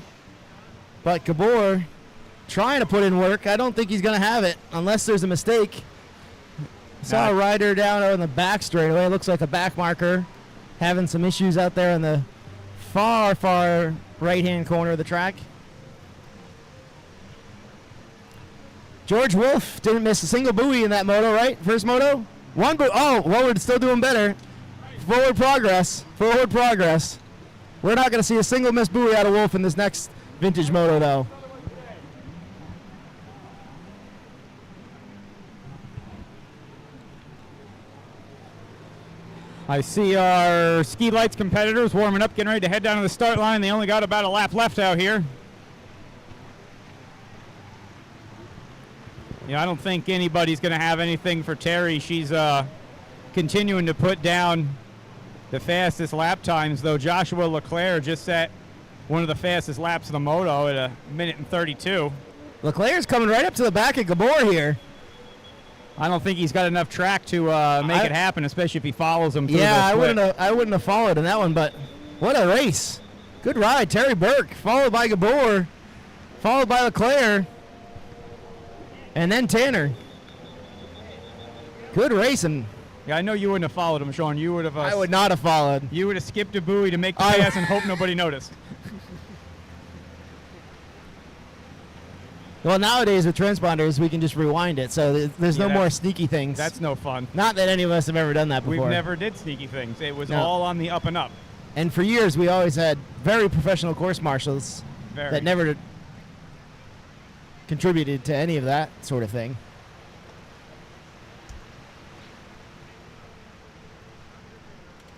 but Gabor trying to put in work. I don't think he's going to have it unless there's a mistake. Saw a rider down on the back straightaway. It looks like a back marker having some issues out there in the far, far right-hand corner of the track. George Wolf didn't miss a single buoy in that moto, right? First moto? One buoy. Oh, well, we're still doing better. Forward progress. Forward progress. We're not going to see a single missed buoy out of Wolf in this next vintage moto, though. I see our Ski Lights competitors warming up, getting ready to head down to the start line. They only got about a lap left out here. Yeah, I don't think anybody's going to have anything for Terry. She's continuing to put down the fastest lap times, though Joshua Leclerc just set one of the fastest laps of the moto at a minute and 32. Leclerc's coming right up to the back of Gabor here. I don't think he's got enough track to make it happen, especially if he follows him through Yeah, the split. I wouldn't have followed in that one, but what a race. Good ride, Terry Burke, followed by Gabor, followed by Leclerc, and then Tanner. Good racing. Yeah, I know you wouldn't have followed him, Sean. You would have. I would not have followed. You would have skipped a buoy to make the pass and hope nobody noticed. Well, nowadays with transponders, we can just rewind it, so there's no Yeah, more sneaky things. That's no fun. Not that any of us have ever done that before. We've never did sneaky things. It was No. all on the up and up. And for years, we always had very professional course marshals Very. that never contributed to any of that sort of thing.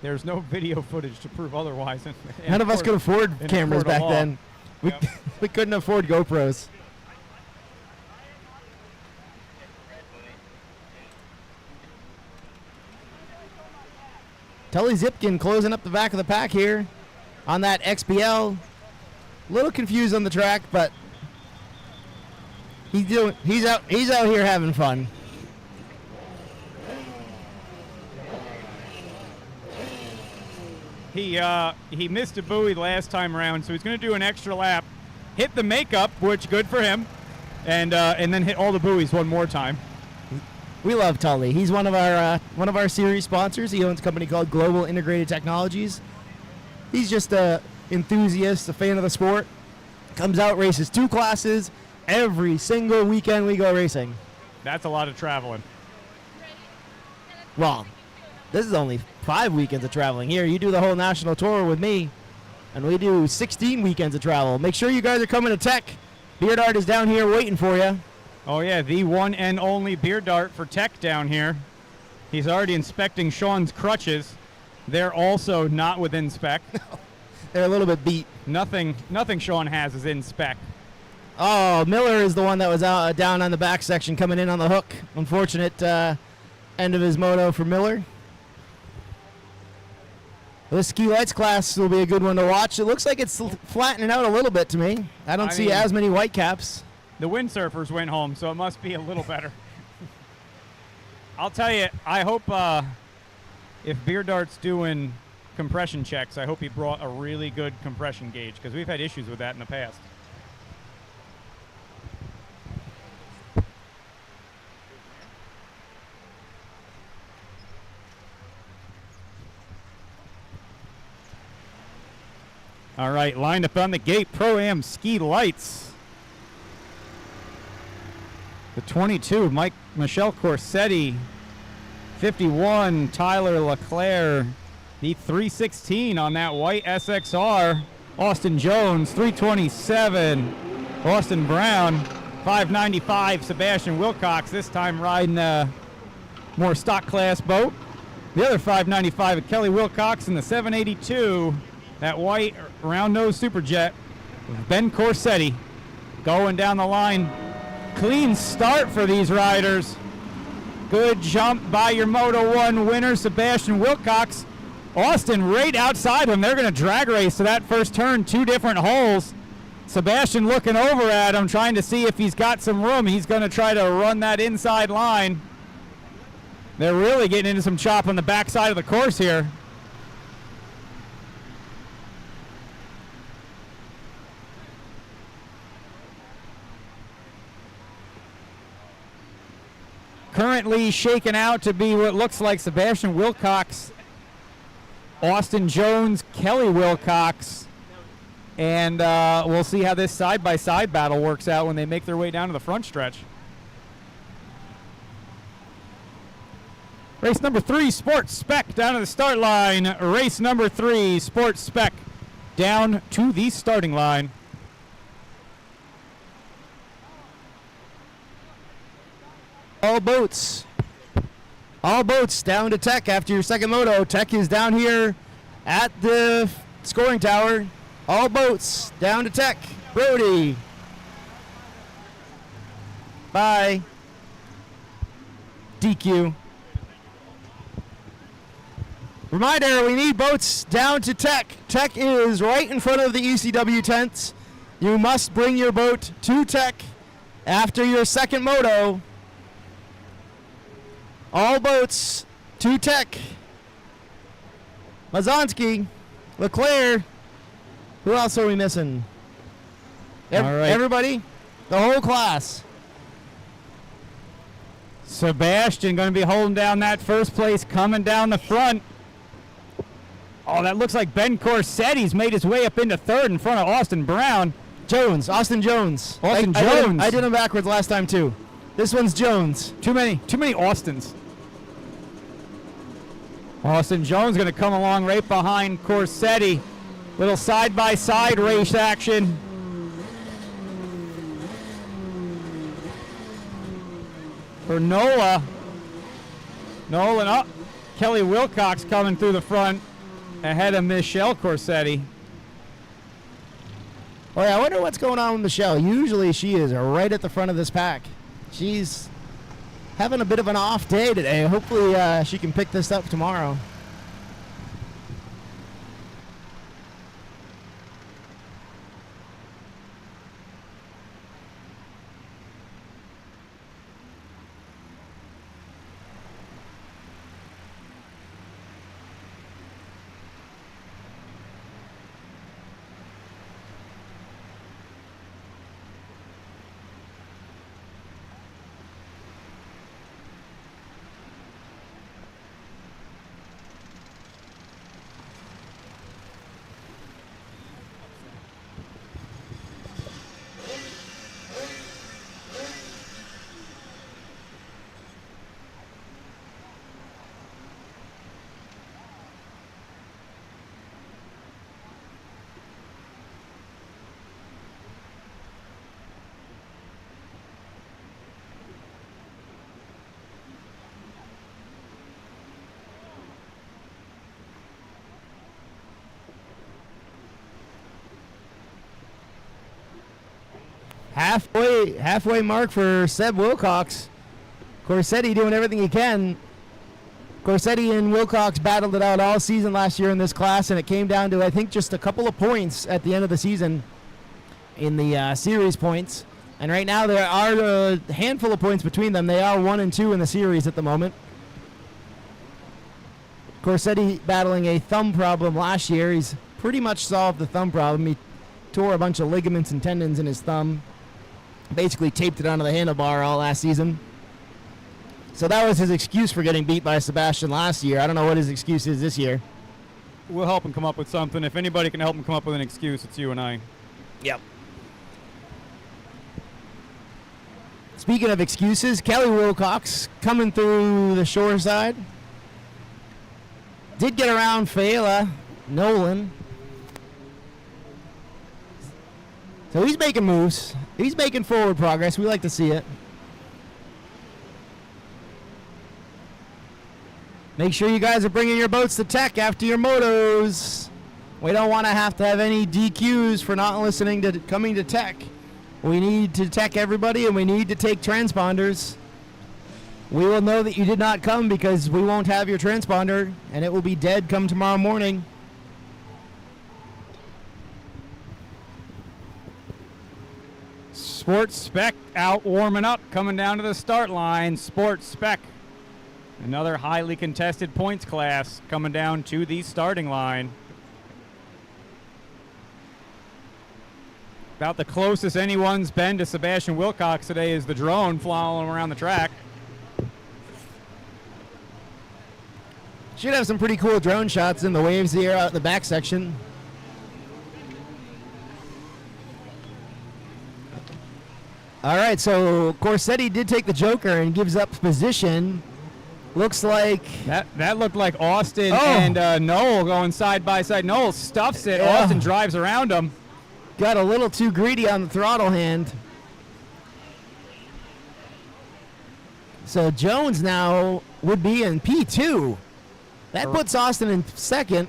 There's no video footage to prove otherwise. None of us could afford in a cameras court of back law. then. We, Yep. we couldn't afford GoPros. Tully Zipkin closing up the back of the pack here on that XBL. A little confused on the track, but he's out here having fun. He missed a buoy last time around, so he's going to do an extra lap, hit the makeup, which good for him, and then hit all the buoys one more time. We love Tully. He's one of our series sponsors. He owns a company called Global Integrated Technologies. He's just a enthusiast, a fan of the sport. Comes out, races 2 classes every single weekend we go racing. That's a lot of traveling. Well, this is only 5 weekends of traveling. Here, you do the whole national tour with me, and we do 16 weekends of travel. Make sure you guys are coming to Tech. Beard Art is down here waiting for you. Oh yeah, the one and only beer dart for Tech down here. He's already inspecting Sean's crutches. They're also not within spec. They're a little bit beat. Nothing Sean has is in spec. Oh, Miller is the one that was out down on the back section coming in on the hook. Unfortunate end of his moto for Miller. This ski lights class will be a good one to watch. It looks like it's flattening out a little bit to me. I don't see mean, as many white caps. The windsurfers went home, so it must be a little better. I'll tell you, I hope if Beer Dart's doing compression checks, I hope he brought a really good compression gauge, because we've had issues with that in the past. All right, lined up on the gate, Pro-Am Ski Lights. The 22, Michelle Corsetti. 51, Tyler Leclerc. The 316 on that white SXR, Austin Jones. 327, Austin Brown. 595, Sebastian Wilcox. This time riding a more stock class boat. The other 595 at Kelly Wilcox in the 782. That white round nose Superjet. Ben Corsetti going down the line. Clean start for these riders. Good jump by your Moto 1 winner, Sebastian Wilcox. Austin right outside him. They're going to drag race to that first turn, 2 different holes. Sebastian looking over at him, trying to see if he's got some room. He's going to try to run that inside line. They're really getting into some chop on the backside of the course here. Currently shaken out to be what looks like Sebastian Wilcox, Austin Jones, Kelly Wilcox, and we'll see how this side-by-side battle works out when they make their way down to the front stretch. Race number 3, Sports Spec, down to the start line. Race number 3, Sports Spec, down to the starting line. All boats down to Tech after your second moto. Tech is down here at the scoring tower. All boats down to Tech. Brody. Bye. DQ. Reminder, we need boats down to Tech. Tech is right in front of the ECW tents. You must bring your boat to Tech after your second moto. All boats to Tech. Mazonsky, Leclerc, Who else are we missing? All right. Everybody? The whole class. Sebastian going to be holding down that first place, coming down the front. Oh, that looks like Ben Corsetti's made his way up into third in front of Austin Brown. Austin Jones. Austin I Jones. I did him backwards last time too. This one's Jones. Too many Austins. Austin Jones going to come along right behind Corsetti. Little side-by-side race action. For Nola. Nolan up. Kelly Wilcox coming through the front ahead of Michelle Corsetti. Oh yeah, I wonder what's going on with Michelle. Usually she is right at the front of this pack. She's having a bit of an off day today. Hopefully she can pick this up tomorrow. Halfway mark for Seb Wilcox. Corsetti doing everything he can. Corsetti and Wilcox battled it out all season last year in this class, and it came down to, I think, just a couple of points at the end of the season in the series points. And right now there are a handful of points between them. They are 1 and 2 in the series at the moment. Corsetti battling a thumb problem last year. He's pretty much solved the thumb problem. He tore a bunch of ligaments and tendons in his thumb. Basically taped it onto the handlebar all last season. So that was his excuse for getting beat by Sebastian last year. I don't know what his excuse is this year. We'll help him come up with something. If anybody can help him come up with an excuse, it's you and I. Yep. Speaking of excuses, Kelly Wilcox coming through the shore side. Did get around Fela Nolan. So he's making moves. He's making forward progress. We like to see it. Make sure you guys are bringing your boats to tech after your motos. We don't want to have any DQs for not listening to coming to tech. We need to tech everybody, and we need to take transponders. We will know that you did not come because we won't have your transponder, and it will be dead come tomorrow morning. Sports Spec out warming up, coming down to the start line. Sports Spec, another highly contested points class, coming down to the starting line. About the closest anyone's been to Sebastian Wilcox today is the drone flying around the track. Should have some pretty cool drone shots in the waves here out in the back section. All right, so Corsetti did take the joker and gives up position. Looks like that looked like Austin and Noel going side by side. Noel stuffs it. Yeah. Austin drives around him. got a little too greedy on the throttle hand. So Jones now would be in P2. That puts Austin in second.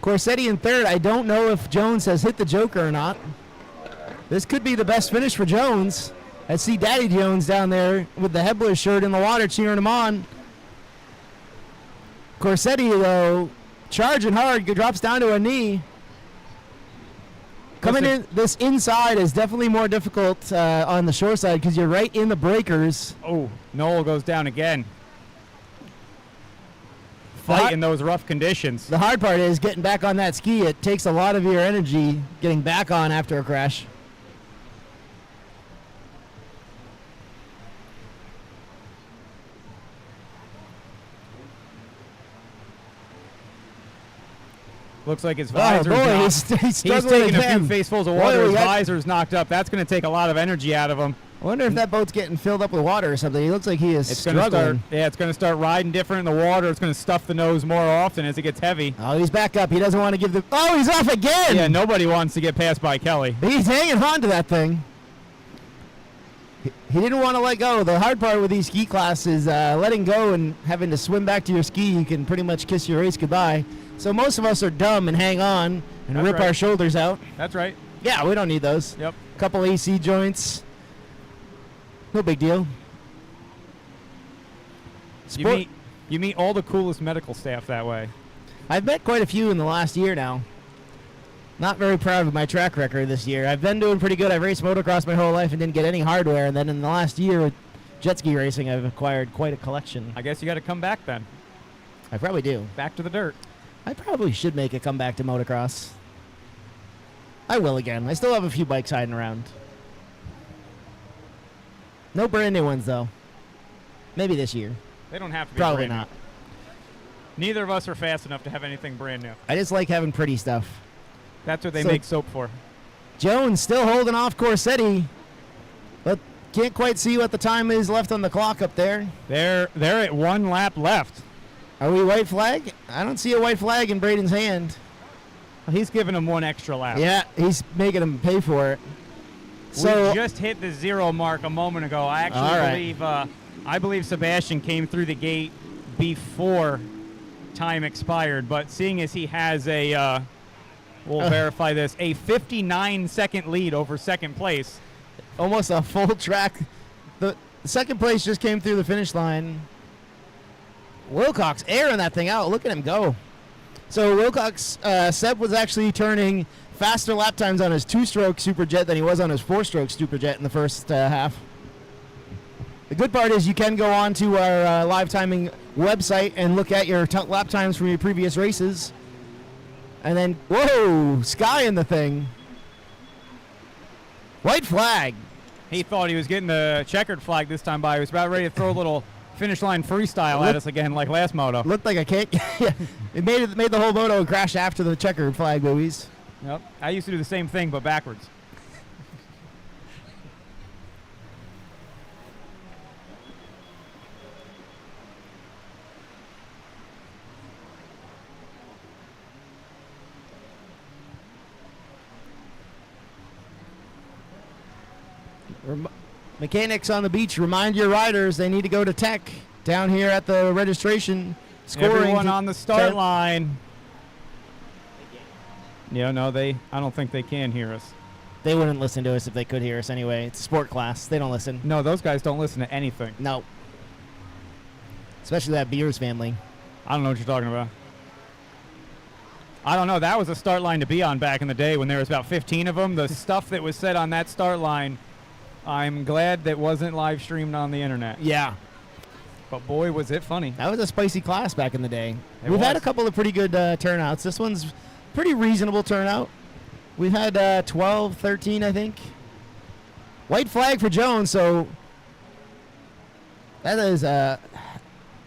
Corsetti in third. I don't know if Jones has hit the joker or not. This could be the best finish for Jones. I see Daddy Jones down there with the Hebler shirt in the water cheering him on. Corsetti, though, charging hard, drops down to a knee. Coming in, this inside is definitely more difficult on the shore side because you're right in the breakers. Oh, Noel goes down again. fight in those rough conditions. The hard part is getting back on that ski. It takes a lot of your energy getting back on after a crash. Looks like his Oh, visor's boy, knocked. he's struggling taking a again. few facefuls of Boy, water. we His got- visor's knocked up. That's going to take a lot of energy out of him. I wonder if that boat's getting filled up with water or something. He looks like he is It's going to struggling. start. Yeah, it's going to start riding different in the water. It's going to stuff the nose more often as it gets heavy. Oh, he's back up. He doesn't want to give the... Oh, he's off again! Yeah, nobody wants to get passed by Kelly. He's hanging on to that thing. He didn't want to let go. The hard part with these ski classes, letting go and having to swim back to your ski, you can pretty much kiss your race goodbye. So most of us are dumb and hang on and That's rip right. our shoulders out. That's right. Yeah, we don't need those. Yep. Couple AC joints. No big deal. Sport- You meet all the coolest medical staff that way. I've met quite a few in the last year now. Not very proud of my track record this year. I've been doing pretty good. I've raced motocross my whole life and didn't get any hardware. And then in the last year with jet ski racing, I've acquired quite a collection. I guess you got to come back then. I probably do. Back to the dirt. I probably should make a comeback to motocross. I will again. I still have a few bikes hiding around. No brand new ones, though. Maybe this year. They don't have to be Probably brand new. not. Neither of us are fast enough to have anything brand new. I just like having pretty stuff. That's what they So- make soap for. Jones still holding off Corsetti, but can't quite see what the time is left on the clock up there. They're at one lap left. Are we white flag? I don't see a white flag in Braden's hand. He's giving him one extra lap. Yeah, he's making him pay for it. We So just hit the 0 mark a moment ago. I All actually right. I believe Sebastian came through the gate before time expired, but seeing as he has a, we'll verify this, a 59-second lead over second place. almost a full track. The second place just came through the finish line. Wilcox airing that thing out. Look at him go. So Wilcox, Seb was actually turning faster lap times on his two-stroke Superjet than he was on his four-stroke Superjet in the first half. The good part is you can go on to our live timing website and look at your lap times from your previous races. And then, whoa, Sky in the thing. White flag. He thought he was getting the checkered flag this time by. He was about ready to throw a little finish line freestyle at us again like last moto. Looked like a cake. Yeah, it made the whole moto crash after the checkered flag movies. Yep. I used to do the same thing, but backwards. Mechanics on the beach, remind your riders they need to go to tech down here at the registration. Scoring Everyone to on the start 10. line. Yeah, no, I don't think they can hear us. They wouldn't listen to us if they could hear us anyway. It's a sport class. They don't listen. No, those guys don't listen to anything. No. Especially that Beers family. I don't know what you're talking about. I don't know. That was a start line to be on back in the day when there was about 15 of them. The stuff that was said on that start line, I'm glad that wasn't live streamed on the internet. Yeah. But boy, was it funny. That was a spicy class back in the day. It We've had a was. couple of pretty good turnouts. This one's pretty reasonable turnout. We've had 12, 13, I think. White flag for Jones, so that is a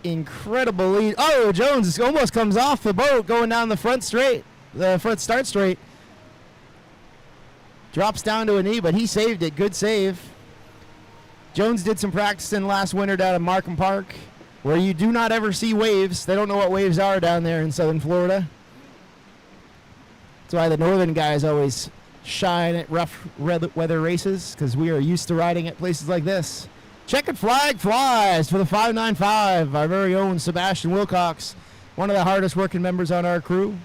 incredible lead. Oh, Jones almost comes off the boat going down the front straight, the front start straight. Drops down to a knee, but he saved it. Good save. Jones did some practicing last winter down at Markham Park, where you do not ever see waves. They don't know what waves are down there in southern Florida. That's why the northern guys always shine at rough weather races, because we are used to riding at places like this. Checkered flag flies for the 595, our very own Sebastian Wilcox, one of the hardest working members on our crew.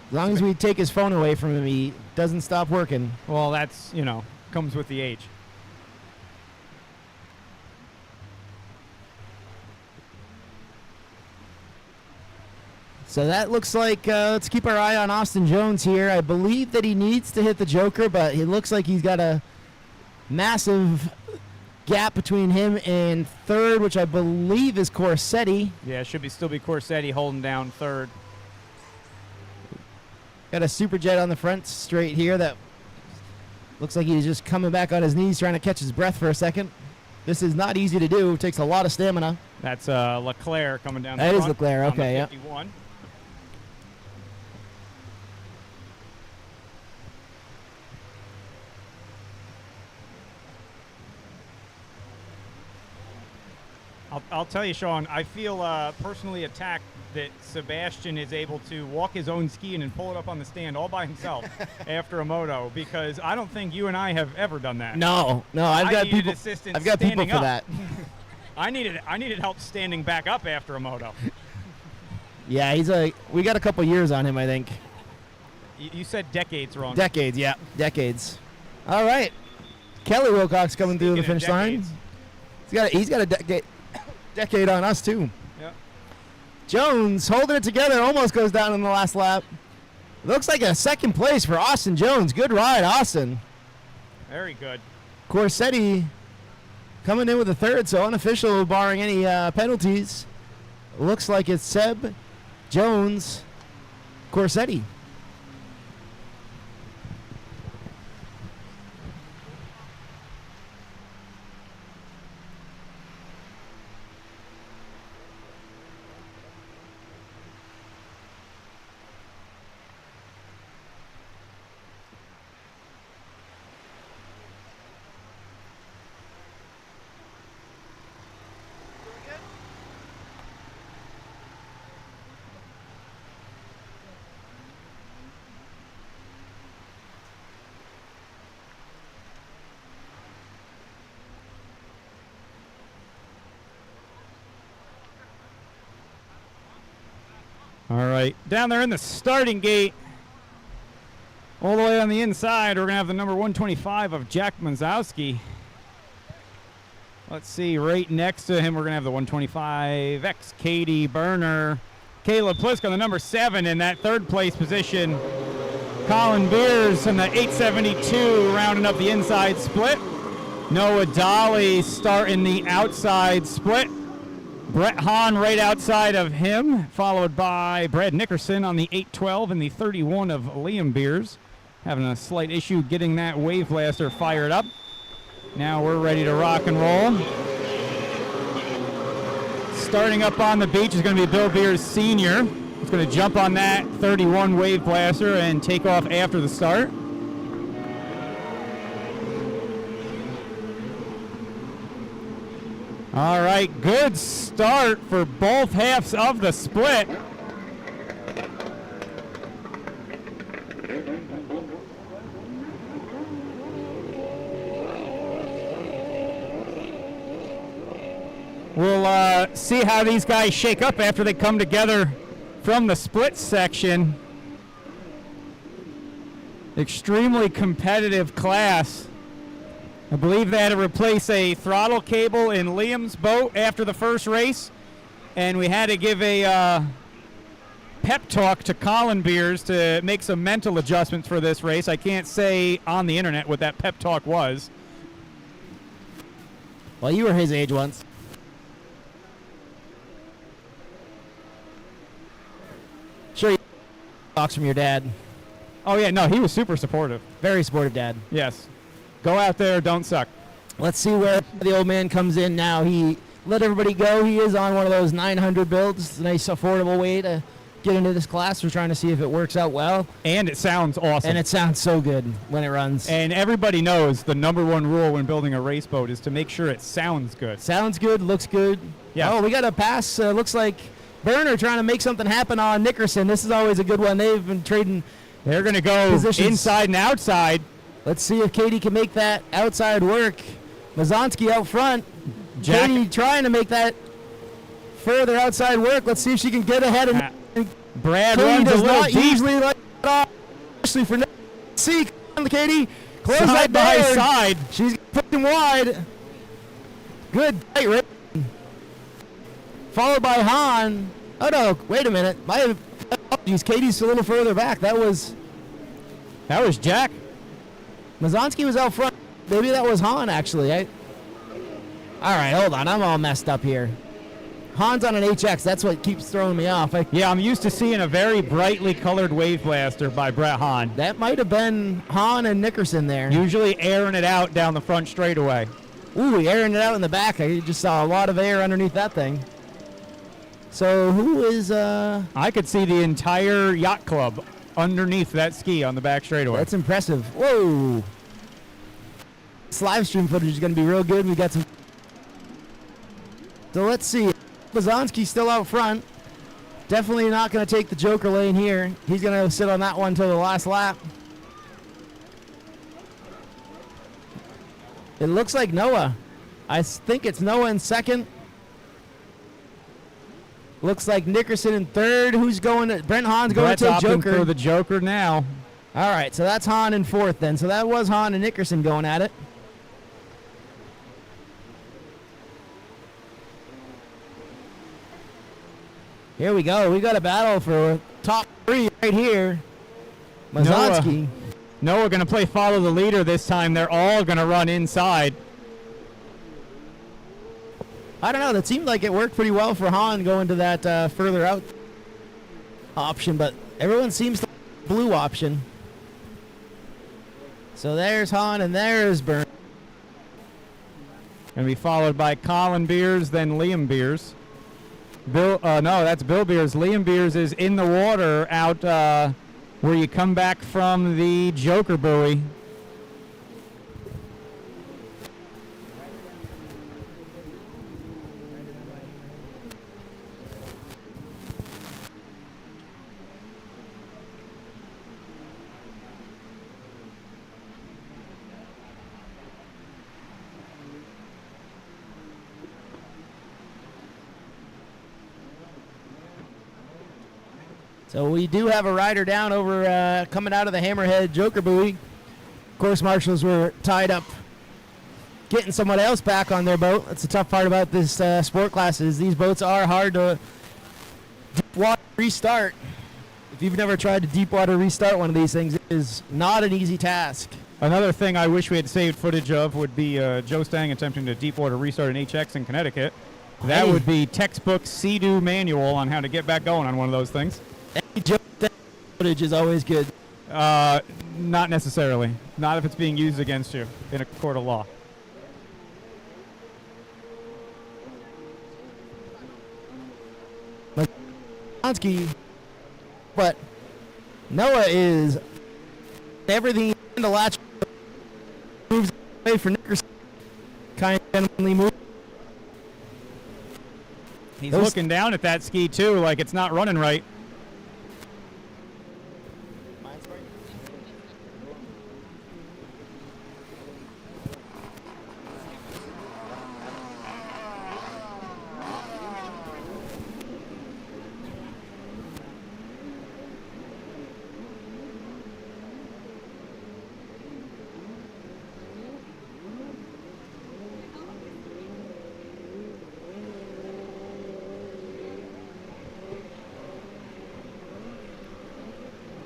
As long as we take his phone away from him, he doesn't stop working. Well, that's, comes with the age. So that looks like, let's keep our eye on Austin Jones here. I believe that he needs to hit the Joker, but it looks like he's got a massive gap between him and third, which I believe is Corsetti. Yeah, it should still be Corsetti holding down third. Got a Superjet on the front straight here that looks like he's just coming back on his knees trying to catch his breath for a second. This is not easy to do. It takes a lot of stamina. That's Leclerc coming down the That is front Leclerc, on the okay, yeah. 51. I'll tell you, Sean, I feel personally attacked that Sebastian is able to walk his own skiing and pull it up on the stand all by himself after a moto, because I don't think you and I have ever done that. No, I've I got needed people. assistance I've got people standing for up. that. I needed help standing back up after a moto. Yeah, we got a couple years on him, I think. You said decades wrong. Decades, yeah, decades. All right, Kelly Wilcox coming through the Speaking of finish line. decades. He's got a decade on us too. Yep. Jones holding it together, almost goes down in the last lap. Looks like a second place for Austin Jones. Good ride, Austin. Very good. Corsetti coming in with a third, so unofficial, barring any penalties. Looks like it's Seb, Jones, Corsetti. All right. Down there in the starting gate, all the way on the inside, we're going to have the number 125 of Jack Manzowski. Let's see, right next to him, we're going to have the 125X, Katie Berner. Caleb Plisk on the number 7 in that third place position. Colin Beers in the 872 rounding up the inside split. Noah Dolly starting the outside split. Brett Hahn right outside of him, followed by Brad Nickerson on the 812 and the 31 of Liam Beers. Having a slight issue getting that wave blaster fired up. Now we're ready to rock and roll. Starting up on the beach is going to be Bill Beers Sr. He's going to jump on that 31 wave blaster and take off after the start. All right, good start for both halves of the split. We'll see how these guys shake up after they come together from the split section. Extremely competitive class. I believe they had to replace a throttle cable in Liam's boat after the first race, and we had to give a pep talk to Colin Beers to make some mental adjustments for this race. I can't say on the internet what that pep talk was. Well, you were his age once. Sure, you talks from your dad. Oh, yeah, no, he was super supportive. Very supportive dad. Yes. Go out there, don't suck. Let's see where the old man comes in now. He let everybody go. He is on one of those 900 builds. It's a nice, affordable way to get into this class. We're trying to see if it works out well. And it sounds awesome. And it sounds so good when it runs. And everybody knows the number one rule when building a race boat is to make sure it sounds good. Sounds good, looks good. Yeah. Oh, we got a pass. Looks like Berner trying to make something happen on Nickerson. This is always a good one. They've been trading. They're going to go positions. Inside and outside. Let's see if Katie can make that outside work. Mazonsky out front. Jack. Katie trying to make that further outside work. Let's see if she can get ahead of Brad Katie runs a does little not deep. usually like that, especially for see. Come on, Katie. Close Side that by door. side. She's pushing wide. Good tight race. Followed by Han. Oh no, wait a minute. My apologies. Katie's a little further back. That was Jack. Mazonsky was out front. Maybe that was Han actually. All right, hold on. I'm all messed up here. Han's on an HX. That's what keeps throwing me off. Yeah, I'm used to seeing a very brightly colored wave blaster by Brett Hahn. That might have been Han and Nickerson there. Usually airing it out down the front straightaway. Ooh, airing it out in the back. I just saw a lot of air underneath that thing. So who is... I could see the entire yacht club underneath that ski on the back straightaway. That's impressive. Whoa. This live stream footage is going to be real good. We got some... So let's see. Blazonski's still out front. Definitely not going to take the Joker lane here. He's going to sit on that one until the last lap. It looks like Noah. I think it's Noah in second. Looks like Nickerson in third. Who's going to... Brent Hahn's going Brett's to take opting Joker. for the Joker now. All right, so that's Hahn in fourth then. So that was Hahn and Nickerson going at it. Here we go. We got a battle for top three right here. Mazonsky. Noah going to play follow the leader this time. They're all going to run inside. I don't know. That seemed like it worked pretty well for Hahn going to that further out option, but everyone seems to like the blue option. So there's Hahn and there's Byrne. Going to be followed by Colin Beers, then Liam Beers. No, that's Bill Beers. Liam Beers is in the water out where you come back from the Joker buoy. So we do have a rider down over coming out of the Hammerhead Joker buoy. Course marshals were tied up getting someone else back on their boat. That's the tough part about this sport class is these boats are hard to deep water restart. If you've never tried to deep water restart one of these things, it is not an easy task. Another thing I wish we had saved footage of would be Joe Stang attempting to deep water restart an HX in Connecticut. That Hey. would be textbook Sea-Doo manual on how to get back going on one of those things. Any joke that footage is always good. Not necessarily. Not if it's being used against you in a court of law. Mazonsky, but Noah is everything he can to latch moves away for Nickerson. Kind of gentlemanly move. He's looking down at that ski too, like it's not running right.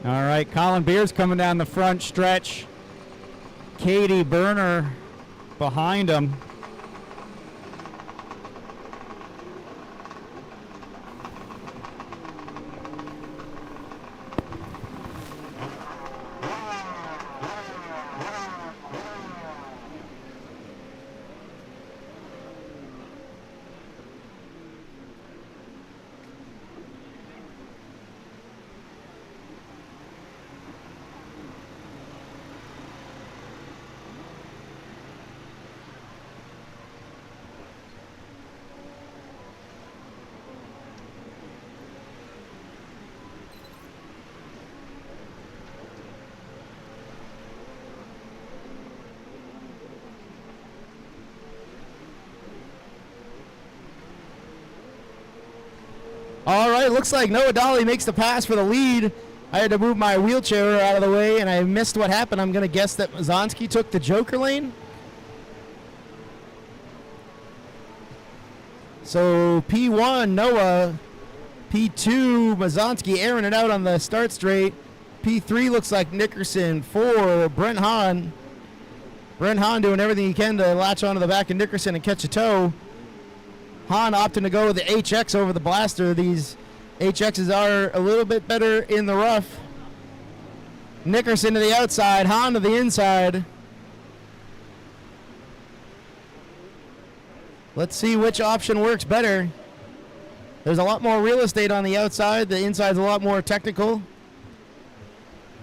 All right, Colin Beers coming down the front stretch. Katie Berner behind him. All right, looks like Noah Dolly makes the pass for the lead. I had to move my wheelchair out of the way, and I missed what happened. I'm going to guess that Mazonsky took the Joker lane. So P1, Noah. P2, Mazonsky airing it out on the start straight. P3 looks like Nickerson. 4, Brent Hahn. Brent Hahn doing everything he can to latch onto the back of Nickerson and catch a toe. Hahn opting to go with the HX over the Blaster. These HXs are a little bit better in the rough. Nickerson to the outside, Hahn to the inside. Let's see which option works better. There's a lot more real estate on the outside. The inside's a lot more technical.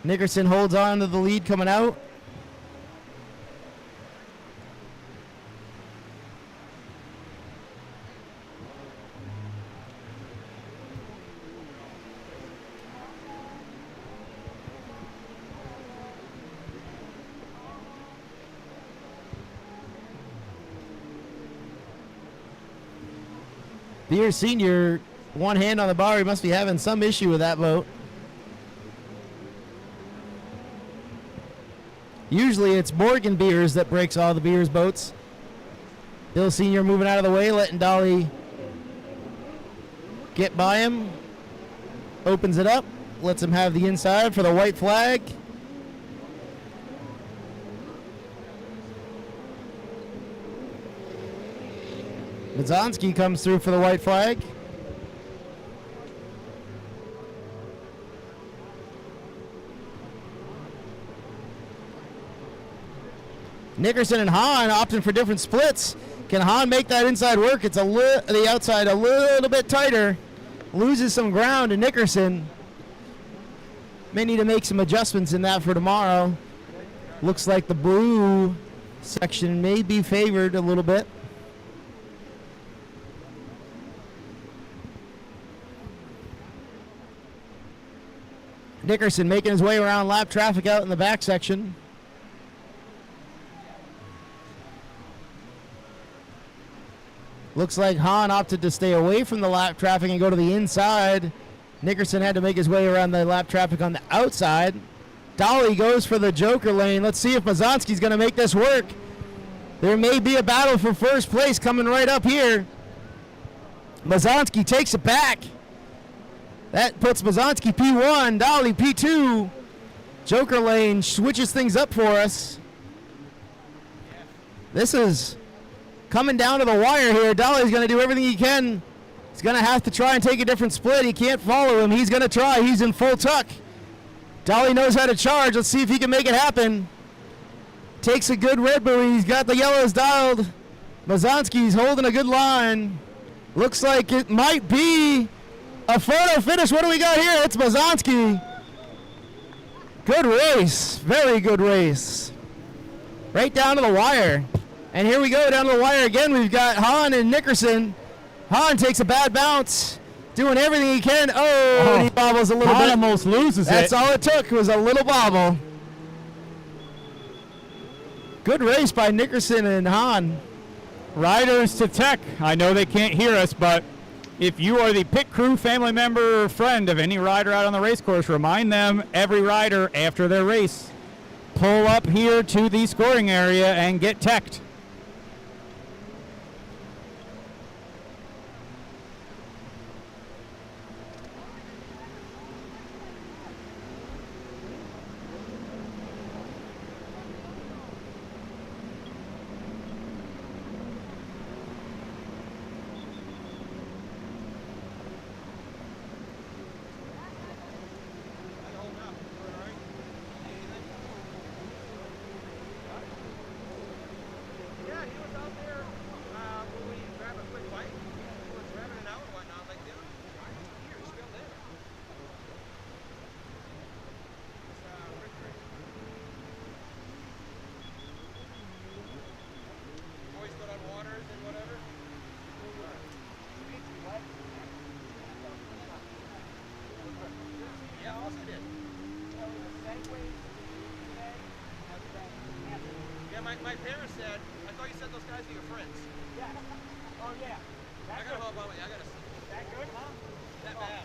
Nickerson holds on to the lead coming out. Beer Senior, one hand on the bar. He must be having some issue with that boat. Usually it's Morgan Beers that breaks all the Beers boats. Bill Senior moving out of the way, letting Dolly get by him. Opens it up, lets him have the inside for the white flag. Mazonsky comes through for the white flag. Nickerson and Hahn opting for different splits. Can Hahn make that inside work? It's the outside a little bit tighter. Loses some ground to Nickerson. May need to make some adjustments in that for tomorrow. Looks like the blue section may be favored a little bit. Nickerson making his way around lap traffic out in the back section. Looks like Hahn opted to stay away from the lap traffic and go to the inside. Nickerson had to make his way around the lap traffic on the outside. Dolly goes for the Joker lane. Let's see if Mazonsky's going to make this work. There may be a battle for first place coming right up here. Mazonsky takes it back. That puts Mazonsky P1, Dolly P2. Joker lane switches things up for us. This is coming down to the wire here. Dolly's going to do everything he can. He's going to have to try and take a different split. He can't follow him. He's going to try. He's in full tuck. Dolly knows how to charge. Let's see if he can make it happen. Takes a good red buoy. He's got the yellows dialed. Mazonsky's holding a good line. Looks like it might be a photo finish. What do we got here? It's Mazonsky. Good race. Very good race. Right down to the wire. And here we go down to the wire again. We've got Hahn and Nickerson. Hahn takes a bad bounce. Doing everything he can. Oh, and he bobbles a little Hahn bit. almost loses That's it. all it took was a little bobble. Good race by Nickerson and Hahn. Riders to tech. I know they can't hear us, but if you are the pit crew, family member, or friend of any rider out on the race course, remind them every rider after their race, pull up here to the scoring area and get teched. Yeah, he was out there when we grabbed a quick bite. He was grabbing it out and whatnot. Like, dude, you're still there. It's Rick Rick. Always good on waters and whatever. Yeah, also did. Yeah, my parents said, I thought you said those guys are your friends. Yeah. Oh, yeah. I gotta hold on, I gotta see. That good, huh? That bad.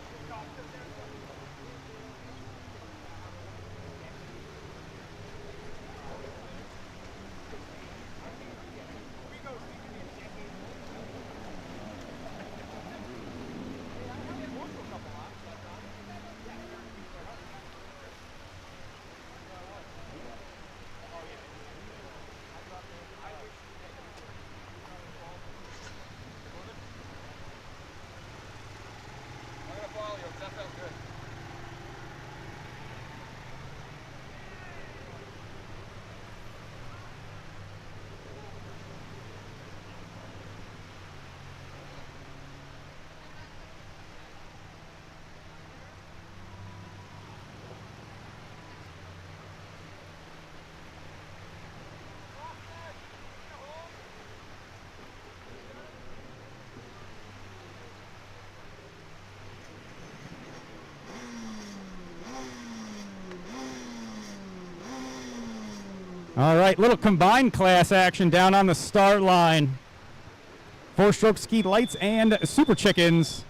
All right, little combined class action down on the start line. 4-stroke ski lights and super chickens.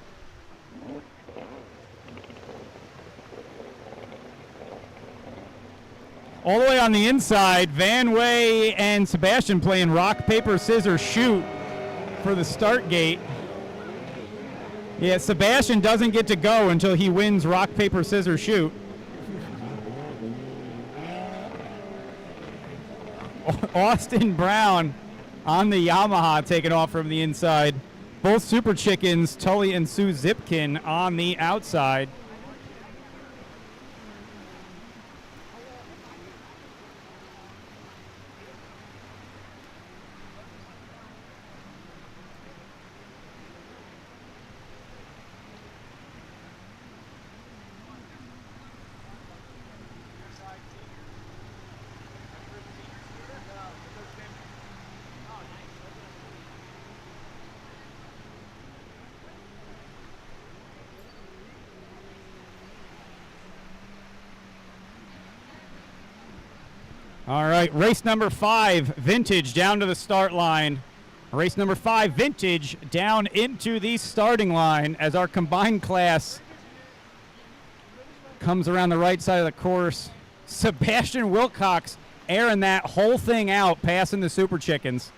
All the way on the inside, Van Way and Sebastian playing rock, paper, scissors, shoot for the start gate. Yeah, Sebastian doesn't get to go until he wins rock, paper, scissors, shoot. Austin Brown on the Yamaha taking off from the inside. Both super chickens, Tully and Sue Zipkin, on the outside. All right, race number 5, Vintage, down to the start line. Race number 5, Vintage, down into the starting line as our combined class comes around the right side of the course. Sebastian Wilcox airing that whole thing out, passing the Super Chickens.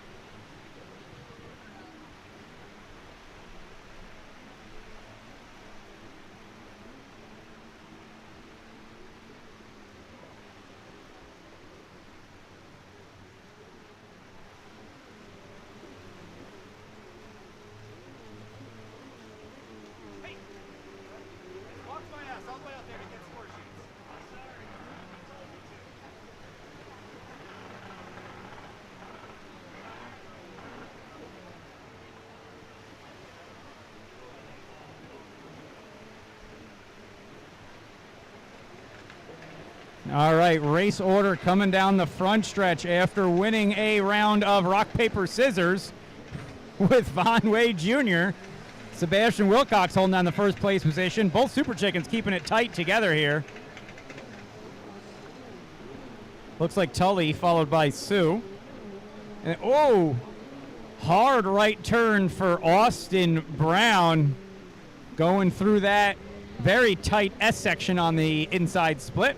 Walk my ass all the way out there to get score sheets. All right, race order coming down the front stretch after winning a round of rock, paper, scissors with Von Way Jr. Sebastian Wilcox holding on the first place position. Both Super Chickens keeping it tight together here. Looks like Tully followed by Sue. And oh, hard right turn for Austin Brown going through that very tight S section on the inside split.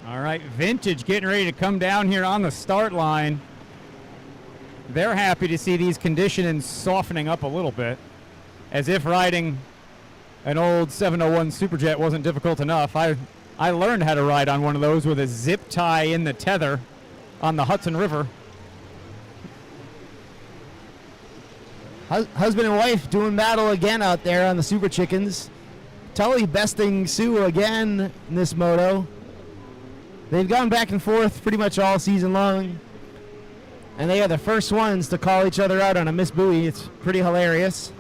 All right, Vintage getting ready to come down here on the start line. They're happy to see these conditions softening up a little bit, as if riding an old 701 Superjet wasn't difficult enough. I learned how to ride on one of those with a zip tie in the tether on the Hudson River. Husband and wife doing battle again out there on the Super Chickens. Tully besting Sue again in this moto. They've gone back and forth pretty much all season long. And they are the first ones to call each other out on a missed buoy. It's pretty hilarious.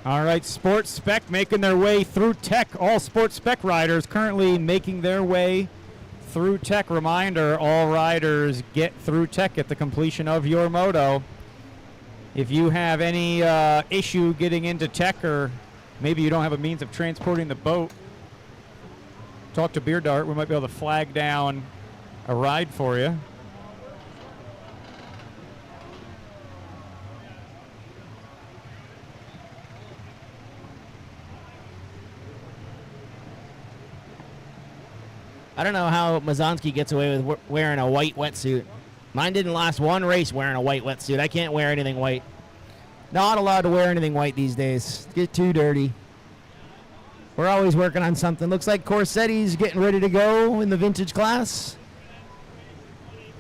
All right, Sports Spec making their way through Tech. All Sports Spec riders currently making their way through Tech. Reminder, all riders get through Tech at the completion of your moto. If you have any issue getting into Tech, or maybe you don't have a means of transporting the boat, talk to Beer Dart. We might be able to flag down a ride for you. I don't know how Mazonsky gets away with wearing a white wetsuit. Mine didn't last one race wearing a white wetsuit. I can't wear anything white. Not allowed to wear anything white these days. Get too dirty. We're always working on something. Looks like Corsetti's getting ready to go in the vintage class.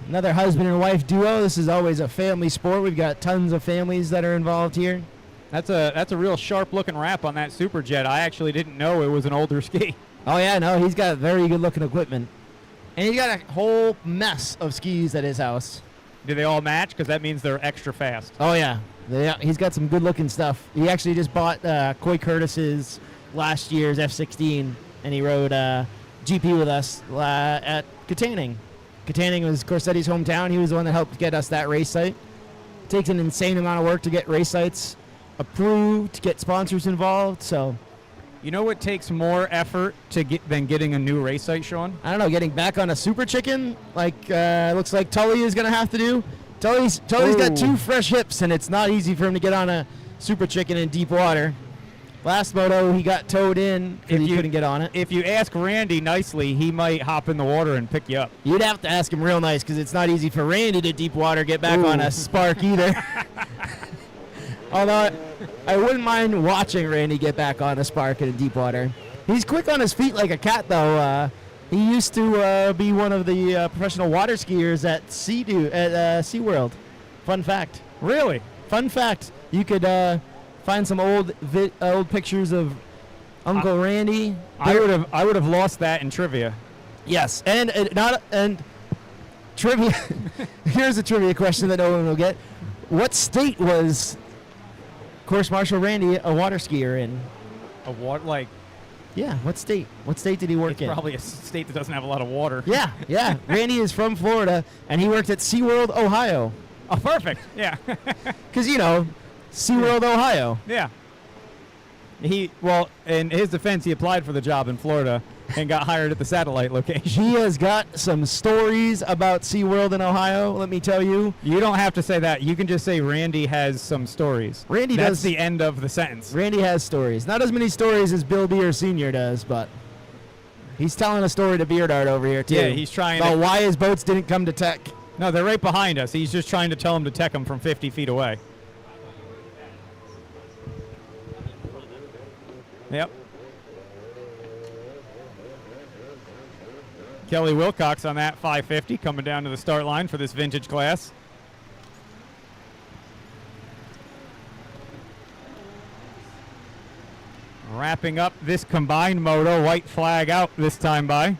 Another husband and wife duo. This is always a family sport. We've got tons of families that are involved here. That's a real sharp looking wrap on that Superjet. I actually didn't know it was an older ski. Oh, yeah, no, he's got very good-looking equipment. And he's got a whole mess of skis at his house. Do they all match? Because that means they're extra fast. Oh, yeah. He's got some good-looking stuff. He actually just bought Coy Curtis's last year's F-16, and he rode GP with us at Katanning. Katanning was Corsetti's hometown. He was the one that helped get us that race site. It takes an insane amount of work to get race sites approved, to get sponsors involved, so... You know what takes more effort than getting a new race site, Sean? I don't know, getting back on a Super Chicken, like looks like Tully is going to have to do. Tully's got 2 fresh hips, and it's not easy for him to get on a Super Chicken in deep water. Last moto, he got towed in because he couldn't get on it. If you ask Randy nicely, he might hop in the water and pick you up. You'd have to ask him real nice because it's not easy for Randy to deep water get back on a Spark either. Although I wouldn't mind watching Randy get back on a Spark in deep water. He's quick on his feet like a cat, though. He used to be one of the professional water skiers at SeaWorld. Fun fact. Really? Fun fact. You could find some old pictures of Uncle Randy. I would have lost that in trivia. Yes, and trivia. Here's a trivia question that no one will get. What state was Course Marshal Randy a water skier in? A water, like... Yeah, what state? What state did he work in? Probably a state that doesn't have a lot of water. Yeah. Randy is from Florida, and he worked at SeaWorld, Ohio. Oh, perfect. Yeah. Because, SeaWorld, Ohio. Yeah. In his defense, he applied for the job in Florida and got hired at the satellite location. He has got some stories about SeaWorld in Ohio, let me tell you. You don't have to say that. You can just say Randy has some stories. That's the end of the sentence. Randy has stories. Not as many stories as Bill Beer Sr. does, but he's telling a story to Beer Dart over here, too. Yeah, he's trying about why his boats didn't come to Tech. No, they're right behind us. He's just trying to tell him to tech them from 50 feet away. Yep. Kelly Wilcox on that 550 coming down to the start line for this vintage class. Wrapping up this combined moto, white flag out this time by.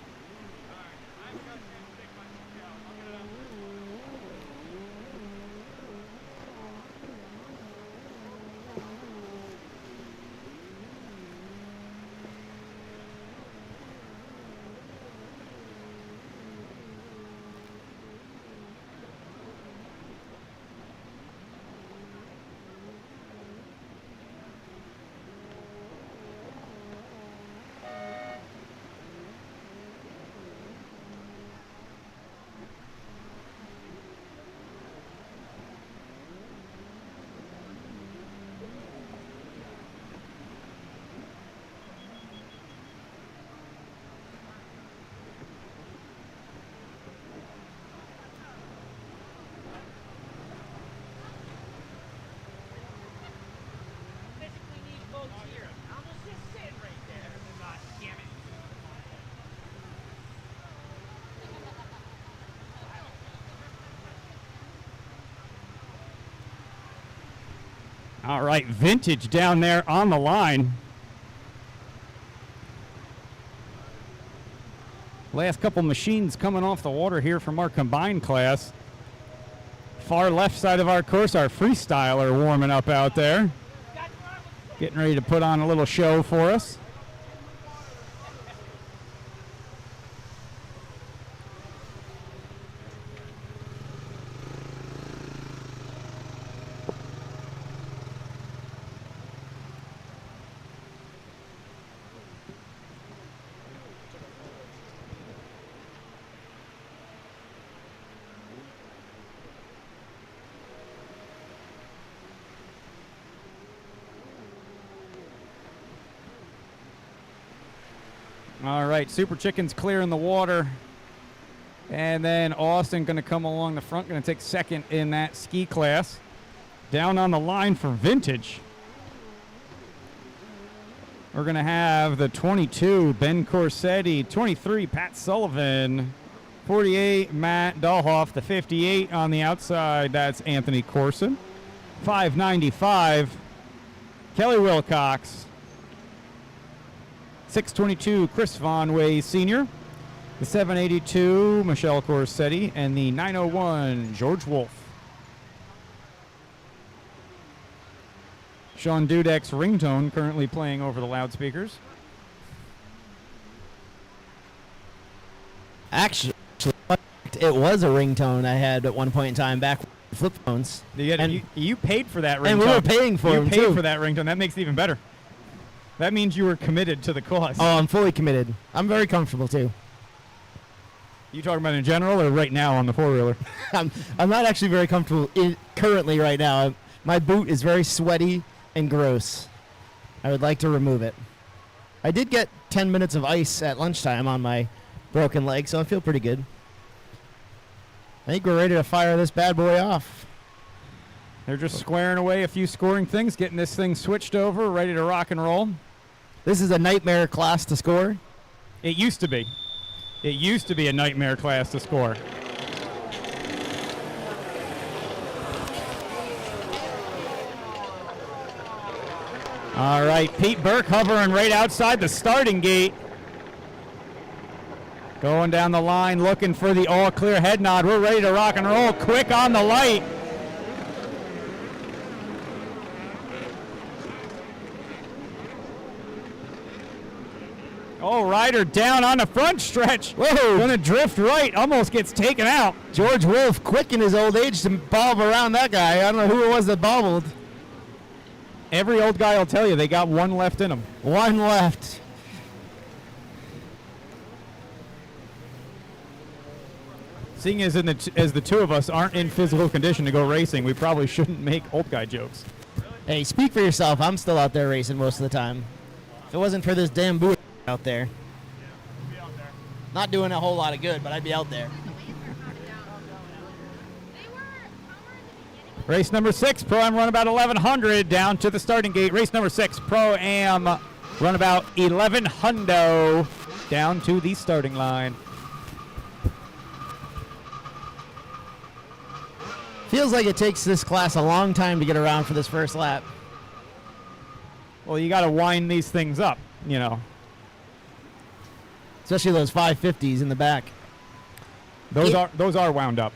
All right, Vintage down there on the line. Last couple machines coming off the water here from our combined class. Far left side of our course, our freestyler warming up out there. Getting ready to put on a little show for us. All right, Super Chicken's clearing the water. And then Austin going to come along the front, going to take second in that ski class. Down on the line for Vintage, we're going to have the 22, Ben Corsetti, 23, Pat Sullivan, 48, Matt Dahlhoff, the 58 on the outside, that's Anthony Corson, 595, Kelly Wilcox, 622, Chris Von Way Sr., the 782, Michelle Corsetti, and the 901, George Wolf. Sean Dudek's ringtone currently playing over the loudspeakers. Actually, it was a ringtone I had at one point in time back with flip phones. You paid for that ringtone. And we were paying for you them, paid too. for that ringtone. That makes it even better. That means you were committed to the cause. Oh, I'm fully committed. I'm very comfortable, too. You talking about in general or right now on the four-wheeler? I'm not actually very comfortable currently right now. My boot is very sweaty and gross. I would like to remove it. I did get 10 minutes of ice at lunchtime on my broken leg, so I feel pretty good. I think we're ready to fire this bad boy off. They're just squaring away a few scoring things, getting this thing switched over, ready to rock and roll. This is a nightmare class to score. It used to be. It used to be a nightmare class to score. All right, Pete Burke hovering right outside the starting gate. Going down the line, looking for the all-clear head nod. We're ready to rock and roll. Quick on the light. Oh, Ryder down on the front stretch. Whoa. Gonna drift right. Almost gets taken out. George Wolf, quick in his old age to bob around that guy. I don't know who it was that bobbled. Every old guy will tell you they got one left in them. One left. Seeing as the two of us aren't in physical condition to go racing, we probably shouldn't make old guy jokes. Hey, speak for yourself. I'm still out there racing most of the time. If it wasn't for this damn boot out there. We'll be out there. Not doing a whole lot of good, but I'd be out there. Race number 6, Pro-Am run about 1100 down to the starting gate. Race number 6, Pro-Am run about 1100 down to the starting line. Feels like it takes this class a long time to get around for this first lap. Well, you got to wind these things up, you know. Especially those 550s in the back. Those are wound up.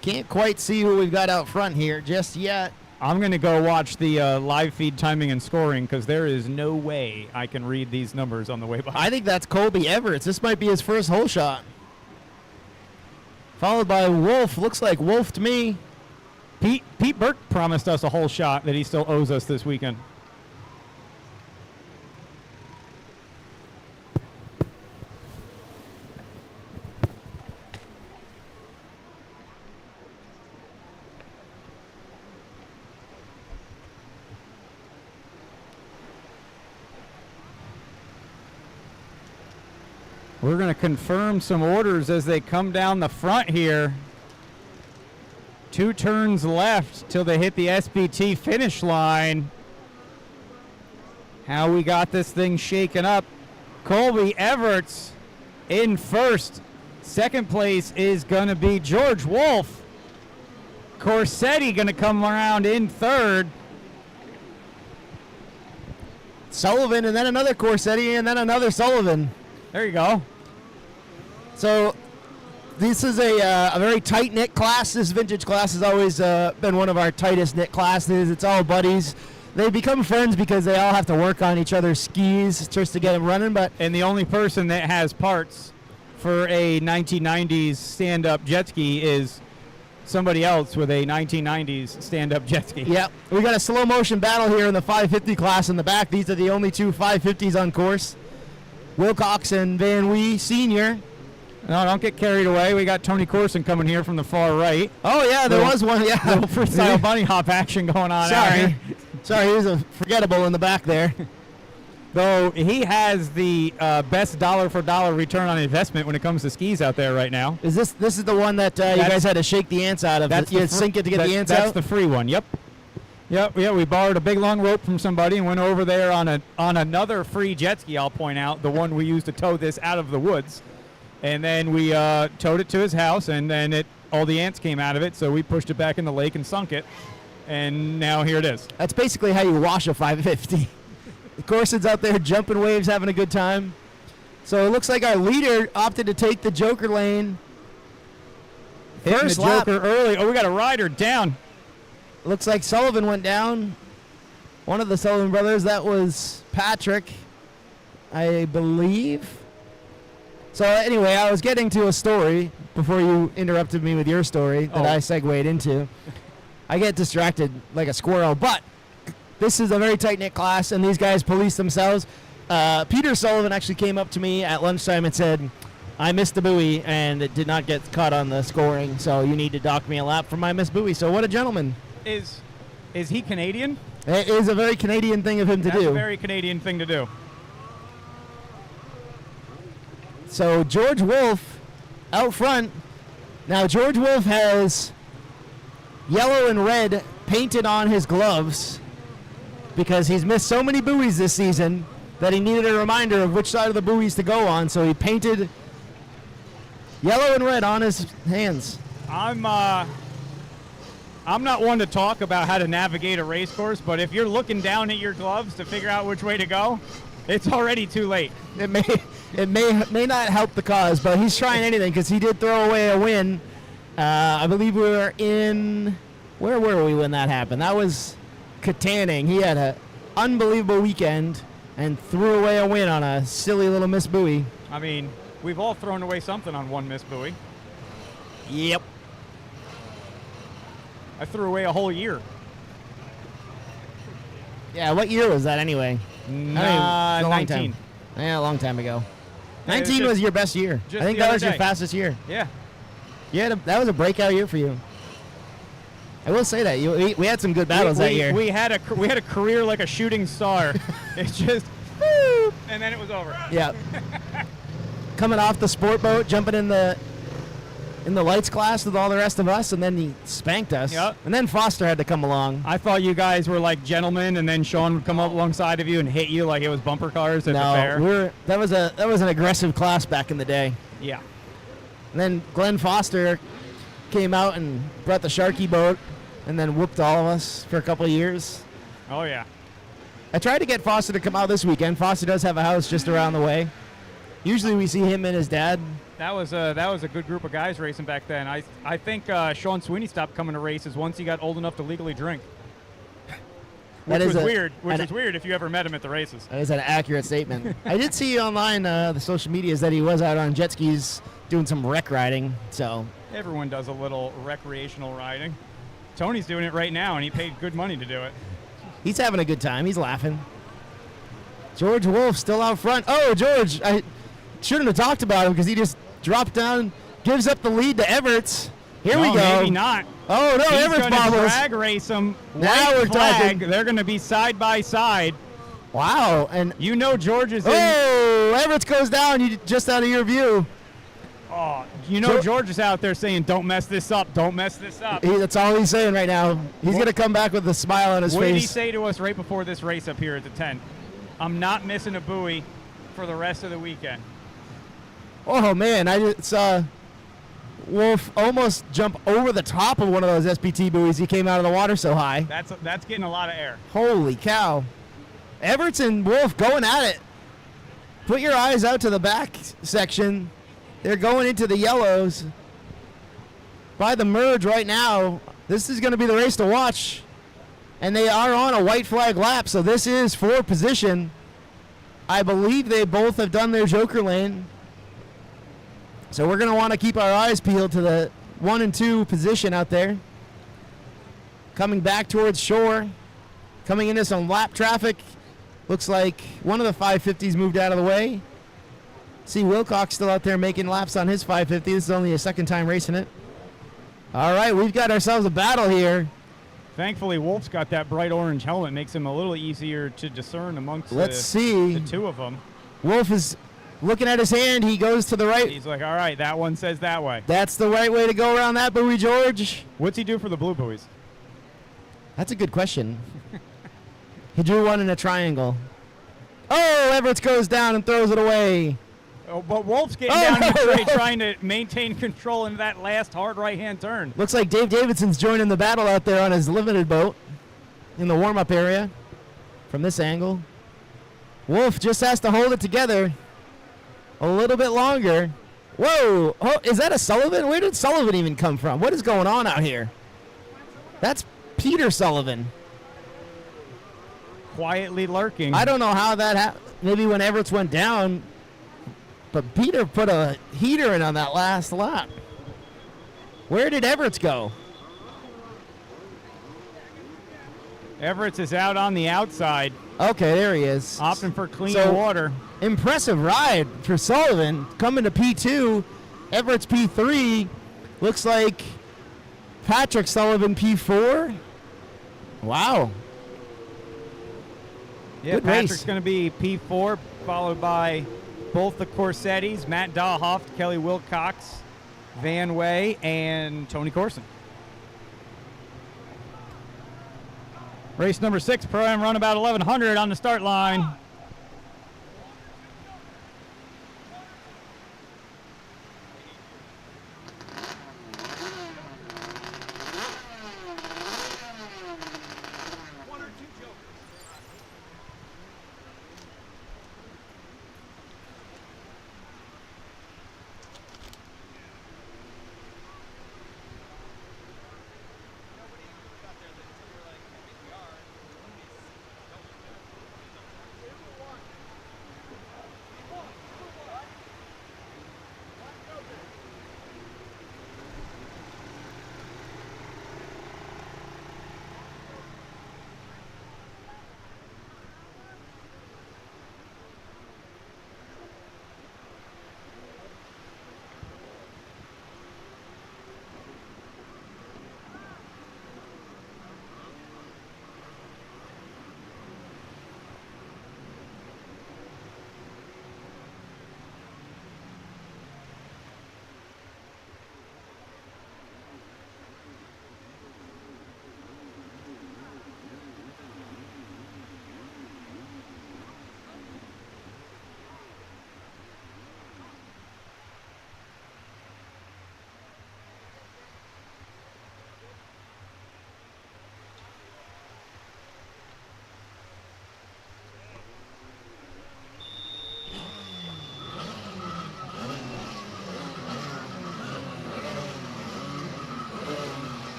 Can't quite see who we've got out front here just yet. I'm going to go watch the live feed timing and scoring because there is no way I can read these numbers on the way by. I think that's Colby Everett. This might be his first hole shot. Followed by Wolf. Looks like Wolf to me. Pete Burke promised us a whole shot that he still owes us this weekend. We're going to confirm some orders as they come down the front here. 2 turns left till they hit the SBT finish line. How we got this thing shaken up. Colby Everett's in first. Second place is going to be George Wolf. Corsetti going to come around in third. Sullivan, and then another Corsetti, and then another Sullivan. There you go. So this is a very tight-knit class. This vintage class has always been one of our tightest-knit classes. It's all buddies. They become friends because they all have to work on each other's skis just to get them running. But And the only person that has parts for a 1990s stand-up jet ski is somebody else with a 1990s stand-up jet ski. yeah, we got a slow motion battle here in the 550 class in the back. These are the only two 550s on course. Wilcox and Van Wee Sr. No, don't get carried away. We got Tony Corson coming here from the far right. Oh, yeah, there was one. Yeah, Little freestyle bunny hop action going on out here. Sorry, he was a forgettable in the back there. Though he has the best dollar-for-dollar return on investment when it comes to skis out there right now. Is this is the one that you guys had to shake the ants out of? You had to sink it to get the ants That's out? the free one. Yep. Yep. Yeah. We borrowed a big long rope from somebody and went over there on another free jet ski. I'll point out the one we used to tow this out of the woods, and then we towed it to his house, and then all the ants came out of it. So we pushed it back in the lake and sunk it, and now here it is. That's basically how you wash a 550. Corson's out there jumping waves, having a good time. So it looks like our leader opted to take the Joker lane. Hitting First the lap. Joker early. Oh, we got a rider down. Looks like Sullivan went down. One of the Sullivan brothers, that was Patrick, I believe. So anyway, I was getting to a story before you interrupted me with your story that I segued into. I get distracted like a squirrel, but this is a very tight-knit class, and these guys police themselves. Peter Sullivan actually came up to me at lunchtime and said, I missed the buoy, and it did not get caught on the scoring, so you need to dock me a lap for my missed buoy. So what a gentleman. Is he Canadian? It is a very Canadian thing of him to That's do. a very Canadian thing to do. So George Wolf out front. Now George Wolf has yellow and red painted on his gloves because he's missed so many buoys this season that he needed a reminder of which side of the buoys to go on. So he painted yellow and red on his hands. I'm not one to talk about how to navigate a race course, but if you're looking down at your gloves to figure out which way to go, it's already too late. It may not help the cause, but he's trying anything because he did throw away a win. I believe we were in, where were we when that happened? That was Katanning. He had an unbelievable weekend and threw away a win on a silly little miss buoy. I mean, we've all thrown away something on one miss buoy. Yep. I threw away a whole year. Yeah, what year was that anyway? It's a long 19. time. Yeah, a long time ago. Yeah, it was 19 was your best year. I just think the that other was your day. fastest year. Yeah. That was a breakout year for you. I will say that we had some good battles that year. We had a career like a shooting star. It's just, woo, and then it was over. Yeah. Coming off the sport boat, jumping in the lights class with all the rest of us, and then he spanked us. Yep. And then Foster had to come along. I thought you guys were like gentlemen, and then Sean would come up alongside of you and hit you like it was bumper cars at the fair. No, that was an aggressive class back in the day. Yeah. And then Glenn Foster came out and brought the Sharky boat, and then whooped all of us for a couple of years. Oh yeah. I tried to get Foster to come out this weekend. Foster does have a house just around the way. Usually we see him and his dad. That was a good group of guys racing back then. I think Sean Sweeney stopped coming to races once he got old enough to legally drink. Which was weird if you ever met him at the races. That is an accurate statement. I did see online the social medias that he was out on jet skis doing some wreck riding. So Everyone does a little recreational riding. Tony's doing it right now, and he paid good money to do it. he's having a good time. He's laughing. George Wolf still out front. Oh, George, I shouldn't have talked about him because he just dropped down, gives up the lead to Everts. Here we go. Maybe not. Oh, no, He's Everts going to bobbles. drag race them. Now White we're flag. talking. They're going to be side by side. Wow. And You know George is in. oh, Everts goes down just out of your view. Oh, you know George is out there saying, "Don't mess this up. Don't mess this up." That's all he's saying right now. He's going to come back with a smile on his What did he face. say to us right before this race up here at the tent? I'm not missing a buoy for the rest of the weekend. Oh, man. I just saw Wolf almost jump over the top of one of those SPT buoys. He came out of the water so high. That's getting a lot of air. Holy cow. Everts and Wolf going at it. Put your eyes out to the back section. They're going into the yellows. By the merge right now, this is going to be the race to watch. And they are on a white flag lap, so this is for position. I believe they both have done their Joker lane. So we're going to want to keep our eyes peeled to the 1 and 2 position out there. Coming back towards shore. Coming into some lap traffic. Looks like one of the 550s moved out of the way. See Wilcox still out there making laps on his 550. This is only his second time racing it. All right, we've got ourselves a battle here. Thankfully, Wolf's got that bright orange helmet. Makes him a little easier to discern amongst the two of them. Wolf is looking at his hand. He goes to the right. He's like, all right, that one says that way. That's the right way to go around that buoy, George. What's he do for the blue buoys? That's a good question. He drew one in a triangle. Oh, Everett goes down and throws it away. Oh, but Wolf's getting down in the straight, trying to maintain control in that last hard right-hand turn. Looks like Dave Davidson's joining the battle out there on his limited boat in the warm-up area from this angle. Wolf just has to hold it together a little bit longer. Whoa! Oh, is that a Sullivan? Where did Sullivan even come from? What is going on out here? That's Peter Sullivan. Quietly lurking. I don't know how that happened. Maybe when Everts went down, but Peter put a heater in on that last lap. Where did Everts go? Everett is out on the outside. Okay, there he is. Opting for clean So, water. Impressive ride for Sullivan. Coming to P2. Everett's P3. Looks like Patrick Sullivan P4. Wow. Yeah, Good Patrick's race. going to be P4, followed by both the Corsettis, Matt Dahoff, Kelly Wilcox, Van Way, and Tony Corson. Race number 6, Pro-Am run about 1100 on the start line.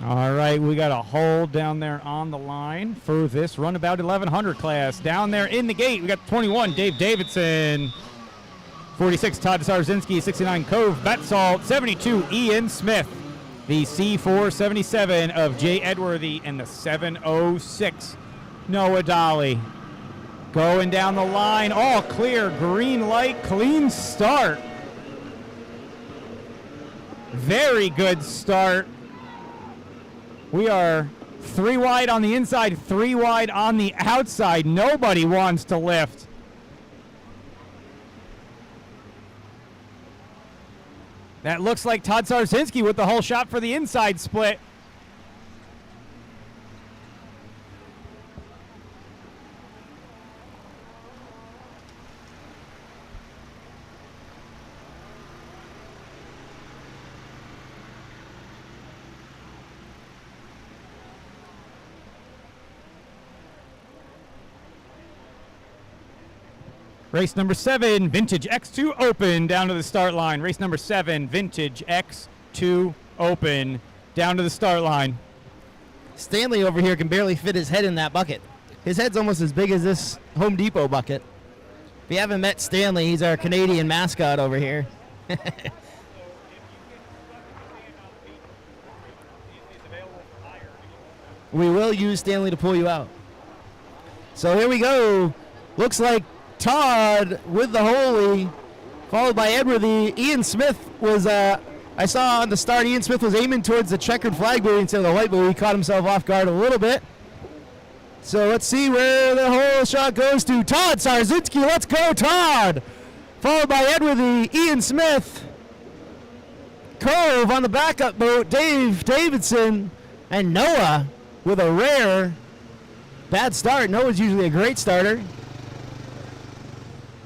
All right, we got a hole down there on the line for this runabout 1100 class. Down there in the gate, we got 21, Dave Davidson. 46, Todd Sarzinski. 69, Cove Betzalt. 72, Ian Smith. The C477 of Jay Edworthy and the 706, Noah Dolly. Going down the line, all clear, green light, clean start. Very good start. We are 3 wide on the inside, 3 wide on the outside. Nobody wants to lift. That looks like Todd Sarzinski with the whole shot for the inside split. Race number 7, Vintage X2 Open, down to the start line. Race number 7, Vintage X2 Open, down to the start line. Stanley over here can barely fit his head in that bucket. His head's almost as big as this Home Depot bucket. If you haven't met Stanley, he's our Canadian mascot over here. We will use Stanley to pull you out. So here we go. Looks like Todd with the Holy, followed by Edworthy. Ian Smith was, I saw on the start, Ian Smith was aiming towards the checkered flag buoy instead of the white buoy. He caught himself off guard a little bit. So let's see where the whole shot goes to. Todd Sarzinski, let's go, Todd! Followed by Edworthy, Ian Smith, Cove on the backup boat, Dave Davidson, and Noah with a rare bad start. Noah's usually a great starter.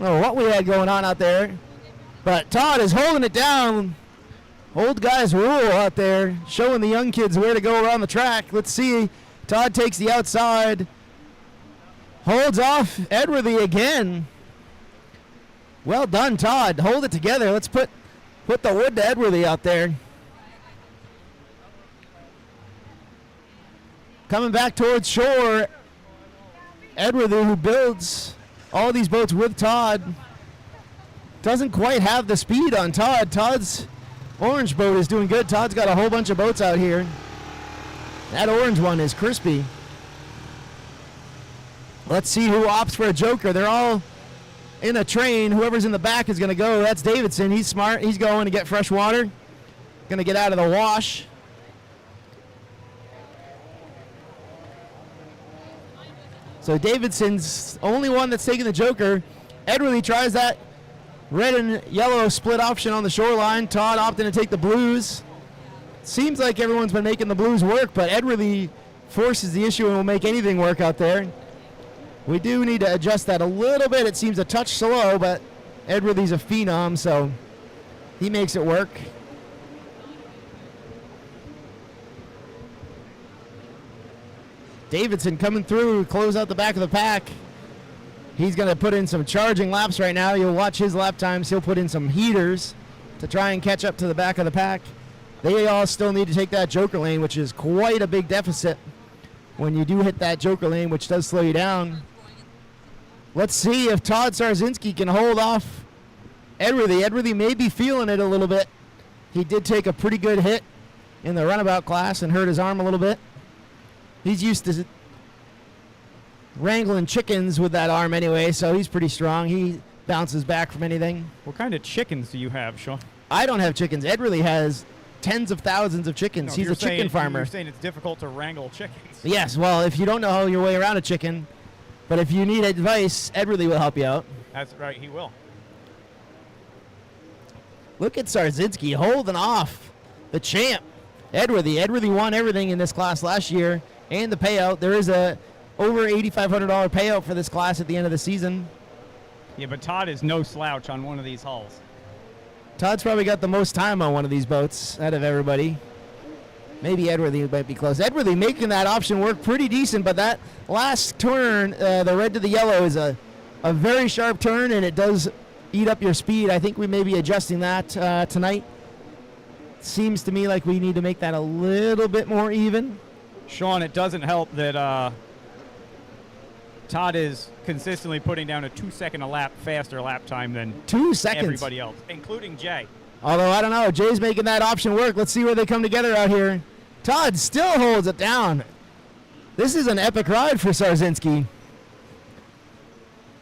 I don't know what we had going on out there, but Todd is holding it down. Old guys rule out there, showing the young kids where to go around the track. Let's see. Todd takes the outside, holds off Edworthy again. Well done, Todd. Hold it together. Let's put the wood to Edworthy out there. Coming back towards shore, Edworthy, who builds all these boats with Todd, doesn't quite have the speed on Todd. Todd's orange boat is doing good. Todd's got a whole bunch of boats out here. That orange one is crispy. Let's see who opts for a joker. They're all in a train. Whoever's in the back is going to go. That's Davidson. He's smart. He's going to get fresh water. Going to get out of the wash. So Davidson's only one that's taking the joker. Edworthy tries that red and yellow split option on the shoreline. Todd opting to take the blues. Seems like everyone's been making the blues work, but Edworthy forces the issue and will make anything work out there. We do need to adjust that a little bit. It seems a touch slow, but Edworthy's a phenom, so he makes it work. Davidson coming through, close out the back of the pack. He's going to put in some charging laps right now. You'll watch his lap times. He'll put in some heaters to try and catch up to the back of the pack. They all still need to take that joker lane, which is quite a big deficit when you do hit that joker lane, which does slow you down. Let's see if Todd Sarzinski can hold off Edworthy. Edworthy may be feeling it a little bit. He did take a pretty good hit in the runabout class and hurt his arm a little bit. He's used to wrangling chickens with that arm anyway, so he's pretty strong. He bounces back from anything. What kind of chickens do you have, Sean? I don't have chickens. Edworthy has tens of thousands of chickens. No, He's a chicken farmer. You're saying it's difficult to wrangle chickens. Yes, well, if you don't know your way around a chicken, but if you need advice, Edworthy will help you out. That's right, he will. Look at Sarzinski holding off the champ, Edworthy. Edworthy won everything in this class last year, and the payout. There is a over $8,500 payout for this class at the end of the season. Yeah, but Todd is no slouch on one of these hulls. Todd's probably got the most time on one of these boats out of everybody. Maybe Edworthy might be close. Edworthy making that option work pretty decent, but that last turn, the red to the yellow, is a very sharp turn, and it does eat up your speed. I think we may be adjusting that tonight. Seems to me like we need to make that a little bit more even. Sean, it doesn't help that Todd is consistently putting down a 2-second a lap faster lap time than 2 seconds. everybody else, including Jay. Although, I don't know. Jay's making that option work. Let's see where they come together out here. Todd still holds it down. This is an epic ride for Sarzinski.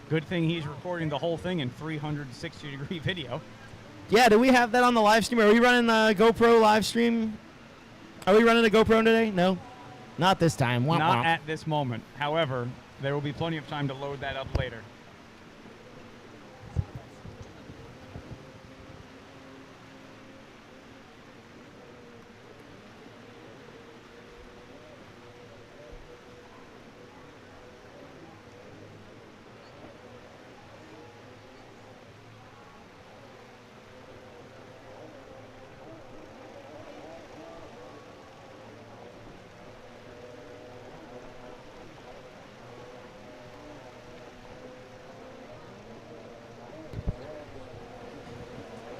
Good thing he's recording the whole thing in 360-degree video. Yeah, do we have that on the live stream? Are we running the GoPro live stream? Are we running a GoPro today? No. Not this time. Womp Not womp. at this moment. However, there will be plenty of time to load that up later.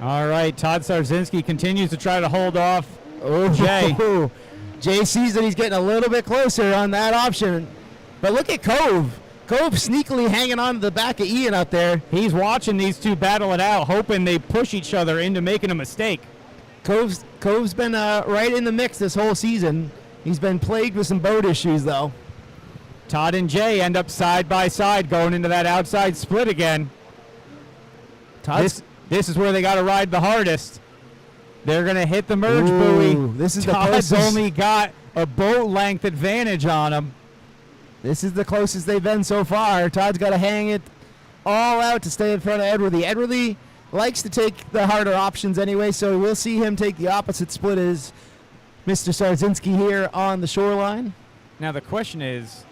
All right, Todd Sarzinski continues to try to hold off Oh, Jay. Jay sees that he's getting a little bit closer on that option. But look at Cove. Cove sneakily hanging on to the back of Ian out there. He's watching these two battle it out, hoping they push each other into making a mistake. Cove's been right in the mix this whole season. He's been plagued with some boat issues, though. Todd and Jay end up side by side going into that outside split again. Todd's, This is where they got to ride the hardest. They're going to hit the merge Ooh, buoy. this is the Todd's closest. only got a boat length advantage on him. This is the closest they've been so far. Todd's got to hang it all out to stay in front of Edworthy. Edworthy likes to take the harder options anyway, so we'll see him take the opposite split as Mr. Sarzinski here on the shoreline. Now the question is,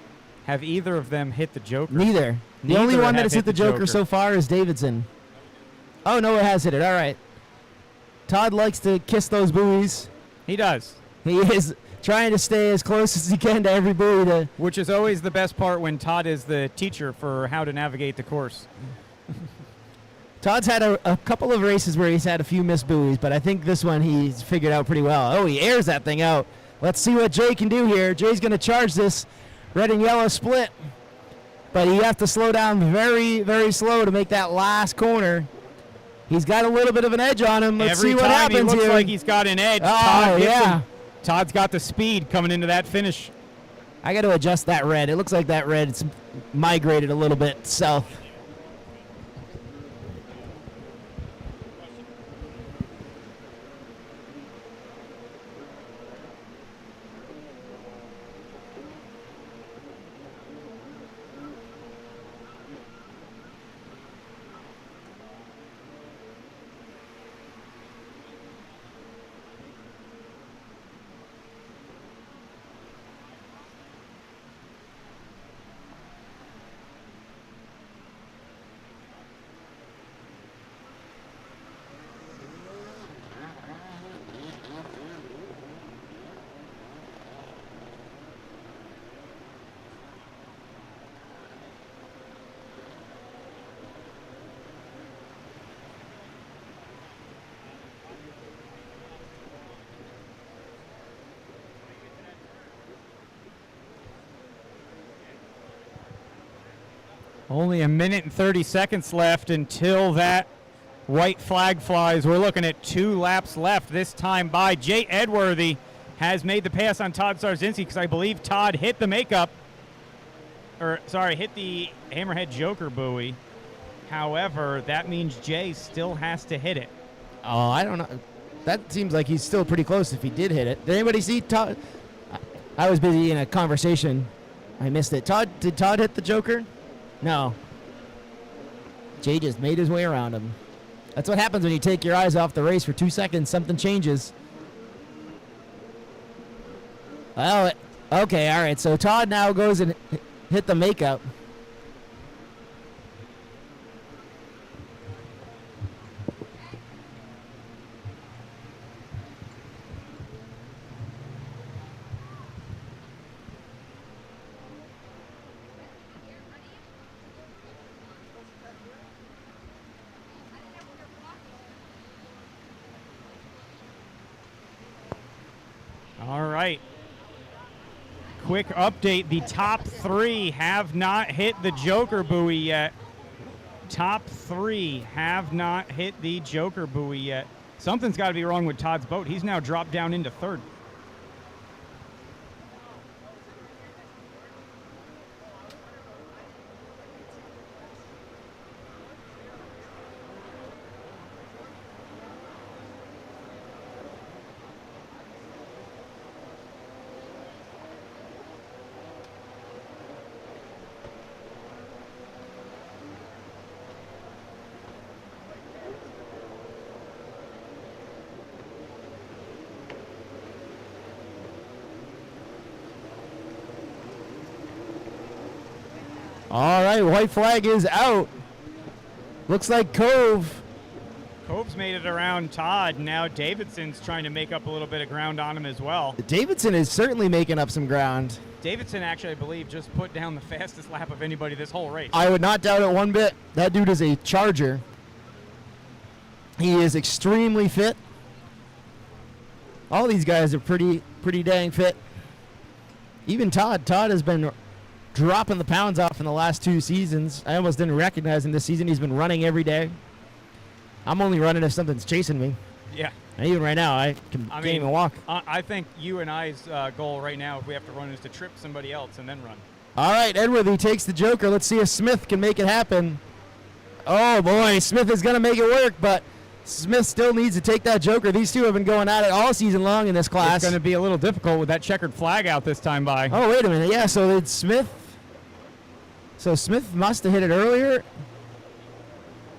have either of them hit the Joker? Neither. The Neither only one that have has hit the Joker so far is Davidson. Oh, no, it has hit it. All right. Todd likes to kiss those buoys. He does, He is trying to stay as close as he can to every buoy to which is always the best part when Todd is the teacher for how to navigate the course. Todd's had a couple of races where he's had a few missed buoys, but I think this one he's figured out pretty well. Oh, he airs that thing out. Let's see what Jay can do here. Jay's going to charge this red and yellow split, but you have to slow down very, very slow to make that last corner. He's got a little bit of an edge on him. Let's Every see what time happens he looks here. like he's got an edge. Oh, Todd hits yeah. him. Todd's got the speed coming into that finish. I got to adjust that red. It looks like that red's migrated a little bit south. Only a minute and 30 seconds left until that white flag flies. We're looking at 2 laps left this time by Jay Edworthy has made the pass on Todd Sarzinski because I believe Todd hit the makeup, hit the Hammerhead Joker buoy. However, that means Jay still has to hit it. Oh, I don't know. That seems like he's still pretty close if he did hit it. Did anybody see Todd? I was busy in a conversation. I missed it. Did Todd hit the Joker? No. Jay just made his way around him. That's what happens when you take your eyes off the race for 2 seconds. Something changes. Well, okay, all right. So Todd now goes and hit the makeup. All right. Quick update. The top 3 have not hit the Joker buoy yet. Top 3 have not hit the Joker buoy yet. Something's got to be wrong with Todd's boat. He's now dropped down into 3rd. All right, white flag is out. Looks like Cove's made it around Todd. Now Davidson's trying to make up a little bit of ground on him as well. Davidson is certainly making up some ground. Davidson actually, I believe, just put down the fastest lap of anybody this whole race. I would not doubt it one bit. That dude is a charger. He is extremely fit. All these guys are pretty dang fit. Even Todd. Todd has been dropping the pounds off in the last 2 seasons. I almost didn't recognize him this season. He's been running every day. I'm only running if something's chasing me. Yeah. And even right now, I can't even walk. I think you and I's goal right now, if we have to run, is to trip somebody else and then run. All right, Edworthy takes the Joker. Let's see if Smith can make it happen. Oh, boy, Smith is going to make it work, but Smith still needs to take that Joker. These two have been going at it all season long in this class. It's going to be a little difficult with that checkered flag out this time by. Oh, wait a minute. Yeah, so it's Smith. So Smith must have hit it earlier.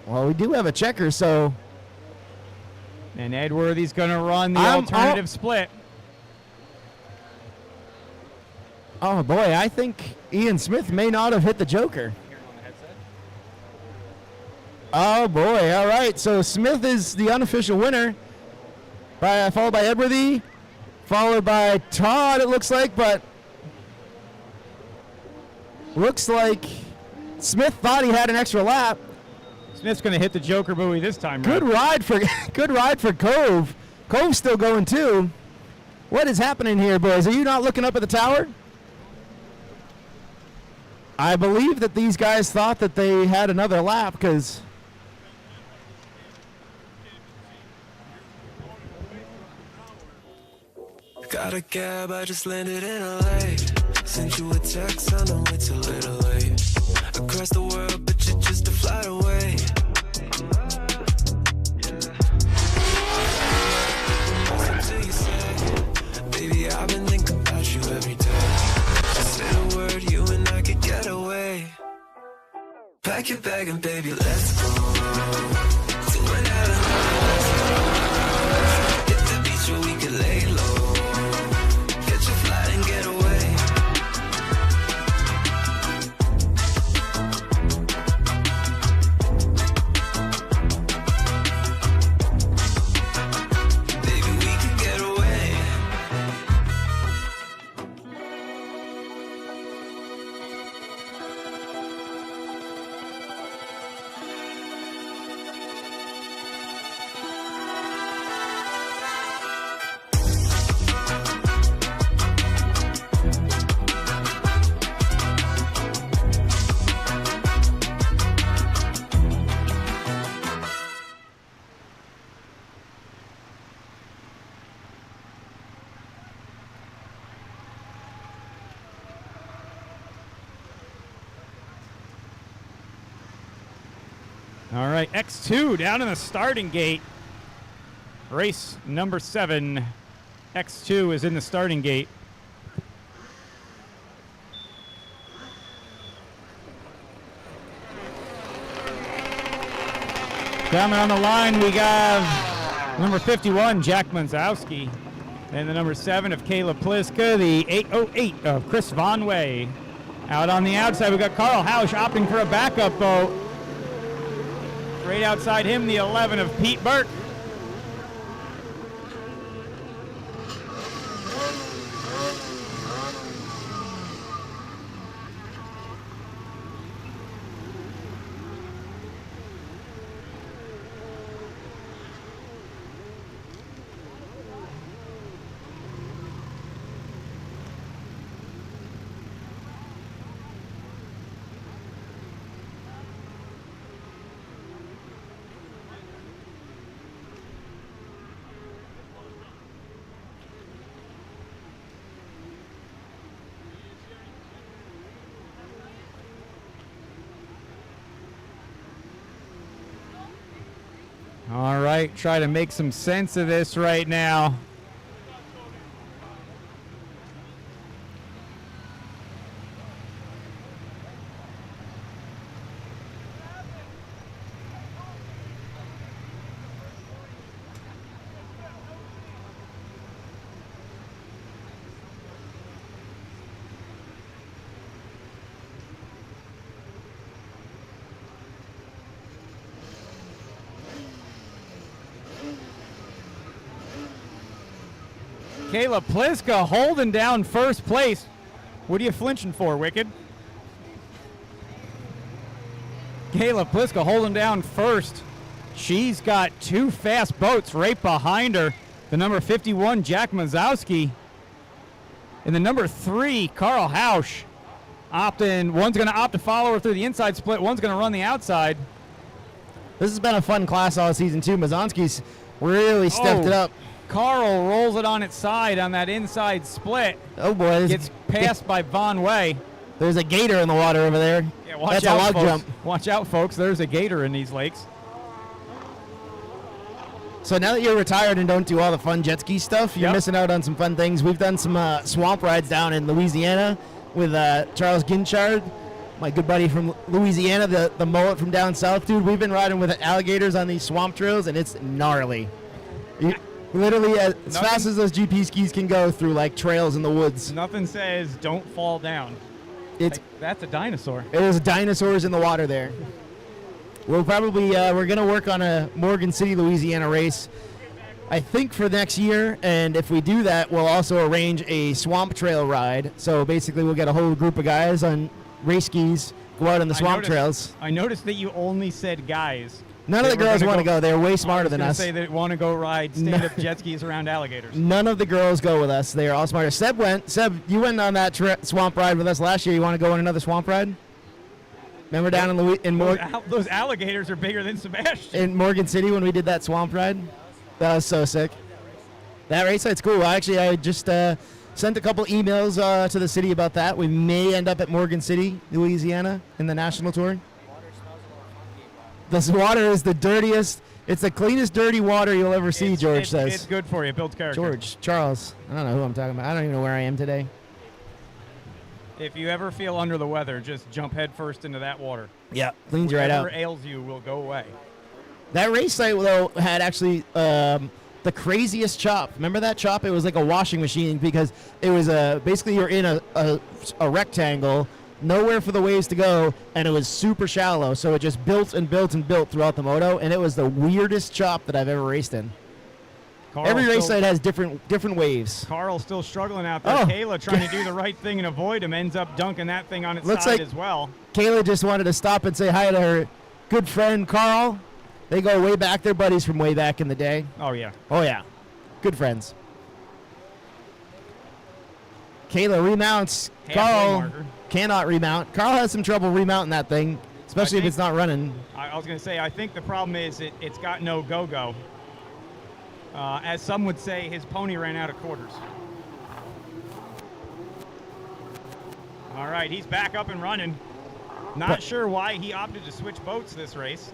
Well, we do have a checker, so. And Edworthy's going to run the alternative split. Oh, boy, I think Ian Smith may not have hit the Joker. Oh, boy. All right, so Smith is the unofficial winner, followed by Edworthy, followed by Todd, it looks like, but looks like Smith thought he had an extra lap. Smith's going to hit the Joker buoy this time. Good ride for Cove. Cove's still going too. What is happening here, boys? Are you not looking up at the tower? I believe that these guys thought that they had another lap because. Got a cab, I just landed in LA. Sent you a text, I know it's a little late. Across the world, but you're just a flight away. Until you say, baby, I've been thinking about you every day. Just say the word, you and I could get away. Pack your bag and baby, let's go. To another night. Hit the beach where we can lay low. All right, X2 down in the starting gate. Race number 7. X2 is in the starting gate. Coming on the line, we got number 51, Jack Manzowski. And the number 7 of Caleb Pliska, the 808 of Chris Von Way. Out on the outside, we got Carl Hausch opting for a backup boat. Right outside him, the 11 of Pete Burke. All right, try to make some sense of this right now. Caleb Pliska holding down first place. What are you flinching for, Wicked? Caleb Pliska holding down first. She's got two fast boats right behind her. The number 51, Jack Mazowski, and the number 3, Carl Hausch. One's going to opt to follow her through the inside split. One's going to run the outside. This has been a fun class all season, too. Mazowski's really stepped it up. Carl rolls it on its side on that inside split. Oh, boy. Gets passed by Von Way. There's a gator in the water over there. Yeah, watch That's out, a log folks. jump. Watch out, folks. There's a gator in these lakes. So now that you're retired and don't do all the fun jet ski stuff, you're missing out on some fun things. We've done some swamp rides down in Louisiana with Charles Ginchard, my good buddy from Louisiana, the mullet from down south. Dude, we've been riding with alligators on these swamp trails, and it's gnarly. Literally as fast as those GP skis can go through like trails in the woods. Nothing says don't fall down. That's a dinosaur. There's dinosaurs in the water there. We'll probably we're gonna work on a Morgan City, Louisiana race, I think, for next year. And if we do that, we'll also arrange a swamp trail ride. So basically, we'll get a whole group of guys on race skis, go out on the swamp trails. I noticed that you only said guys. None of the girls want to go. They're way smarter than us. Say they want to go ride stand-up jet skis around alligators. None of the girls go with us. They are all smarter. Seb, you went on that swamp ride with us last year. You want to go on another swamp ride? Remember down in those alligators are bigger than Sebastian. In Morgan City when we did that swamp ride? That was so sick. That race site's cool. Actually, I just sent a couple emails to the city about that. We may end up at Morgan City, Louisiana, in the national tour. This water is the dirtiest. It's the cleanest dirty water you'll ever see, George says. It's good for you. It builds character. Charles. I don't know who I'm talking about. I don't even know where I am today. If you ever feel under the weather, just jump head first into that water. Yeah, cleans you right out. Whatever ails you will go away. That race site, though, had actually the craziest chop. Remember that chop? It was like a washing machine because it was basically you're in a rectangle, nowhere for the waves to go, and it was super shallow. So it just built and built and built throughout the moto, and it was the weirdest chop that I've ever raced in. Every race site has different waves. Carl's still struggling out there. Kayla trying to do the right thing and avoid him, ends up dunking that thing on its side as well. Kayla just wanted to stop and say hi to her good friend Carl. They go way back. They're buddies from way back in the day. Oh, yeah. Oh, yeah. Good friends. Kayla remounts. Carl cannot remount. Carl has some trouble remounting that thing, especially if it's not running. I was going to say, I think the problem is it's got no go-go. As some would say, his pony ran out of quarters. All right, he's back up and running. Not sure why he opted to switch boats this race.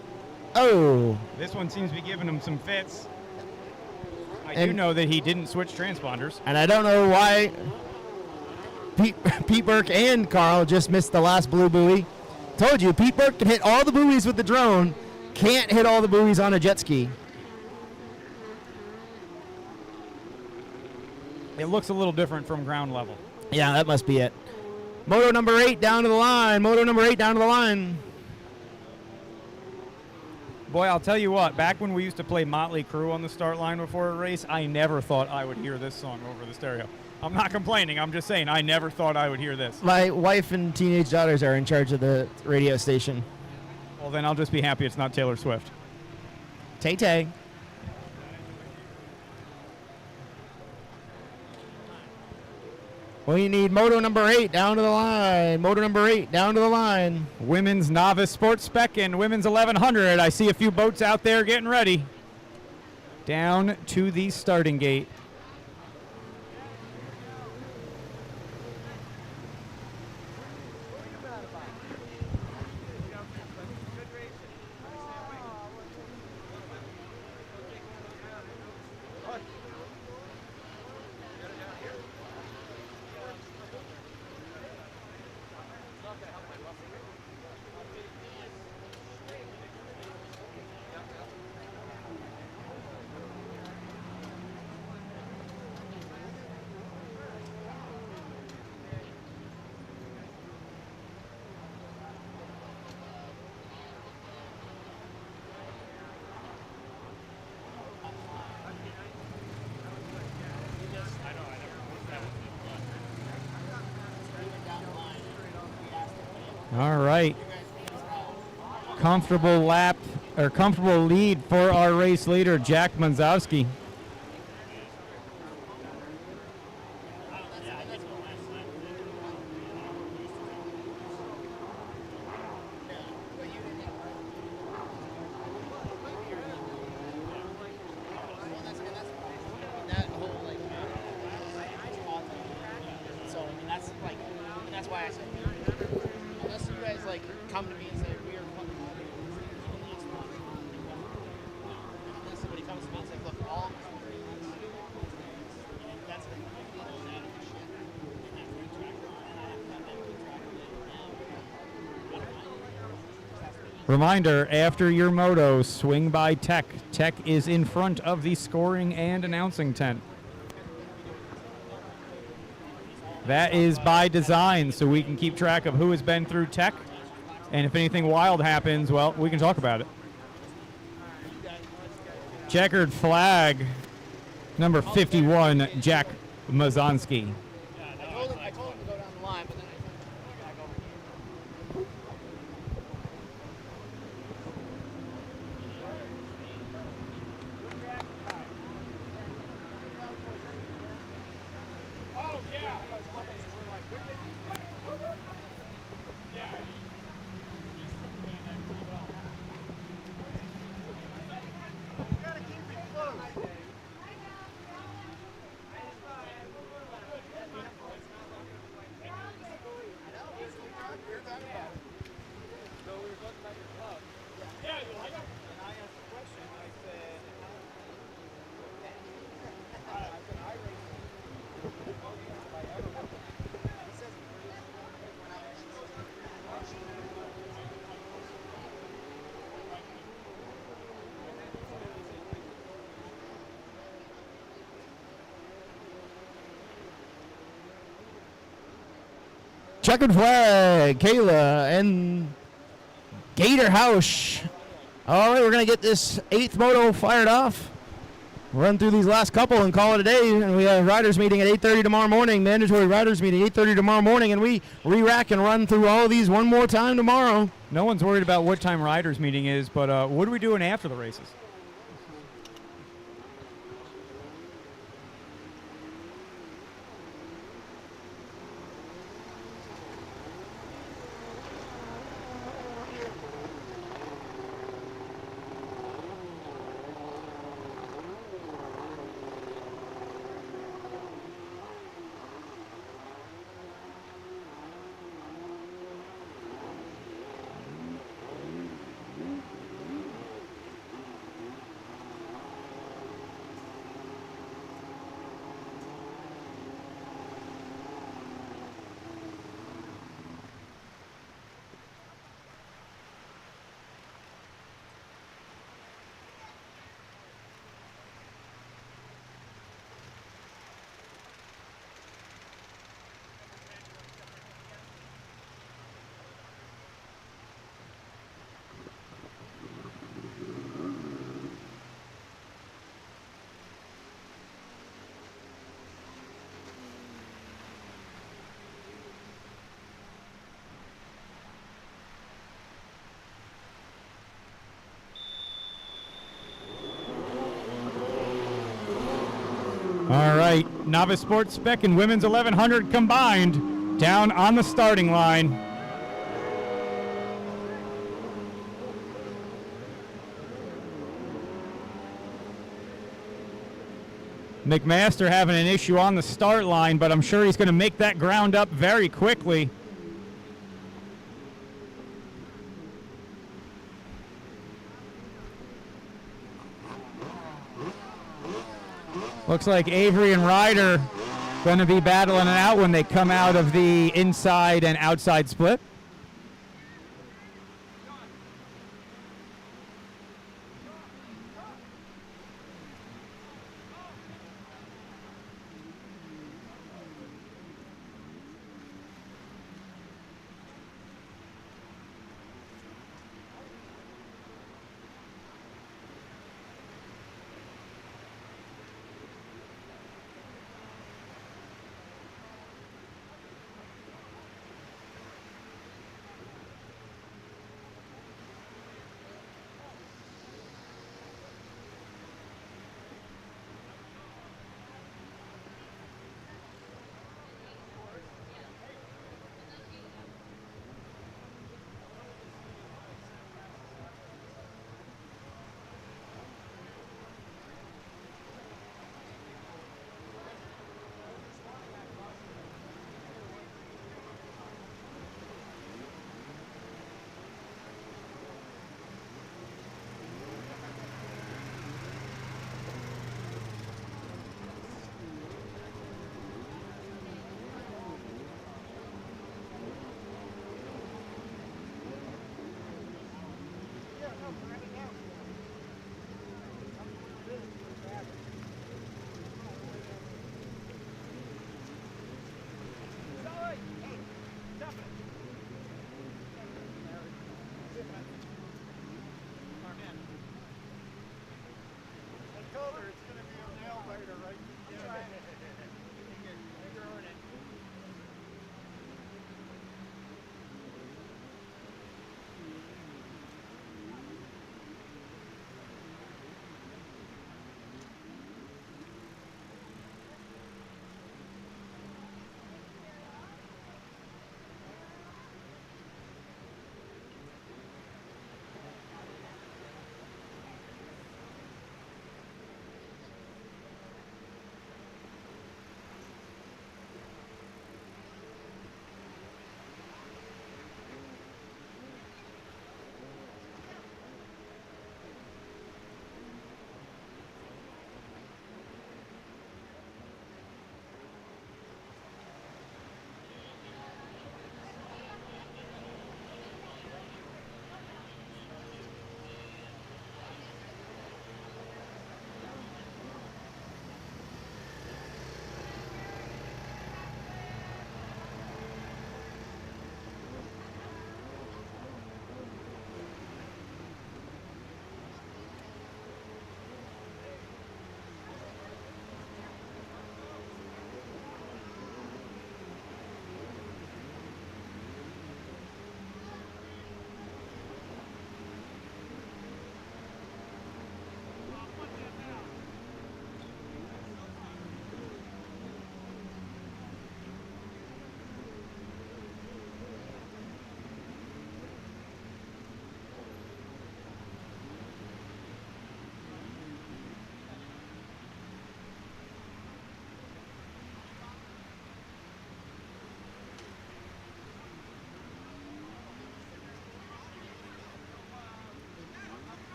Oh. This one seems to be giving him some fits. I do know that he didn't switch transponders. And I don't know why Pete Burke and Carl just missed the last blue buoy. Told you, Pete Burke can hit all the buoys with the drone, can't hit all the buoys on a jet ski. It looks a little different from ground level. Yeah, that must be it. Moto number 8 down to the line. Moto number 8 down to the line. Boy, I'll tell you what, back when we used to play Motley Crue on the start line before a race, I never thought I would hear this song over the stereo. I'm not complaining. I'm just saying I never thought I would hear this. My wife and teenage daughters are in charge of the radio station. Well, then I'll just be happy it's not Taylor Swift. Tay-Tay. We need Moto number 8 down to the line. Moto number 8 down to the line. Women's novice sports spec and women's 1100. I see a few boats out there getting ready. Down to the starting gate. All right. Comfortable lap or comfortable lead for our race leader, Jack Manzowski. That whole like, so I mean that's why I said unless you guys like come to me and say we are fucking unless somebody comes to me and says look all of us are green and that's the shit. Reminder, after your moto, swing by Tech. Tech is in front of the scoring and announcing tent. That is by design, so we can keep track of who has been through Tech. And if anything wild happens, well, we can talk about it. Checkered flag, number 51, Jack Mazonsky. I told him to go down the line, but then I told him to go back over here. Checkered flag, Kayla and Gator House. All right, we're going to get this 8th moto fired off. Run through these last couple and call it a day. And we have riders meeting at 8:30 tomorrow morning. Mandatory riders meeting 8:30 tomorrow morning. And we re-rack and run through all of these one more time tomorrow. No one's worried about what time riders meeting is, but what are we doing after the races? All right, novice sports spec and women's 1100 combined down on the starting line. McMaster having an issue on the start line, but I'm sure he's going to make that ground up very quickly. Looks like Avery and Ryder going to be battling it out when they come out of the inside and outside split.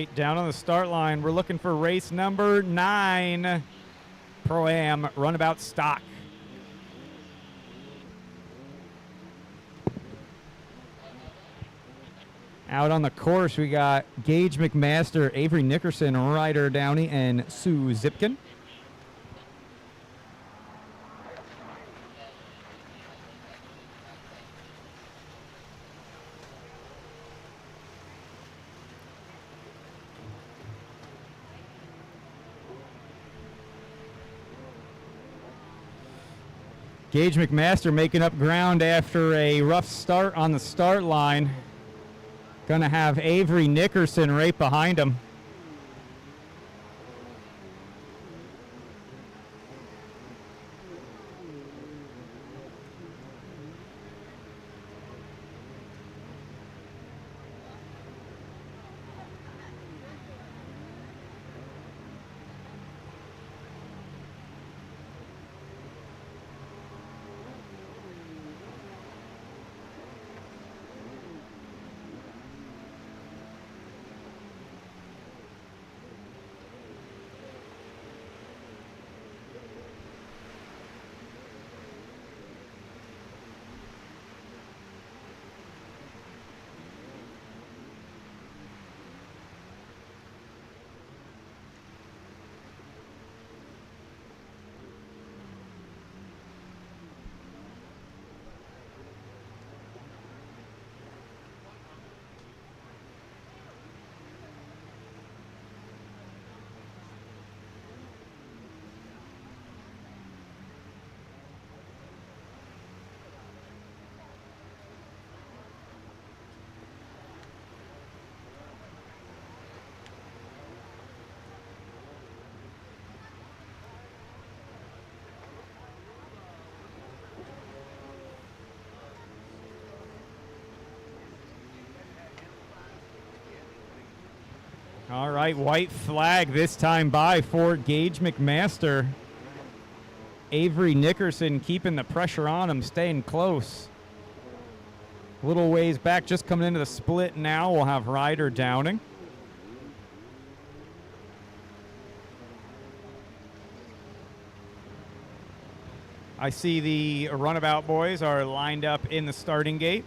right, down on the start line, we're looking for race number 9, Pro-Am Runabout Stock. Out on the course, we got Gage McMaster, Avery Nickerson, Ryder Downey, and Sue Zipkin. Gage McMaster making up ground after a rough start on the start line. Gonna have Avery Nickerson right behind him. All right, white flag this time by for Gage McMaster. Avery Nickerson keeping the pressure on him, staying close. A little ways back, just coming into the split now. We'll have Ryder Downing. I see the runabout boys are lined up in the starting gate.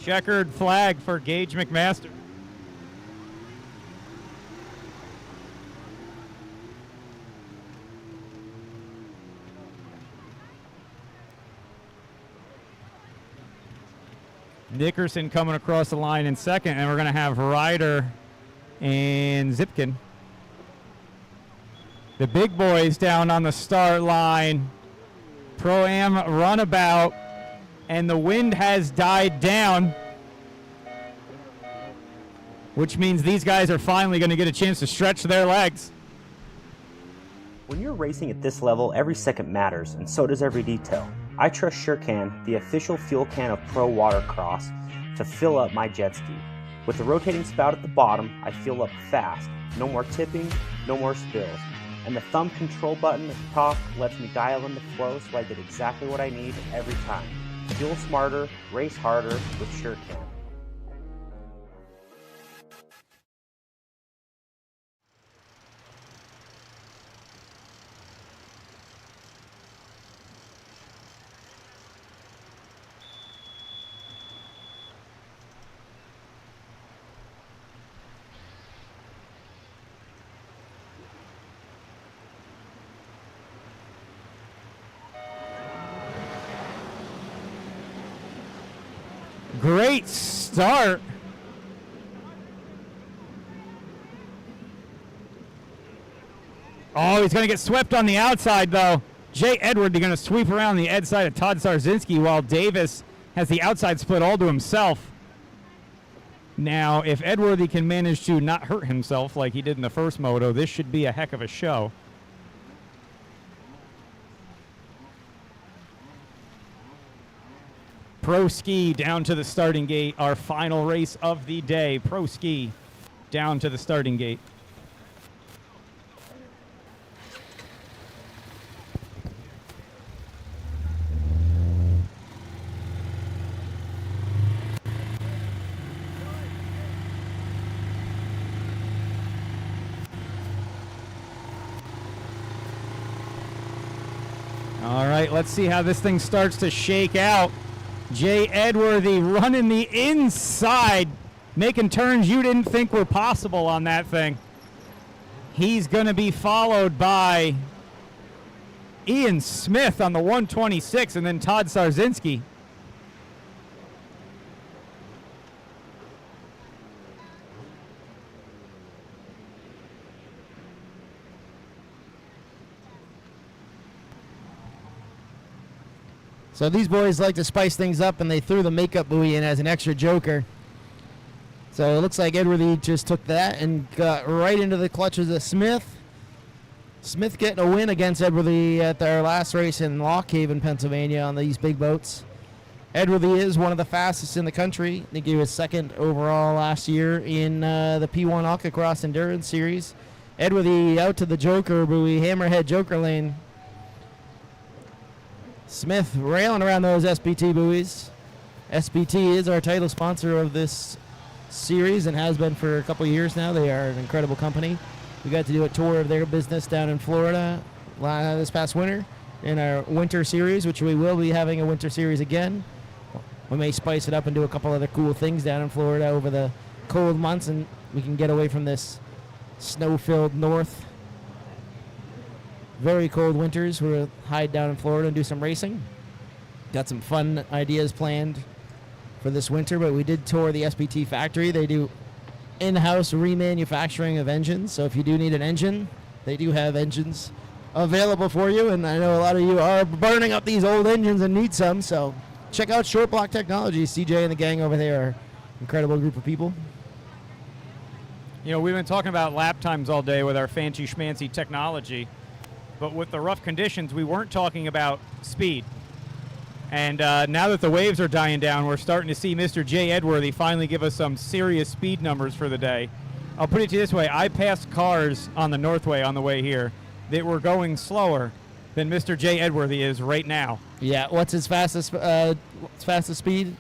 Checkered flag for Gage McMaster. Nickerson coming across the line in second, and we're going to have Ryder and Zipkin. The big boys down on the start line. Pro-Am runabout, and the wind has died down, which means these guys are finally going to get a chance to stretch their legs. When you're racing at this level, every second matters, and so does every detail. I trust SureCan, the official fuel can of Pro Watercross, to fill up my jet ski. With the rotating spout at the bottom, I fill up fast. No more tipping, no more spills. And the thumb control button at the top lets me dial in the flow so I get exactly what I need every time. Fuel smarter, race harder with SureCan. Great start. Oh, he's going to get swept on the outside, though. Jay Edwardy going to sweep around the ed side of Todd Sarzinski while Davis has the outside split all to himself. Now, if Edwardy can manage to not hurt himself like he did in the first moto, this should be a heck of a show. Pro Ski down to the starting gate, our final race of the day. Pro Ski down to the starting gate. All right, let's see how this thing starts to shake out. Jay Edwardy running the inside, making turns you didn't think were possible on that thing. He's going to be followed by Ian Smith on the 126 and then Todd Sarzinski. So these boys like to spice things up, and they threw the makeup buoy in as an extra joker. So it looks like Edwardy just took that and got right into the clutches of Smith. Smith getting a win against Edwardy at their last race in Lock Haven, Pennsylvania on these big boats. Edwardy is one of the fastest in the country. I think he was second overall last year in the P1 Aquacross Endurance Series. Edwardy out to the joker buoy, hammerhead joker lane. Smith railing around those SBT buoys. SBT is our title sponsor of this series and has been for a couple years now. They are an incredible company. We got to do a tour of their business down in Florida this past winter in our winter series, which we will be having a winter series again. We may spice it up and do a couple other cool things down in Florida over the cold months, and we can get away from this snow-filled north. Very cold winters. We'll hide down in Florida and do some racing. Got some fun ideas planned for this winter, but we did tour the SBT factory. They do in-house remanufacturing of engines, so if you do need an engine, they do have engines available for you, and I know a lot of you are burning up these old engines and need some, so check out Short Block Technologies. CJ and the gang over there are an incredible group of people. You know, we've been talking about lap times all day with our fancy schmancy technology, but with the rough conditions, we weren't talking about speed. And now that the waves are dying down, we're starting to see Mr. Jay Edwardy finally give us some serious speed numbers for the day. I'll put it to you this way. I passed cars on the Northway on the way here that were going slower than Mr. Jay Edwardy is right now. Yeah, what's his fastest speed?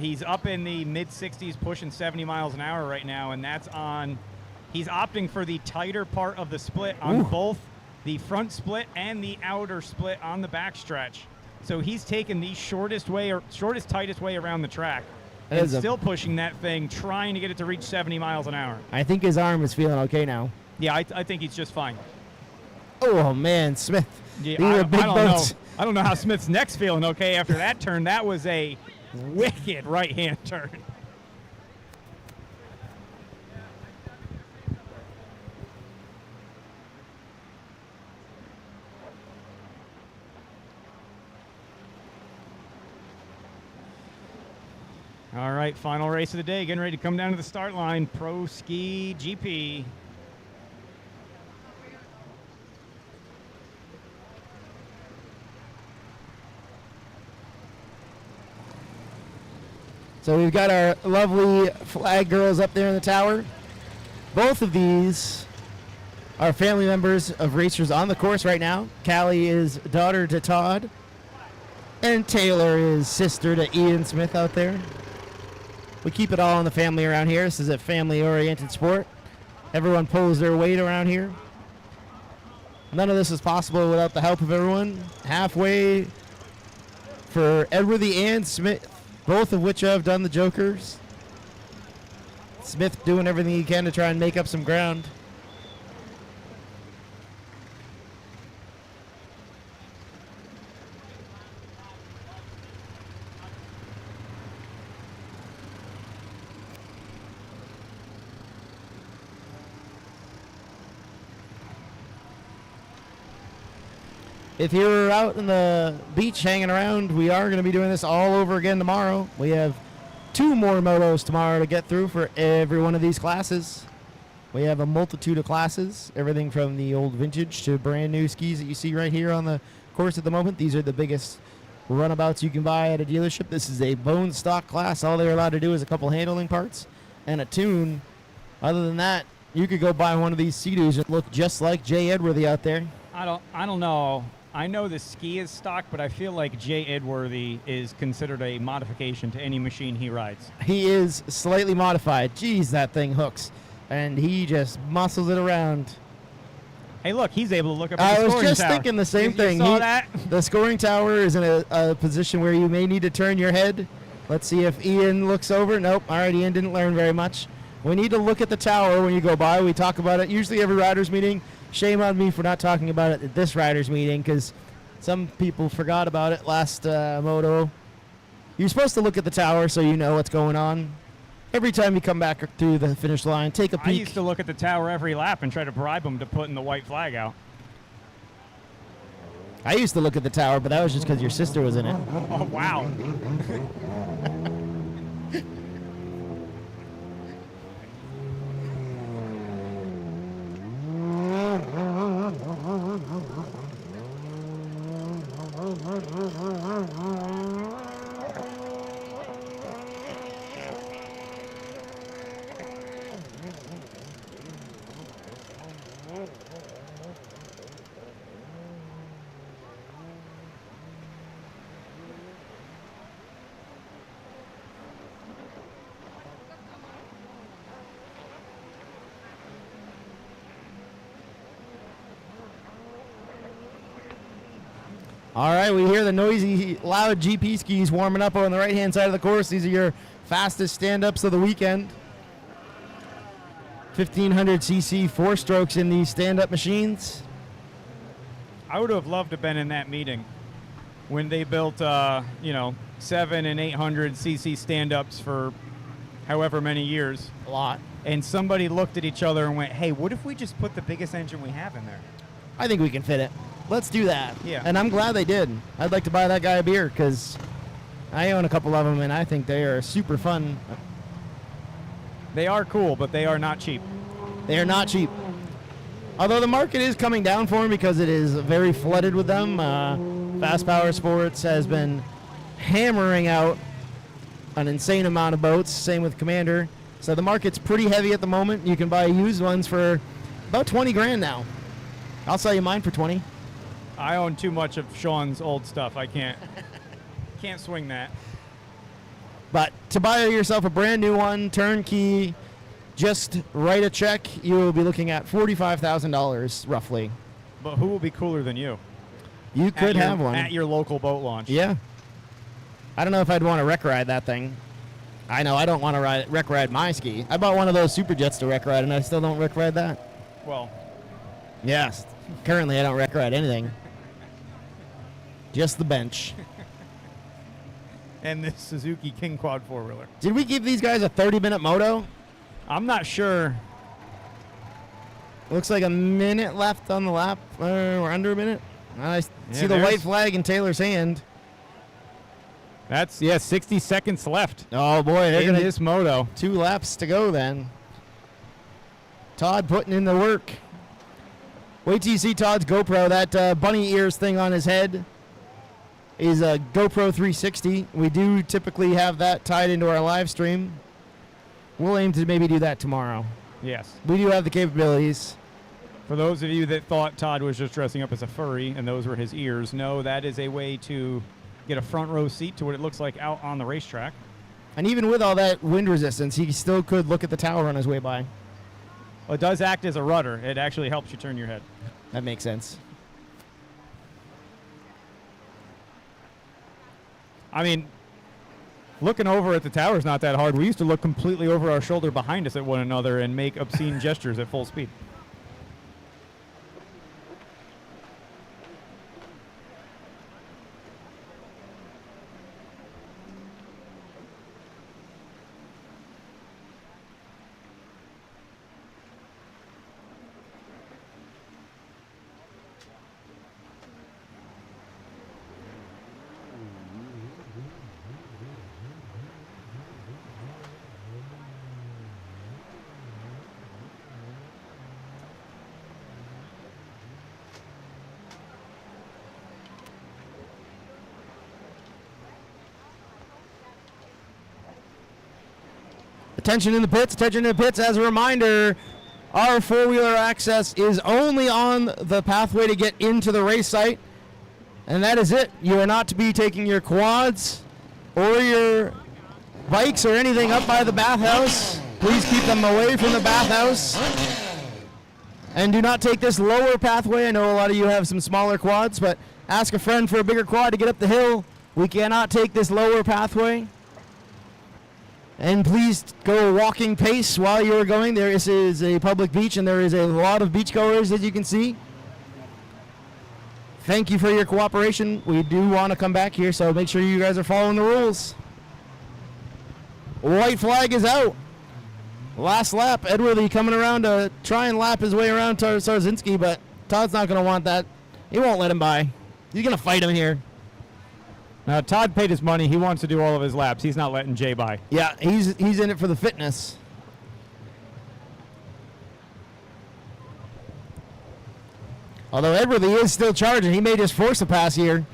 He's up in the mid-60s, pushing 70 miles an hour right now, and that's on – he's opting for the tighter part of the split on both the front split and the outer split on the backstretch. So he's taken the shortest, tightest way around the track. And still pushing that thing, trying to get it to reach 70 miles an hour. I think his arm is feeling okay now. Yeah, I think he's just fine. Oh, man, Smith. Yeah, These are big boats. I don't know how Smith's neck's feeling okay after that turn. That was a wicked right-hand turn. All right, final race of the day, getting ready to come down to the start line. Pro Ski GP. So we've got our lovely flag girls up there in the tower. Both of these our family members of racers on the course right now. Callie is daughter to Todd, and Taylor is sister to Ian Smith out there. We keep it all in the family around here. This is a family-oriented sport. Everyone pulls their weight around here. None of this is possible without the help of everyone. Halfway for Edworthy and Smith, both of which have done the Jokers. Smith doing everything he can to try and make up some ground. If you're out in the beach hanging around, we are going to be doing this all over again tomorrow. We have 2 more motos tomorrow to get through for every one of these classes. We have a multitude of classes, everything from the old vintage to brand new skis that you see right here on the course at the moment. These are the biggest runabouts you can buy at a dealership. This is a bone stock class. All they're allowed to do is a couple handling parts and a tune. Other than that, you could go buy one of these Sea-Doos and look just like Jay Edworthy out there. I don't know. I know the ski is stock, but I feel like Jay Edworthy is considered a modification to any machine he rides. He is slightly modified. Jeez, that thing hooks. And he just muscles it around. Hey, look, he's able to look up at the I scoring was just tower. thinking the same thing. You saw that? The scoring tower is in a position where you may need to turn your head. Let's see if Ian looks over. Nope. All right, Ian didn't learn very much. We need to look at the tower when you go by. We talk about it usually every riders meeting. Shame on me for not talking about it at this riders meeting because some people forgot about it last Moto. You're supposed to look at the tower so you know what's going on. Every time you come back through the finish line, take a peek. I used to look at the tower every lap and try to bribe them to putting the white flag out. I used to look at the tower, but that was just because your sister was in it. Oh, wow. All right, we hear the noisy, loud GP skis warming up on the right-hand side of the course. These are your fastest stand-ups of the weekend. 1,500cc 4-strokes in these stand-up machines. I would have loved to have been in that meeting when they built, 700 and 800cc stand-ups for however many years. A lot. And somebody looked at each other and went, hey, what if we just put the biggest engine we have in there? I think we can fit it. Let's do that. Yeah. And I'm glad they did. I'd like to buy that guy a beer because I own a couple of them, and I think they are super fun. They are cool, but they are not cheap. They are not cheap. Although the market is coming down for them because it is very flooded with them. Fast Power Sports has been hammering out an insane amount of boats. Same with Commander. So the market's pretty heavy at the moment. You can buy used ones for about 20 grand now. I'll sell you mine for 20. I own too much of Sean's old stuff. I can't swing that. But to buy yourself a brand new one, turnkey, just write a check, you will be looking at $45,000 roughly. But who will be cooler than you? You could have one. At your local boat launch. Yeah. I don't know if I'd want to wreck ride that thing. I know I don't want to wreck ride my ski. I bought one of those Super Jets to wreck ride, and I still don't wreck ride that. Well. Yes. Currently, I don't wreck ride anything. Just the bench. And this Suzuki King Quad 4-wheeler. Did we give these guys a 30-minute moto? I'm not sure. Looks like a minute left on the lap. We're under a minute. I see the white flag in Taylor's hand. That's 60 seconds left. Oh boy, they're in gonna this moto. 2 laps to go then. Todd putting in the work. Wait till you see Todd's GoPro. That bunny ears thing on his head is a GoPro 360. We do typically have that tied into our live stream. We'll aim to maybe do that tomorrow. Yes. We do have the capabilities. For those of you that thought Todd was just dressing up as a furry and those were his ears, no, that is a way to get a front row seat to what it looks like out on the racetrack. And even with all that wind resistance, he still could look at the tower on his way by. Well, it does act as a rudder. It actually helps you turn your head. That makes sense. I mean, looking over at the tower is not that hard. We used to look completely over our shoulder behind us at one another and make obscene gestures at full speed. Attention in the pits, attention in the pits. As a reminder, our four-wheeler access is only on the pathway to get into the race site. And that is it. You are not to be taking your quads or your bikes or anything up by the bathhouse. Please keep them away from the bathhouse. And do not take this lower pathway. I know a lot of you have some smaller quads, but ask a friend for a bigger quad to get up the hill. We cannot take this lower pathway. And please go a walking pace while you're going. There is a public beach, and there is a lot of beachgoers, as you can see. Thank you for your cooperation. We do want to come back here, so make sure you guys are following the rules. White flag is out. Last lap, Edworthy coming around to try and lap his way around Sarzinski, but Todd's not going to want that. He won't let him by. He's going to fight him here. Now, Todd paid his money. He wants to do all of his laps. He's not letting Jay by. Yeah, he's in it for the fitness. Although Edworthy is still charging. He may just force a pass here.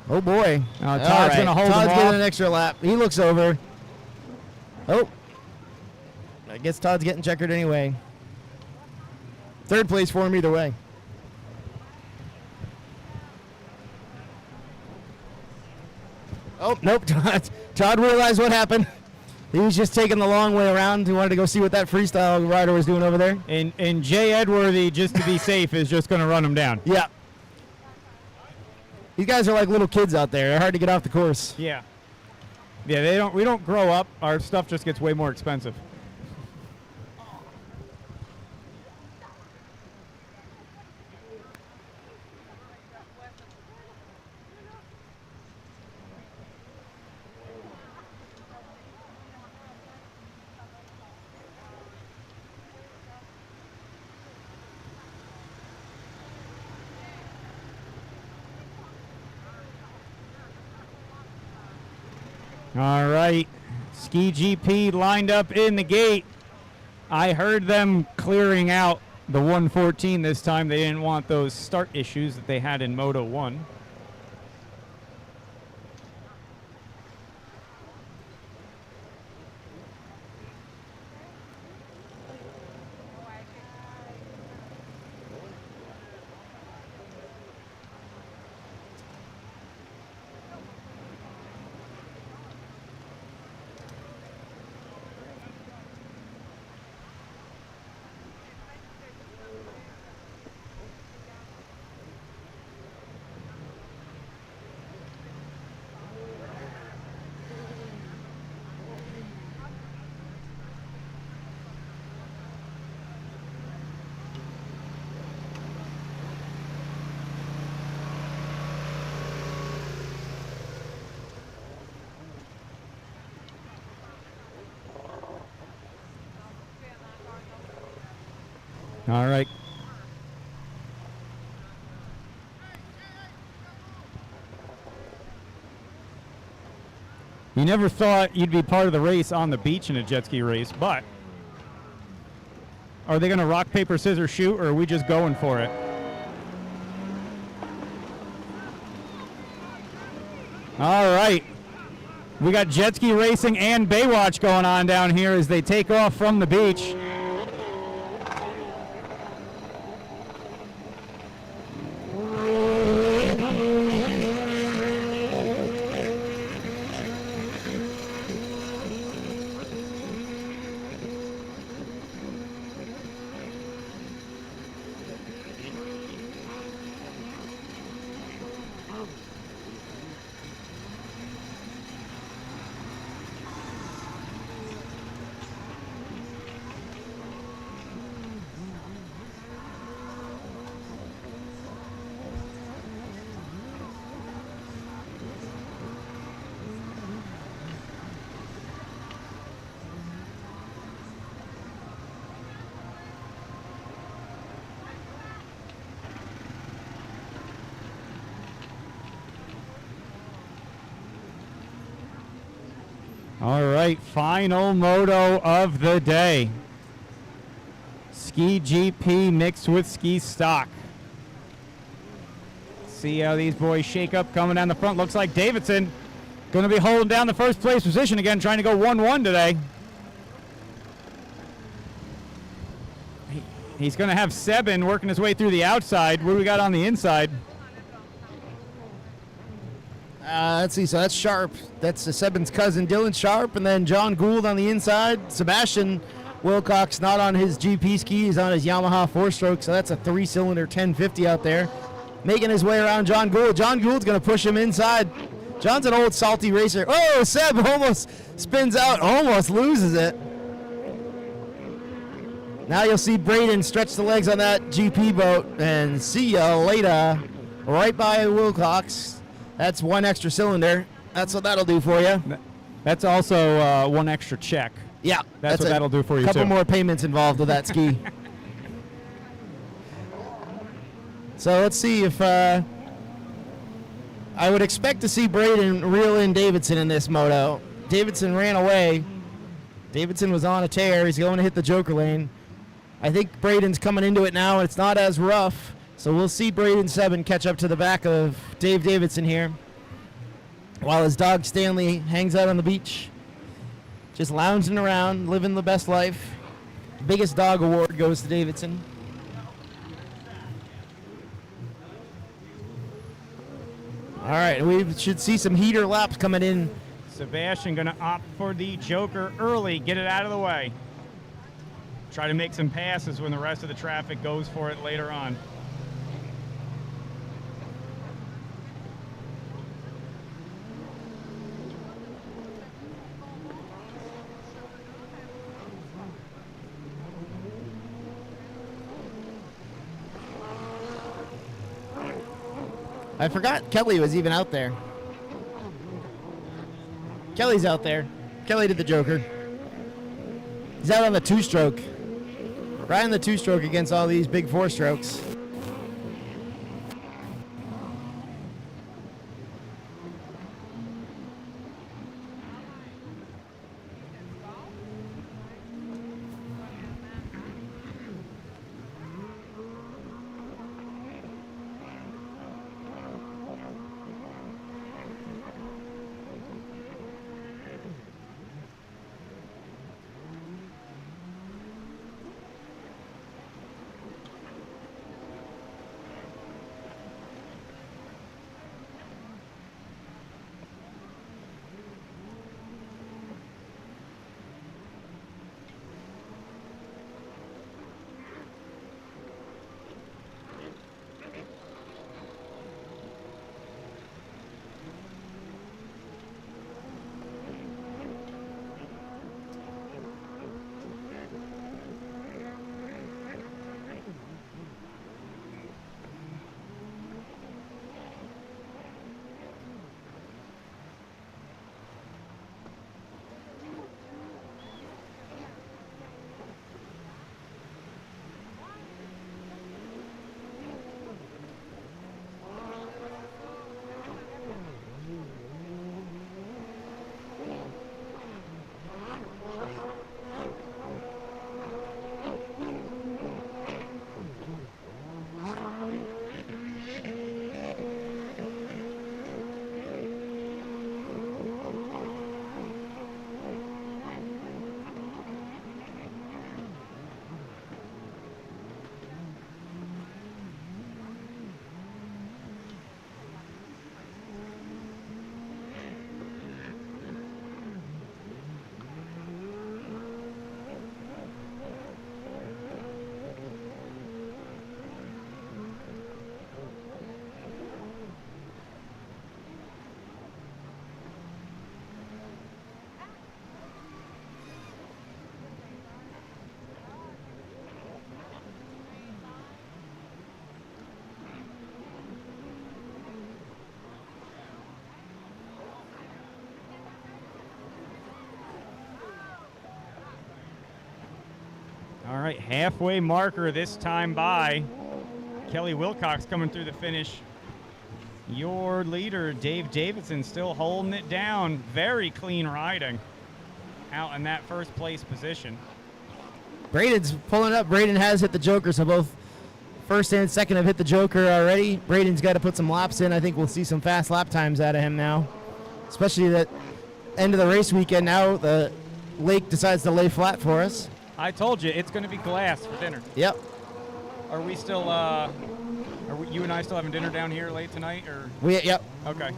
Oh, boy. Todd's going to hold him Todd's off. getting an extra lap. He looks over. Oh. I guess Todd's getting checkered anyway. Third place for him either way. Oh, nope. Todd realized what happened. He was just taking the long way around. He wanted to go see what that freestyle rider was doing over there. And Jay Edworthy, just to be safe, is just going to run him down. Yeah. These guys are like little kids out there. They're hard to get off the course. Yeah. Yeah, we don't grow up. Our stuff just gets way more expensive. All right, Ski GP lined up in the gate. I heard them clearing out the 114 this time. They didn't want those start issues that they had in Moto 1. All right. You never thought you'd be part of the race on the beach in a jet ski race, but are they going to rock, paper, scissors, shoot, or are we just going for it? All right. We got jet ski racing and Baywatch going on down here as they take off from the beach. All right, final moto of the day. Ski GP mixed with ski stock. See how these boys shake up coming down the front. Looks like Davidson going to be holding down the first place position again, trying to go 1-1 today. He's going to have Sebin working his way through the outside. What do we got on the inside? Let's see. So that's Sharp. That's Sebin's cousin, Dylan Sharp, and then John Gould on the inside. Sebastian Wilcox not on his GP ski. He's on his Yamaha 4-stroke. So that's a 3-cylinder 1050 out there, making his way around John Gould. John Gould's going to push him inside. John's an old salty racer. Oh, Seb almost spins out, almost loses it. Now you'll see Braden stretch the legs on that GP boat, and see ya later. Right by Wilcox. That's one extra cylinder. That's what that'll do for you. That's also one extra check. Yeah. That's what that'll do for you, too. A couple too. more payments involved with that ski. So let's see if I would expect to see Braden reel in Davidson in this moto. Davidson ran away. Davidson was on a tear. He's going to hit the joker lane. I think Braden's coming into it now, and it's not as rough. So we'll see Braden Sebin catch up to the back of Dave Davidson here, while his dog Stanley hangs out on the beach, just lounging around, living the best life. Biggest dog award goes to Davidson. All right, we should see some heater laps coming in. Sebastian going to opt for the joker early, get it out of the way. Try to make some passes when the rest of the traffic goes for it later on. I forgot Kelly was even out there. Kelly's out there. Kelly did the joker. He's out on the 2-stroke. Riding the 2-stroke against all these big 4-strokes. All right, halfway marker this time by. Kelly Wilcox coming through the finish. Your leader, Dave Davidson, still holding it down. Very clean riding. out in that first place position. Braden's pulling up. Braden has hit the Joker, so both first and second have hit the Joker already. Braden's got to put some laps in. I think we'll see some fast lap times out of him now, especially that end of the race weekend. Now the lake decides to lay flat for us. I told you, it's going to be glass for dinner. Yep. Are we still, you and I still having dinner down here late tonight? Or? Yep. Okay.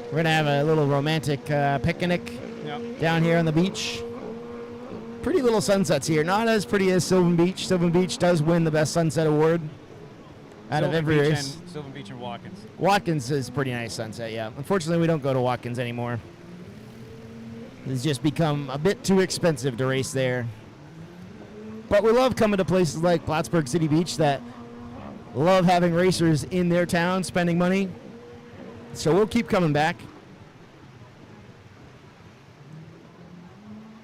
We're going to have a little romantic picnic down here on the beach. Pretty little sunsets here. Not as pretty as Sylvan Beach. Sylvan Beach does win the best sunset award out of every race. Sylvan Beach and Watkins. Watkins is pretty nice sunset, yeah. Unfortunately, we don't go to Watkins anymore. It's just become a bit too expensive to race there. But we love coming to places like Plattsburgh City Beach that love having racers in their town spending money. So we'll keep coming back.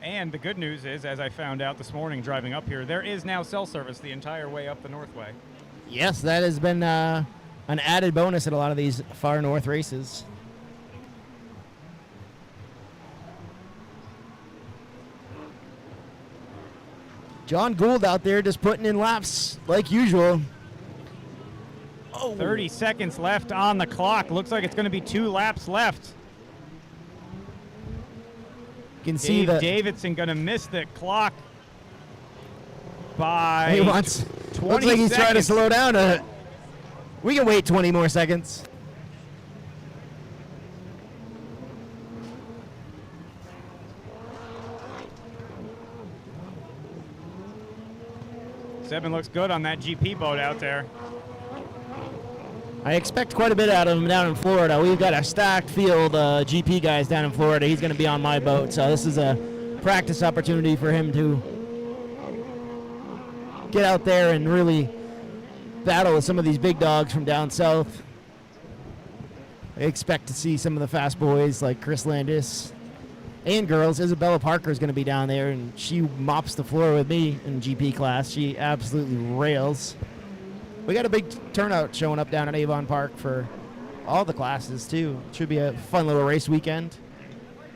And the good news is, as I found out this morning driving up here, there is now cell service the entire way up the Northway. Yes, that has been an added bonus at a lot of these far north races. John Gould out there just putting in laps like usual. 30 seconds left on the clock. Looks like it's going to be 2 laps left. You can see that Davidson going to miss the clock by he wants, 20 looks like he's seconds. trying to slow down. We can wait 20 more seconds. Seven looks good on that GP boat out there. I expect quite a bit out of him down in Florida. We've got a stacked field GP guys down in Florida. He's going to be on my boat, so this is a practice opportunity for him to get out there and really battle with some of these big dogs from down south. I expect to see some of the fast boys like Chris Landis and girls. Isabella Parker is going to be down there, and she mops the floor with me in GP class. She absolutely rails. We got a big turnout showing up down at Avon Park for all the classes, too. It should be a fun little race weekend.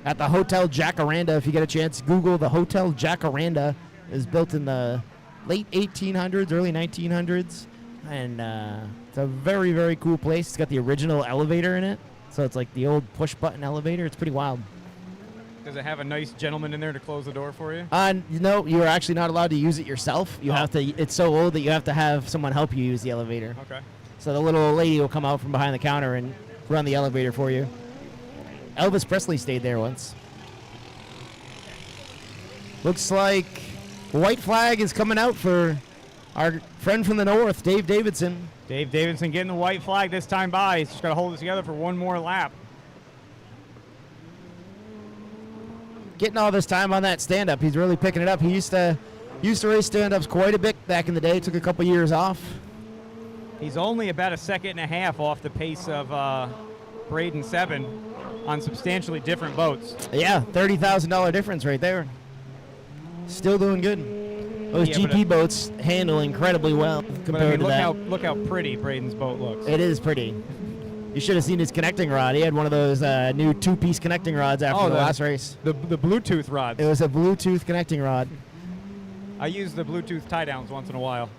At the Hotel Jacaranda, if you get a chance, Google the Hotel Jacaranda. It was built in the late 1800s, early 1900s. And it's a very, very cool place. It's got the original elevator in it. So it's like the old push-button elevator. It's pretty wild. Does it have a nice gentleman in there to close the door for you? No, you're actually not allowed to use it yourself. You have to. It's so old that you have to have someone help you use the elevator. Okay. So the little lady will come out from behind the counter and run the elevator for you. Elvis Presley stayed there once. Looks like white flag is coming out for our friend from the north, Dave Davidson. Dave Davidson getting the white flag this time by. He's just got to hold it together for one more lap. Getting all this time on that stand-up. He's really picking it up. He used to race stand-ups quite a bit back in the day. Took a couple years off. He's only about a second and a half off the pace of Braden 7 on substantially different boats. Yeah, $30,000 difference right there. Still doing good. Those GP boats handle incredibly well compared to that. Look how pretty Braden's boat looks. It is pretty. You should have seen his connecting rod. He had one of those new 2-piece connecting rods after the last race. The Bluetooth rods. It was a Bluetooth connecting rod. I use the Bluetooth tie-downs once in a while.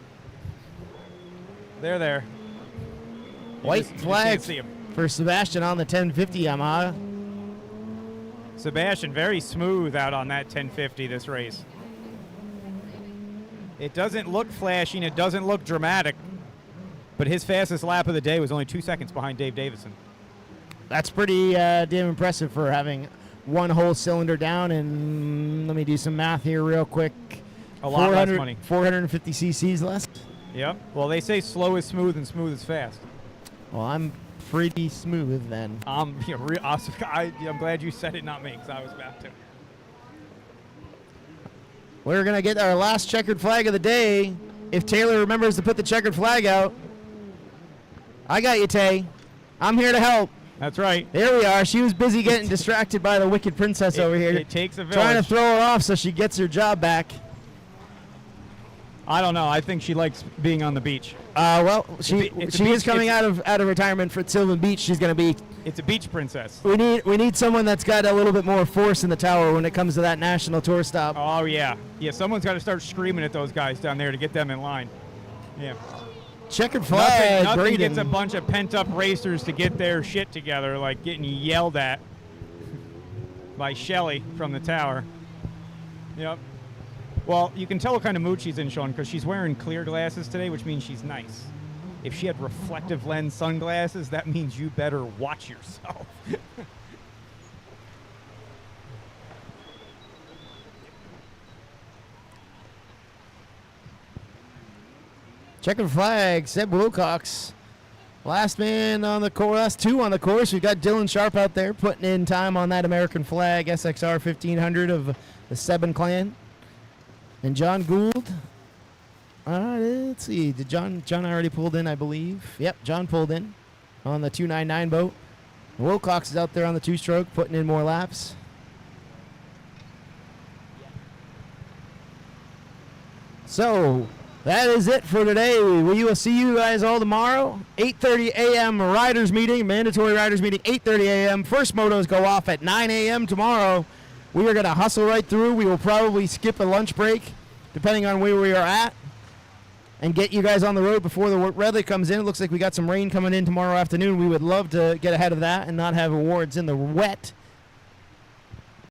They're there. White flag see 'em. for Sebastian on the 1050 Yamaha. Sebastian very smooth out on that 1050 this race. It doesn't look flashy and it doesn't look dramatic, but his fastest lap of the day was only 2 seconds behind Dave Davidson. That's pretty damn impressive for having one whole cylinder down. And let me do some math here real quick. A lot less money. 450 cc's less. Yep. Well, they say slow is smooth and smooth is fast. Well, I'm pretty smooth then. I'm glad you said it, not me, because I was about to. We're going to get our last checkered flag of the day. If Taylor remembers to put the checkered flag out. I got you, Tay. I'm here to help. That's right. There we are. She was busy getting distracted by the wicked princess over here. It takes a village. Trying to throw her off so she gets her job back. I don't know. I think she likes being on the beach. Well, It's she a is beach- coming it's- out of retirement for Sylvan Beach. She's going to be. It's a beach princess. We need someone that's got a little bit more force in the tower when it comes to that national tour stop. Oh, yeah. Yeah, someone's got to start screaming at those guys down there to get them in line. Yeah. Checkered flag. Nothing Braden. gets a bunch of pent-up racers to get their shit together, like getting yelled at by Shelly from the tower. Yep. Well, you can tell what kind of mood she's in, Sean, because she's wearing clear glasses today, which means she's nice. If she had reflective lens sunglasses, that means you better watch yourself. Checkered flag. Seb Wilcox. Last man on the course. Last two on the course. We've got Dylan Sharp out there putting in time on that American flag SXR 1500 of the Sebin clan. And John Gould. Let's see. Did John already pulled in, I believe? Yep, John pulled in on the 299 boat. Wilcox is out there on the two-stroke putting in more laps. So that is it for today. We will see you guys all tomorrow. 8:30 a.m. riders meeting, mandatory riders meeting, 8:30 a.m. First motos go off at 9 a.m. tomorrow. We are going to hustle right through. We will probably skip a lunch break, depending on where we are at, and get you guys on the road before the weather comes in. It looks like we got some rain coming in tomorrow afternoon. We would love to get ahead of that and not have awards in the wet.